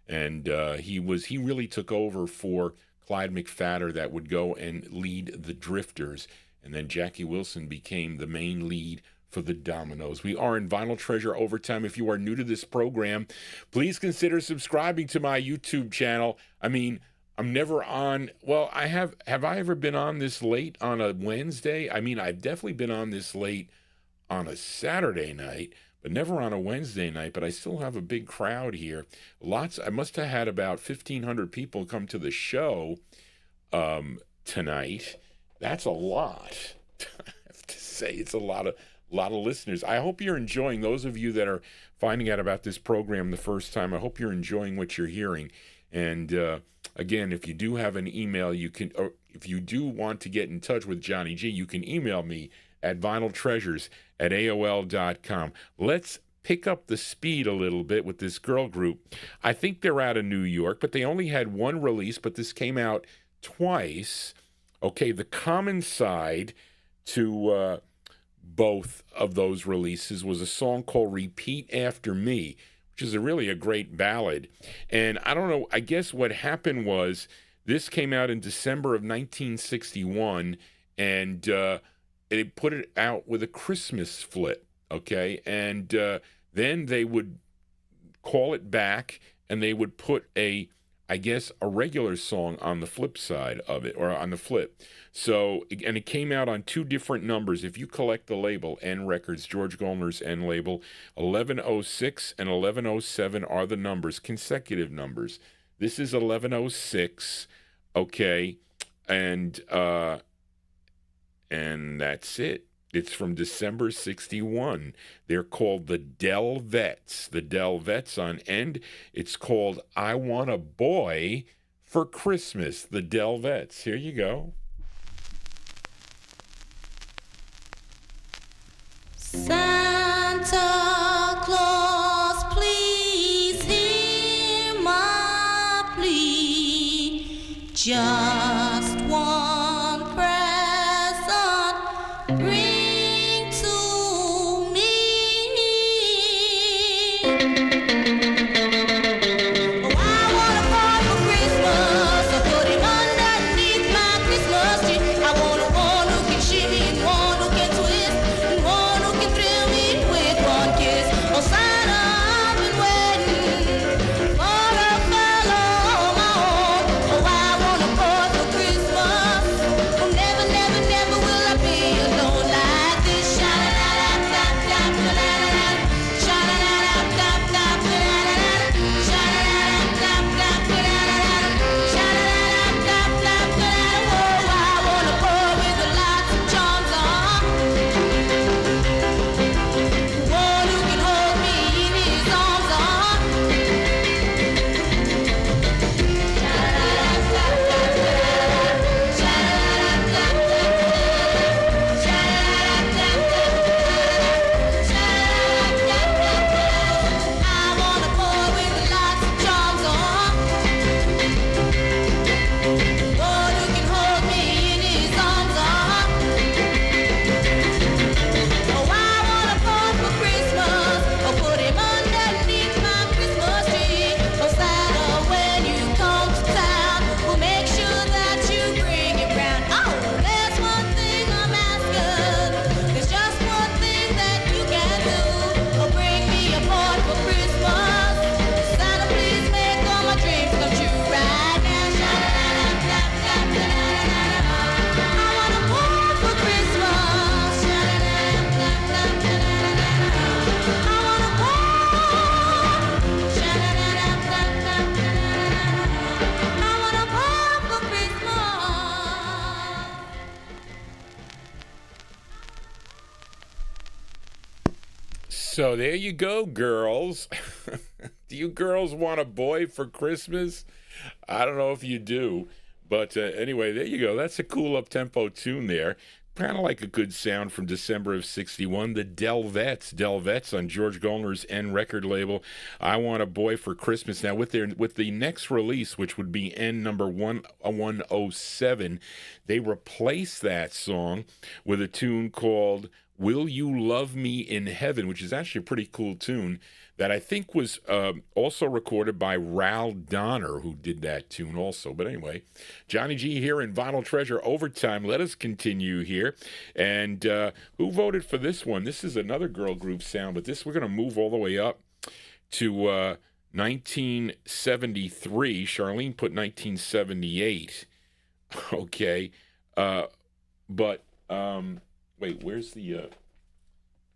and he really took over for Clyde McPhatter, that would go and lead the Drifters, and then Jackie Wilson became the main lead for the Dominoes. We are in Vinyltreasure Overtime. If you are new to this program, please consider subscribing to my YouTube channel. I mean, I'm never on, well, have I ever been on this late on a Wednesday? I mean, I've definitely been on this late on a Saturday night, but never on a Wednesday night, but I still have a big crowd here. I must have had about 1,500 people come to the show tonight. That's a lot. I have to say, it's a lot of listeners. I hope you're enjoying, those of you that are finding out about this program the first time, I hope you're enjoying what you're hearing. And again, if you do have an email, or if you do want to get in touch with Johnny G, you can email me at vinyltreasures@aol.com. Let's pick up the speed a little bit with this girl group. I think they're out of New York, but they only had one release, but this came out twice. Okay, the common side to both of those releases was a song called Repeat After Me, which is really a great ballad. And I don't know, I guess what happened was this came out in December of 1961, and they put it out with a Christmas flip, okay? And then they would call it back, and they would put a regular song on the flip side of it, or on the flip. So, and it came out on two different numbers. If you collect the label, N Records, George Goldner's N label, 1106 and 1107 are the numbers, consecutive numbers. This is 1106, okay, and that's it. It's from December 61. They're called the Delvetses. The Delvetses on end. It's called I Want a Boy for Christmas. The Delvetses. Here you go. Santa Claus, please hear my plea. Just one present bring to me. Oh, I want a boy for Christmas. So put him underneath my Christmas tree. I want a one who can shimmy and one who can twist and one who can thrill me with one kiss. Oh, Santa, I've been waiting for a fellow on my own. Oh, I want a boy for Christmas. Oh, never, never, never will I be alone like this. Sha-la-la-la-la-la-la-la-la-la. Sha-la-la-la-la-la-la-la-la. Sha-la-la-la-la-la-la-la-la. Sha-la-la-la-la-la-la-la. Oh, I want a boy with lots of charms on. One who can hold me in his arms on. I want a boy with lots of charms on. One who can hold me in his arms on. Oh, I want a boy for Christmas. Oh, put him underneath my Christmas tree. Oh, Santa, when you come to town, we'll make sure that you bring him round. Oh, there's one thing I'm asking. There's just one thing that you can do. Oh, bring me a boy for Christmas. Santa, please make all my dreams come true right now. Sha-la-la-la-la-la-la-la-la. I want a boy for Christmas. Sha-la-la-la-la-la-la-la. I want a boy. Sha-la-la-la-la-la-la-la. I want a boy for Christmas. So there you go, girls. Do you girls want a boy for Christmas? I don't know if you do. But anyway, there you go. That's a cool up-tempo tune there. Kind of like a good sound from December of 61. The Delvetses on George Goldner's N record label. I Want a Boy for Christmas. Now, with the next release, which would be N number 107, they replaced that song with a tune called Will You Love Me in Heaven, which is actually a pretty cool tune that I think was also recorded by Ral Donner, who did that tune also. But anyway, Johnny G here in Vinyltreasure Overtime. Let us continue here. And who voted for this one? This is another girl group sound, but we're going to move all the way up to 1973. Charlene put 1978. Okay. But wait, where's the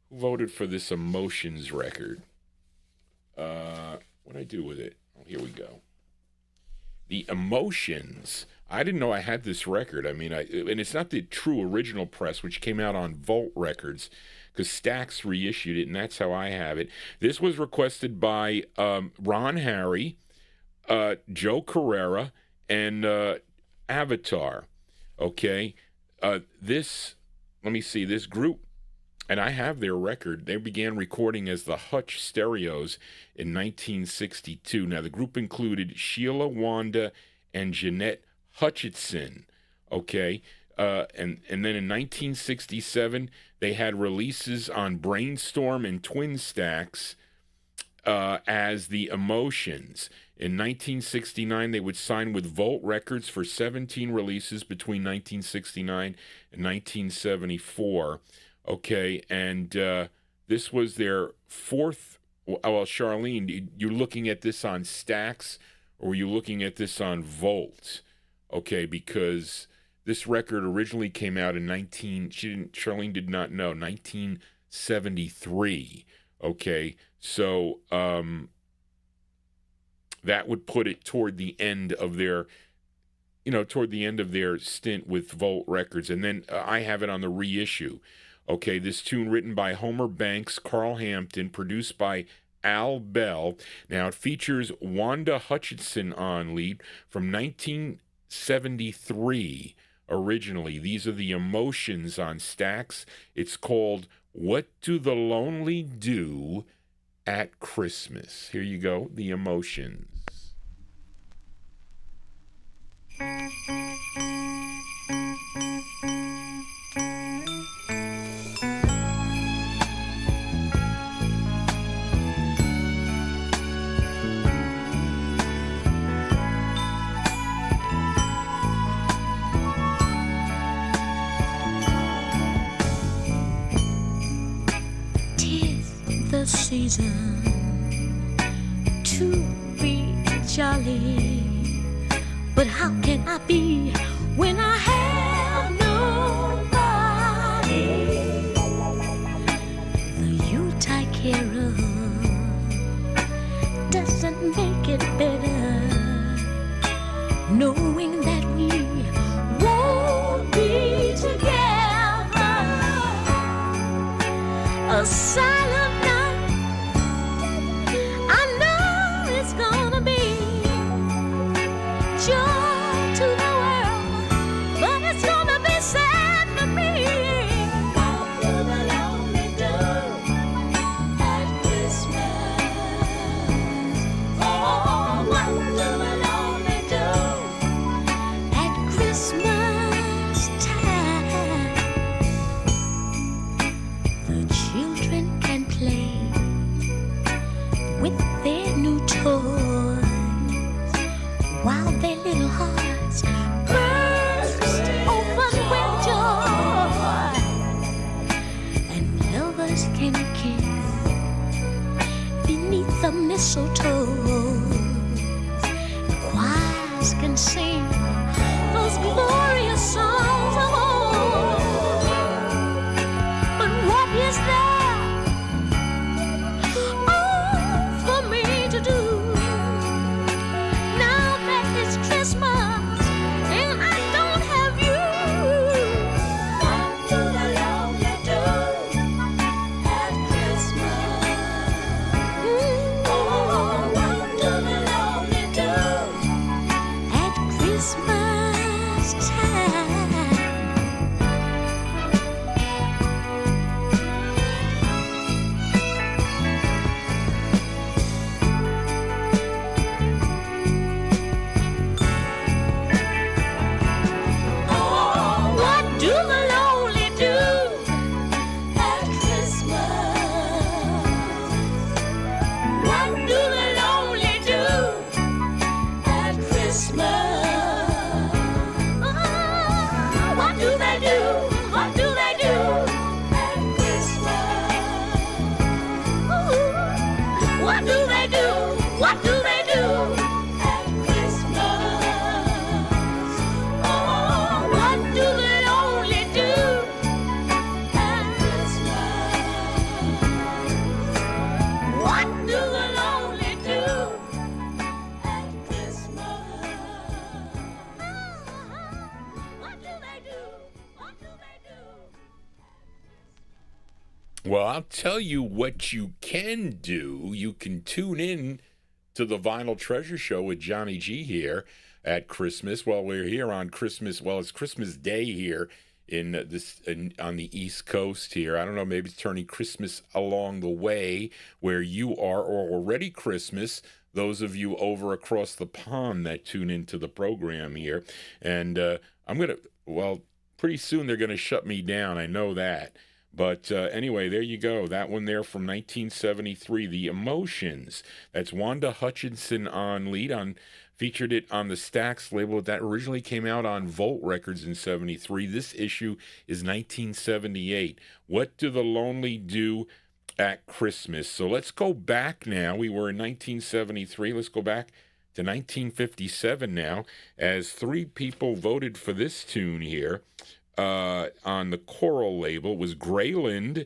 who voted for this Emotions record? What'd I do with it? Oh, here we go. The Emotions. I didn't know I had this record. I mean, and it's not the true original press, which came out on Volt Records, because Stax reissued it, and that's how I have it. This was requested by Ron Harry, Joe Carrera, and Avatar. Okay, this group, and I have their record, they began recording as the Hutch Stereos in 1962. Now, the group included Sheila Wanda and Jaynetts Hutchinson, okay? And then in 1967, they had releases on Brainstorm and Twin Stacks as the Emotions. In 1969, they would sign with Volt Records for 17 releases between 1969 and 1974. Okay, and this was their fourth. Well, Charlene, you're looking at this on Stax, or were you looking at this on Volt? Okay, because this record originally came out in Charlene did not know, 1973. Okay, so that would put it toward the end of their stint with Volt Records, and then I have it on the reissue. Okay, this tune written by Homer Banks, Carl Hampton, produced by Al Bell. Now, it features Wanda Hutchinson on lead from 1973 originally. These are the Emotions on Stax. It's called What Do the Lonely Do at Christmas? Here you go, the Emotions. The season to be jolly, but how can I be when I have nobody? The Yuletide carol doesn't make it better, knowing that we won't be together. A silent gonna be joy to the world, but it's gonna be sad for me. What do the lonely do at Christmas? Oh, what do the lonely do at Christmas time? The children can play with their new toys while their little hearts burst open with joy, and lovers can kiss beneath the mistletoe. Choirs can sing those glorious songs of old. But what is there Christmas and I don't have you? What do the lonely do at Christmas? Oh, what do the lonely do at Christmas time? Well, I'll tell you what you can do. You can tune in to the Vinyltreasure Show with Johnny G here at Christmas. Well, we're here on Christmas. Well, it's Christmas Day here on the East Coast here. I don't know, maybe it's turning Christmas along the way where you are, or already Christmas. Those of you over across the pond that tune into the program here. And pretty soon they're going to shut me down. I know that. But anyway, there you go. That one there from 1973, The Emotions. That's Wanda Hutchinson on lead, featured it on the Stax label. That originally came out on Volt Records in 73. This issue is 1978. What Do the Lonely Do at Christmas? So let's go back now. We were in 1973. Let's go back to 1957 now, as 3 people voted for this tune here. On the choral label was Grayland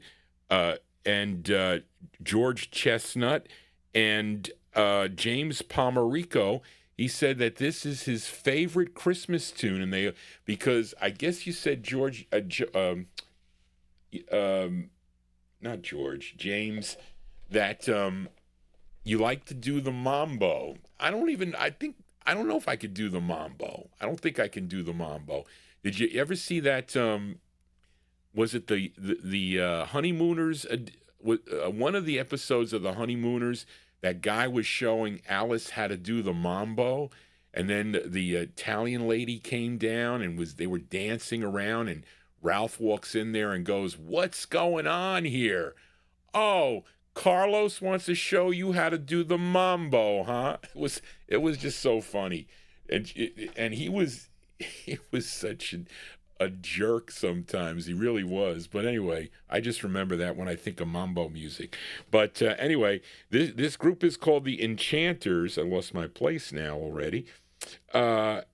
and George Chestnut and James Pomerico. He said that this is his favorite Christmas tune, and because I guess you said James, that you like to do the mambo. I don't know if I could do the mambo. I don't think I can do the mambo. Did you ever see that? Was it the Honeymooners? One of the episodes of the Honeymooners, that guy was showing Alice how to do the mambo, and then the Italian lady came down and they were dancing around, and Ralph walks in there and goes, "What's going on here? Oh, Carlos wants to show you how to do the mambo, huh?" It was just so funny, and he was such a jerk sometimes. He really was. But anyway, I just remember that when I think of mambo music. But anyway, this group is called the Enchanters. I lost my place now already. They're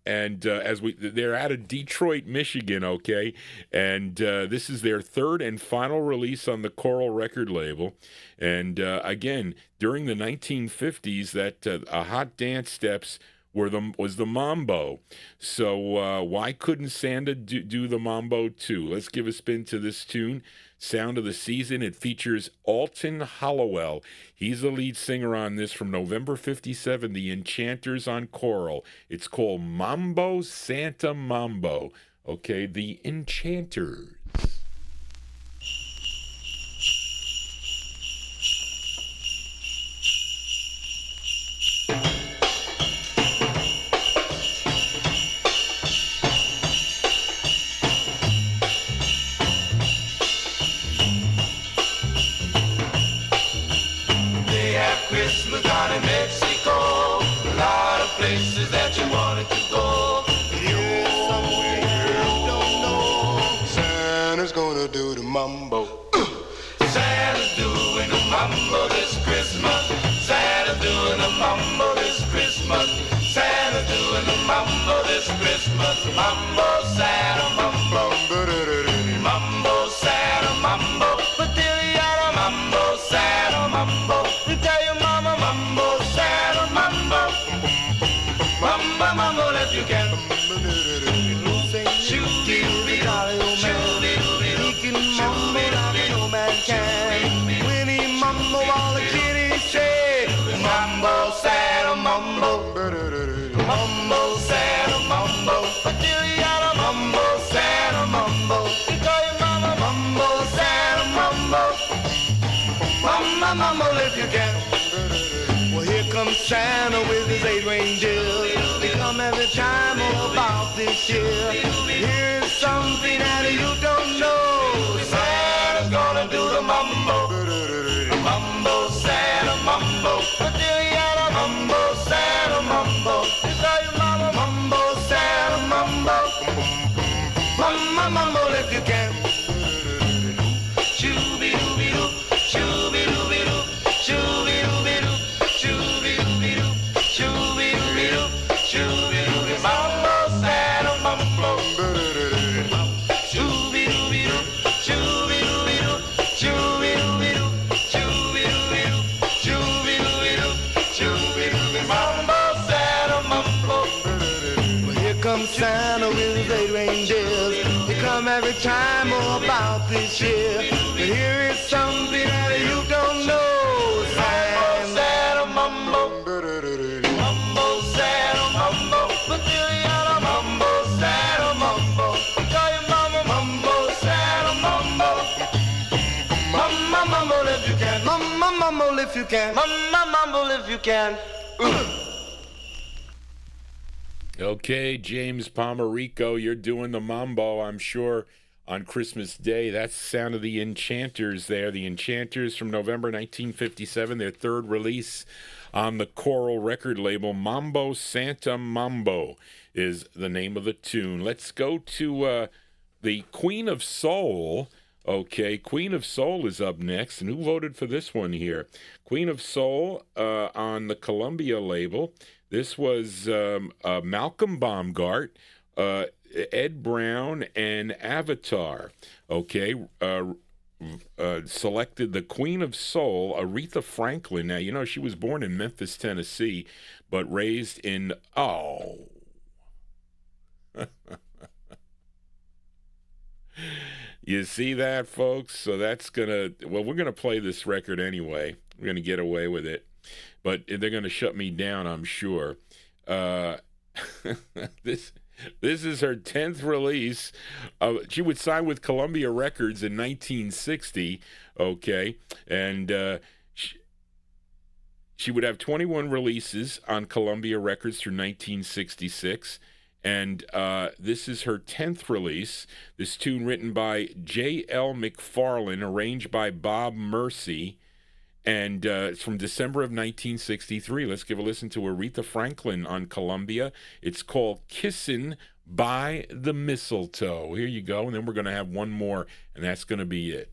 out of Detroit, Michigan, okay? And this is their third and final release on the Coral record label. And again, during the 1950s, that a hot dance steps was the mambo. So why couldn't Santa do the mambo too? Let's give a spin to this tune, Sound of the Season. It features Alton Hollowell. He's the lead singer on this, from November 57, the Enchanters on Coral. It's called Mambo Santa Mambo. Okay, the Enchanters. Christmas down in Mexico, a lot of places that you wanted to go. Here's somewhere you don't know. Santa's gonna do the mambo. Santa's doing the mambo this Christmas. Santa's doing the mambo this Christmas. Santa's doing the mambo this Christmas. Mambo, Santa, mambo. Mambo, Santa, mambo. But there you are, mambo, Santa, mambo. Tell your mama, mambo, Santa, mambo. Mambo, mambo, if you can. Shoo-be-doo-be-doo, shoo-be-doo-be-doo, shoo-be-doo-be-doo, man can. When he mambo, all the kiddies say, mambo, Santa, mambo. Mambo, Santa, mambo. Tell you are, mambo, Santa, mambo. Tell your mama, mambo, Santa, mambo. Mama, mambo, if you can. Well, here comes Santa with his 8 reindeers. They come every time all about this year. Here's something that you don't know. Santa's gonna do the mambo. Mambo, Santa, mambo. There you are, mambo, Santa, mambo. Tell your mama, mambo, Santa, mambo. Mama, mambo, if you can. Shoo-be-doo-be-doo, shoo-be-doo-be-doo, shoo-be-doo-be-doo, shoo-be-doo-be-doo, shoo-be-doo-be-doo, shoo-be-doo-be-doo, mambo, Santa, mambo. Shoo-be-doo-be-doo, shoo-be-doo-be-doo, shoo-be-doo-be-doo, shoo-be-doo-be-doo, shoo-be-doo-be-doo, shoo-be-doo-be-doo, mambo, Santa, mambo. Well, here comes Santa with his 8 reindeers. They come every time all about this year. But here is some if you can. Mumble if you can. Okay, James Pomerico, you're doing the mambo, I'm sure, on Christmas Day. That's the sound of the Enchanters there. The Enchanters from November 1957, their third release on the Coral record label. Mambo Santa Mambo is the name of the tune. Let's go to the Queen of Soul. Okay, Queen of Soul is up next. And who voted for this one here? Queen of Soul on the Columbia label. This was Malcolm Baumgart, Ed Brown, and Avatar. Okay, selected the Queen of Soul, Aretha Franklin. Now, you know, she was born in Memphis, Tennessee, but raised in, You see that, folks? So that's we're going to play this record anyway. We're going to get away with it. But they're going to shut me down, I'm sure. This is her 10th release. She would sign with Columbia Records in 1960, okay? And she would have 21 releases on Columbia Records through 1966. And this is her 10th release. This tune written by J.L. McFarlane, arranged by Bob Mercy. And it's from December of 1963. Let's give a listen to Aretha Franklin on Columbia. It's called Kissin' by the Mistletoe. Here you go. And then we're going to have one more, and that's going to be it.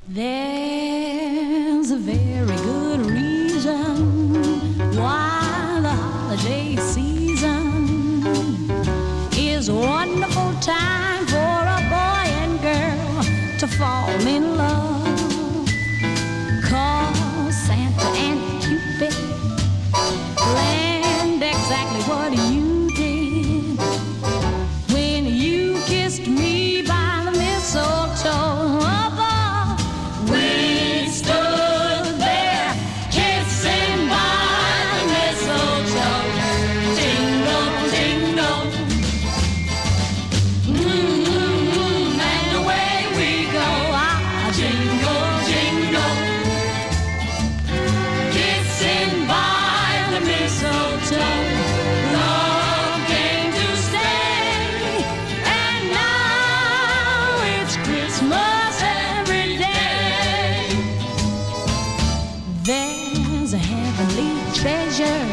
There's a very good reason why the holiday season is a wonderful time for a boy and girl to fall in love. 'Cause Santa and Cupid planned exactly what you did when you kissed me by the mistletoe. We stood there kissing by the mistletoe. Jingle, jingle. And away we go. Jingle, jingle. Kissing by the mistletoe. Love came to stay. And now it's Christmas every day. There's a heavenly treasure,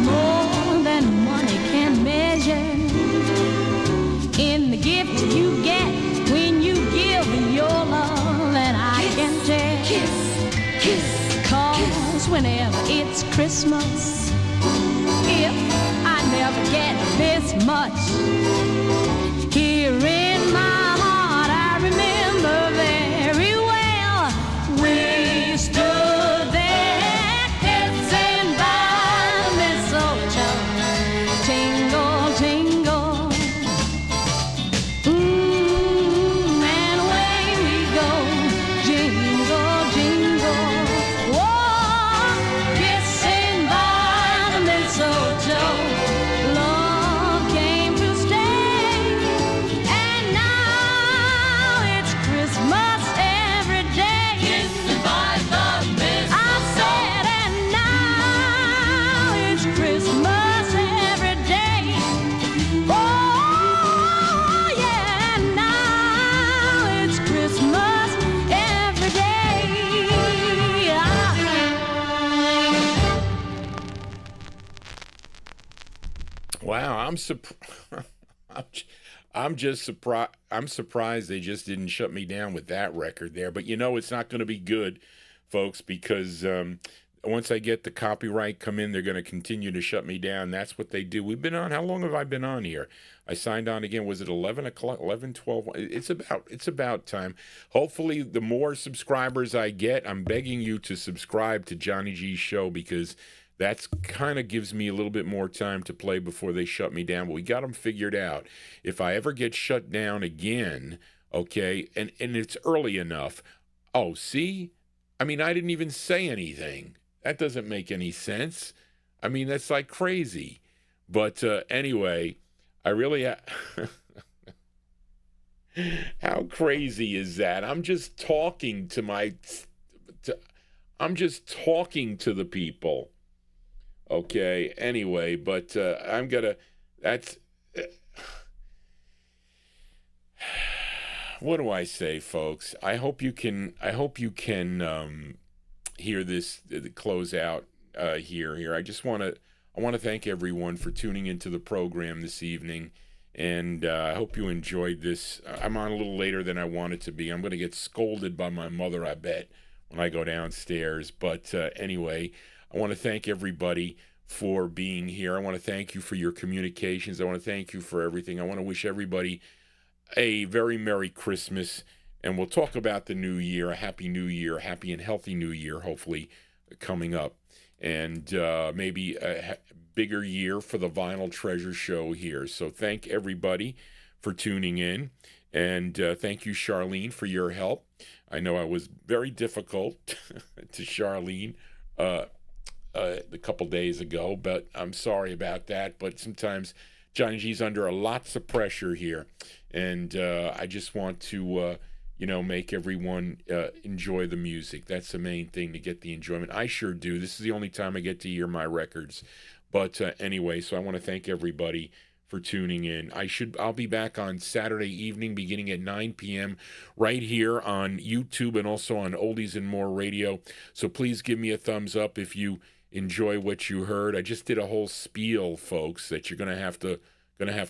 more than money can measure, in the gift you get when you give your love. And I can tell, kiss, 'cause whenever it's Christmas, if I never get this much, here in my heart I remember very well we stood there kissing by the mistletoe. Jingle, jingle. And away we go. Jingle, jingle. Whoa, kissing by the mistletoe. Love came to stay. And now it's Christmas every day. Kissing by the mistletoe. I said, and now it's Christmas every day. Oh, yeah, and now it's Christmas every day. Wow, I'm just surprised. I'm surprised they just didn't shut me down with that record there. But you know, it's not going to be good, folks, because once I get the copyright come in, they're going to continue to shut me down. That's what they do. We've been on. How long have I been on here? I signed on again. Was it 11 o'clock, 11, 12? It's about time. Hopefully, the more subscribers I get, I'm begging you to subscribe to Johnny G's show, because that's kind of gives me a little bit more time to play before they shut me down. But we got them figured out. If I ever get shut down again, okay, and it's early enough. Oh, see? I mean, I didn't even say anything. That doesn't make any sense. I mean, that's like crazy. But anyway, I really... How crazy is that? I'm just talking to I'm just talking to the people. Okay. Anyway, but that's. What do I say, folks? I hope you can hear this close out here. I want to thank everyone for tuning into the program this evening, and I hope you enjoyed this. I'm on a little later than I wanted to be. I'm going to get scolded by my mother, I bet, when I go downstairs. But anyway, I want to thank everybody for being here. I want to thank you for your communications. I want to thank you for everything. I want to wish everybody a very Merry Christmas, and we'll talk about the new year, a happy and healthy new year, hopefully, coming up. And maybe a bigger year for the Vinyltreasure show here. So thank everybody for tuning in. And thank you, Charlene, for your help. I know I was very difficult to Charlene a couple days ago, but I'm sorry about that. But sometimes Johnny G's under lots of pressure here. And I just want to, make everyone enjoy the music. That's the main thing, to get the enjoyment. I sure do. This is the only time I get to hear my records. But anyway, so I want to thank everybody for tuning in. I'll be back on Saturday evening beginning at 9 p.m. right here on YouTube and also on Oldies and More Radio. So please give me a thumbs up if you enjoy what you heard. I just did a whole spiel, folks, that you're going to have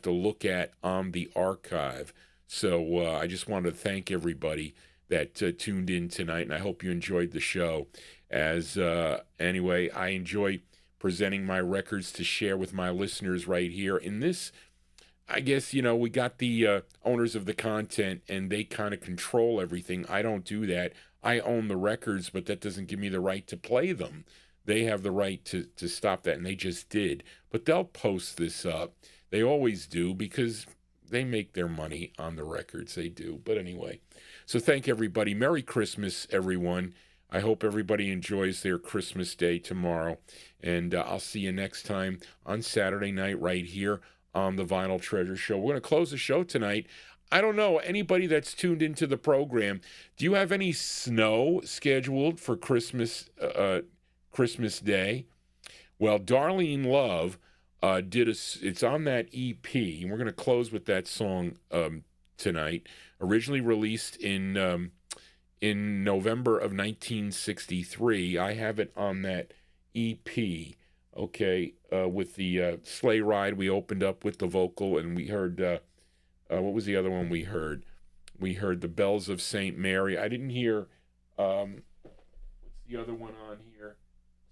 to look at on the archive. So I just wanted to thank everybody that tuned in tonight, and I hope you enjoyed the show. Anyway, I enjoy presenting my records to share with my listeners right here. In this, I guess, we got the owners of the content, and they kind of control everything. I don't do that. I own the records, but that doesn't give me the right to play them. They have the right to stop that, and they just did. But they'll post this up. They always do, because they make their money on the records. They do. But anyway, so thank everybody. Merry Christmas, everyone. I hope everybody enjoys their Christmas day tomorrow. And I'll see you next time on Saturday night right here on the Vinyltreasure Show. We're going to close the show tonight. I don't know, anybody that's tuned into the program, do you have any snow scheduled for Christmas Day? Well, Darlene Love it's on that EP, and we're going to close with that song tonight. Originally released in November of 1963. I have it on that EP, okay, with the sleigh ride. We opened up with the vocal, and we heard, what was the other one we heard? We heard the Bells of St. Mary. I didn't hear, what's the other one on here?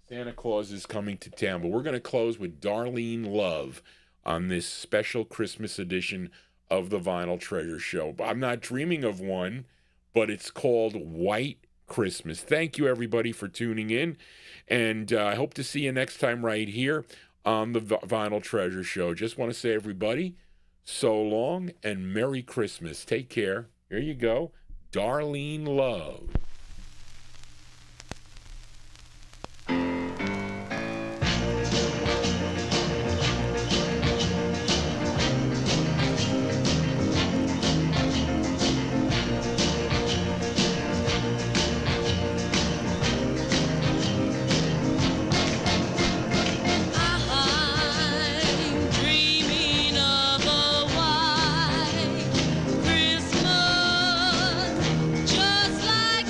Santa Claus is Coming to Town. But we're going to close with Darlene Love on this special Christmas edition of the Vinyltreasure Show. I'm not dreaming of one, but it's called White Christmas. Thank you, everybody, for tuning in. And I hope to see you next time right here on the Vinyltreasure Show. Just want to say, everybody, so long and Merry Christmas. Take care. Here you go. Darlene Love. Like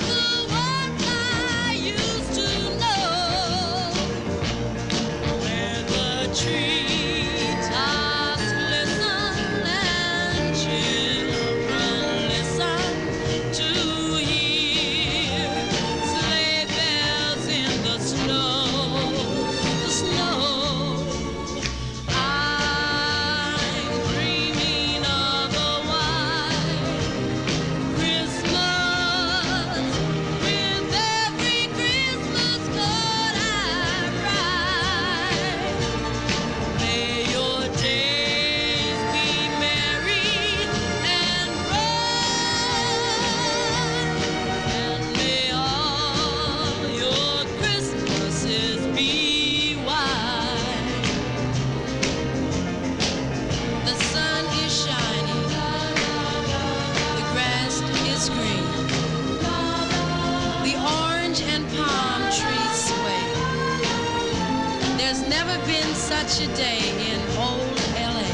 palm trees sway. There's never been such a day in old L.A.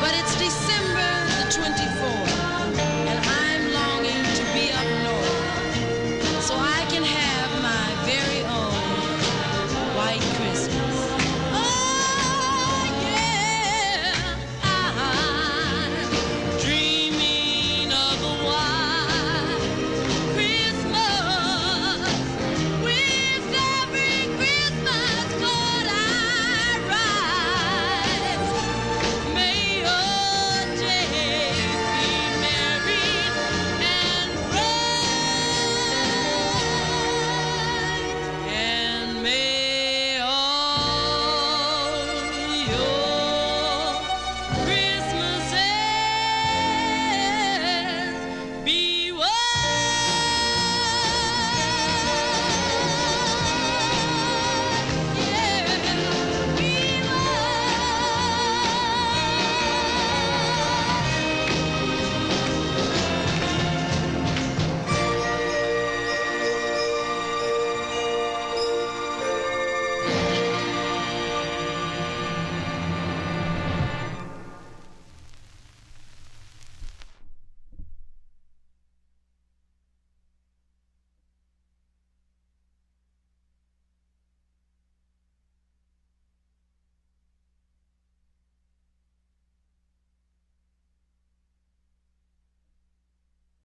But it's December the 20th.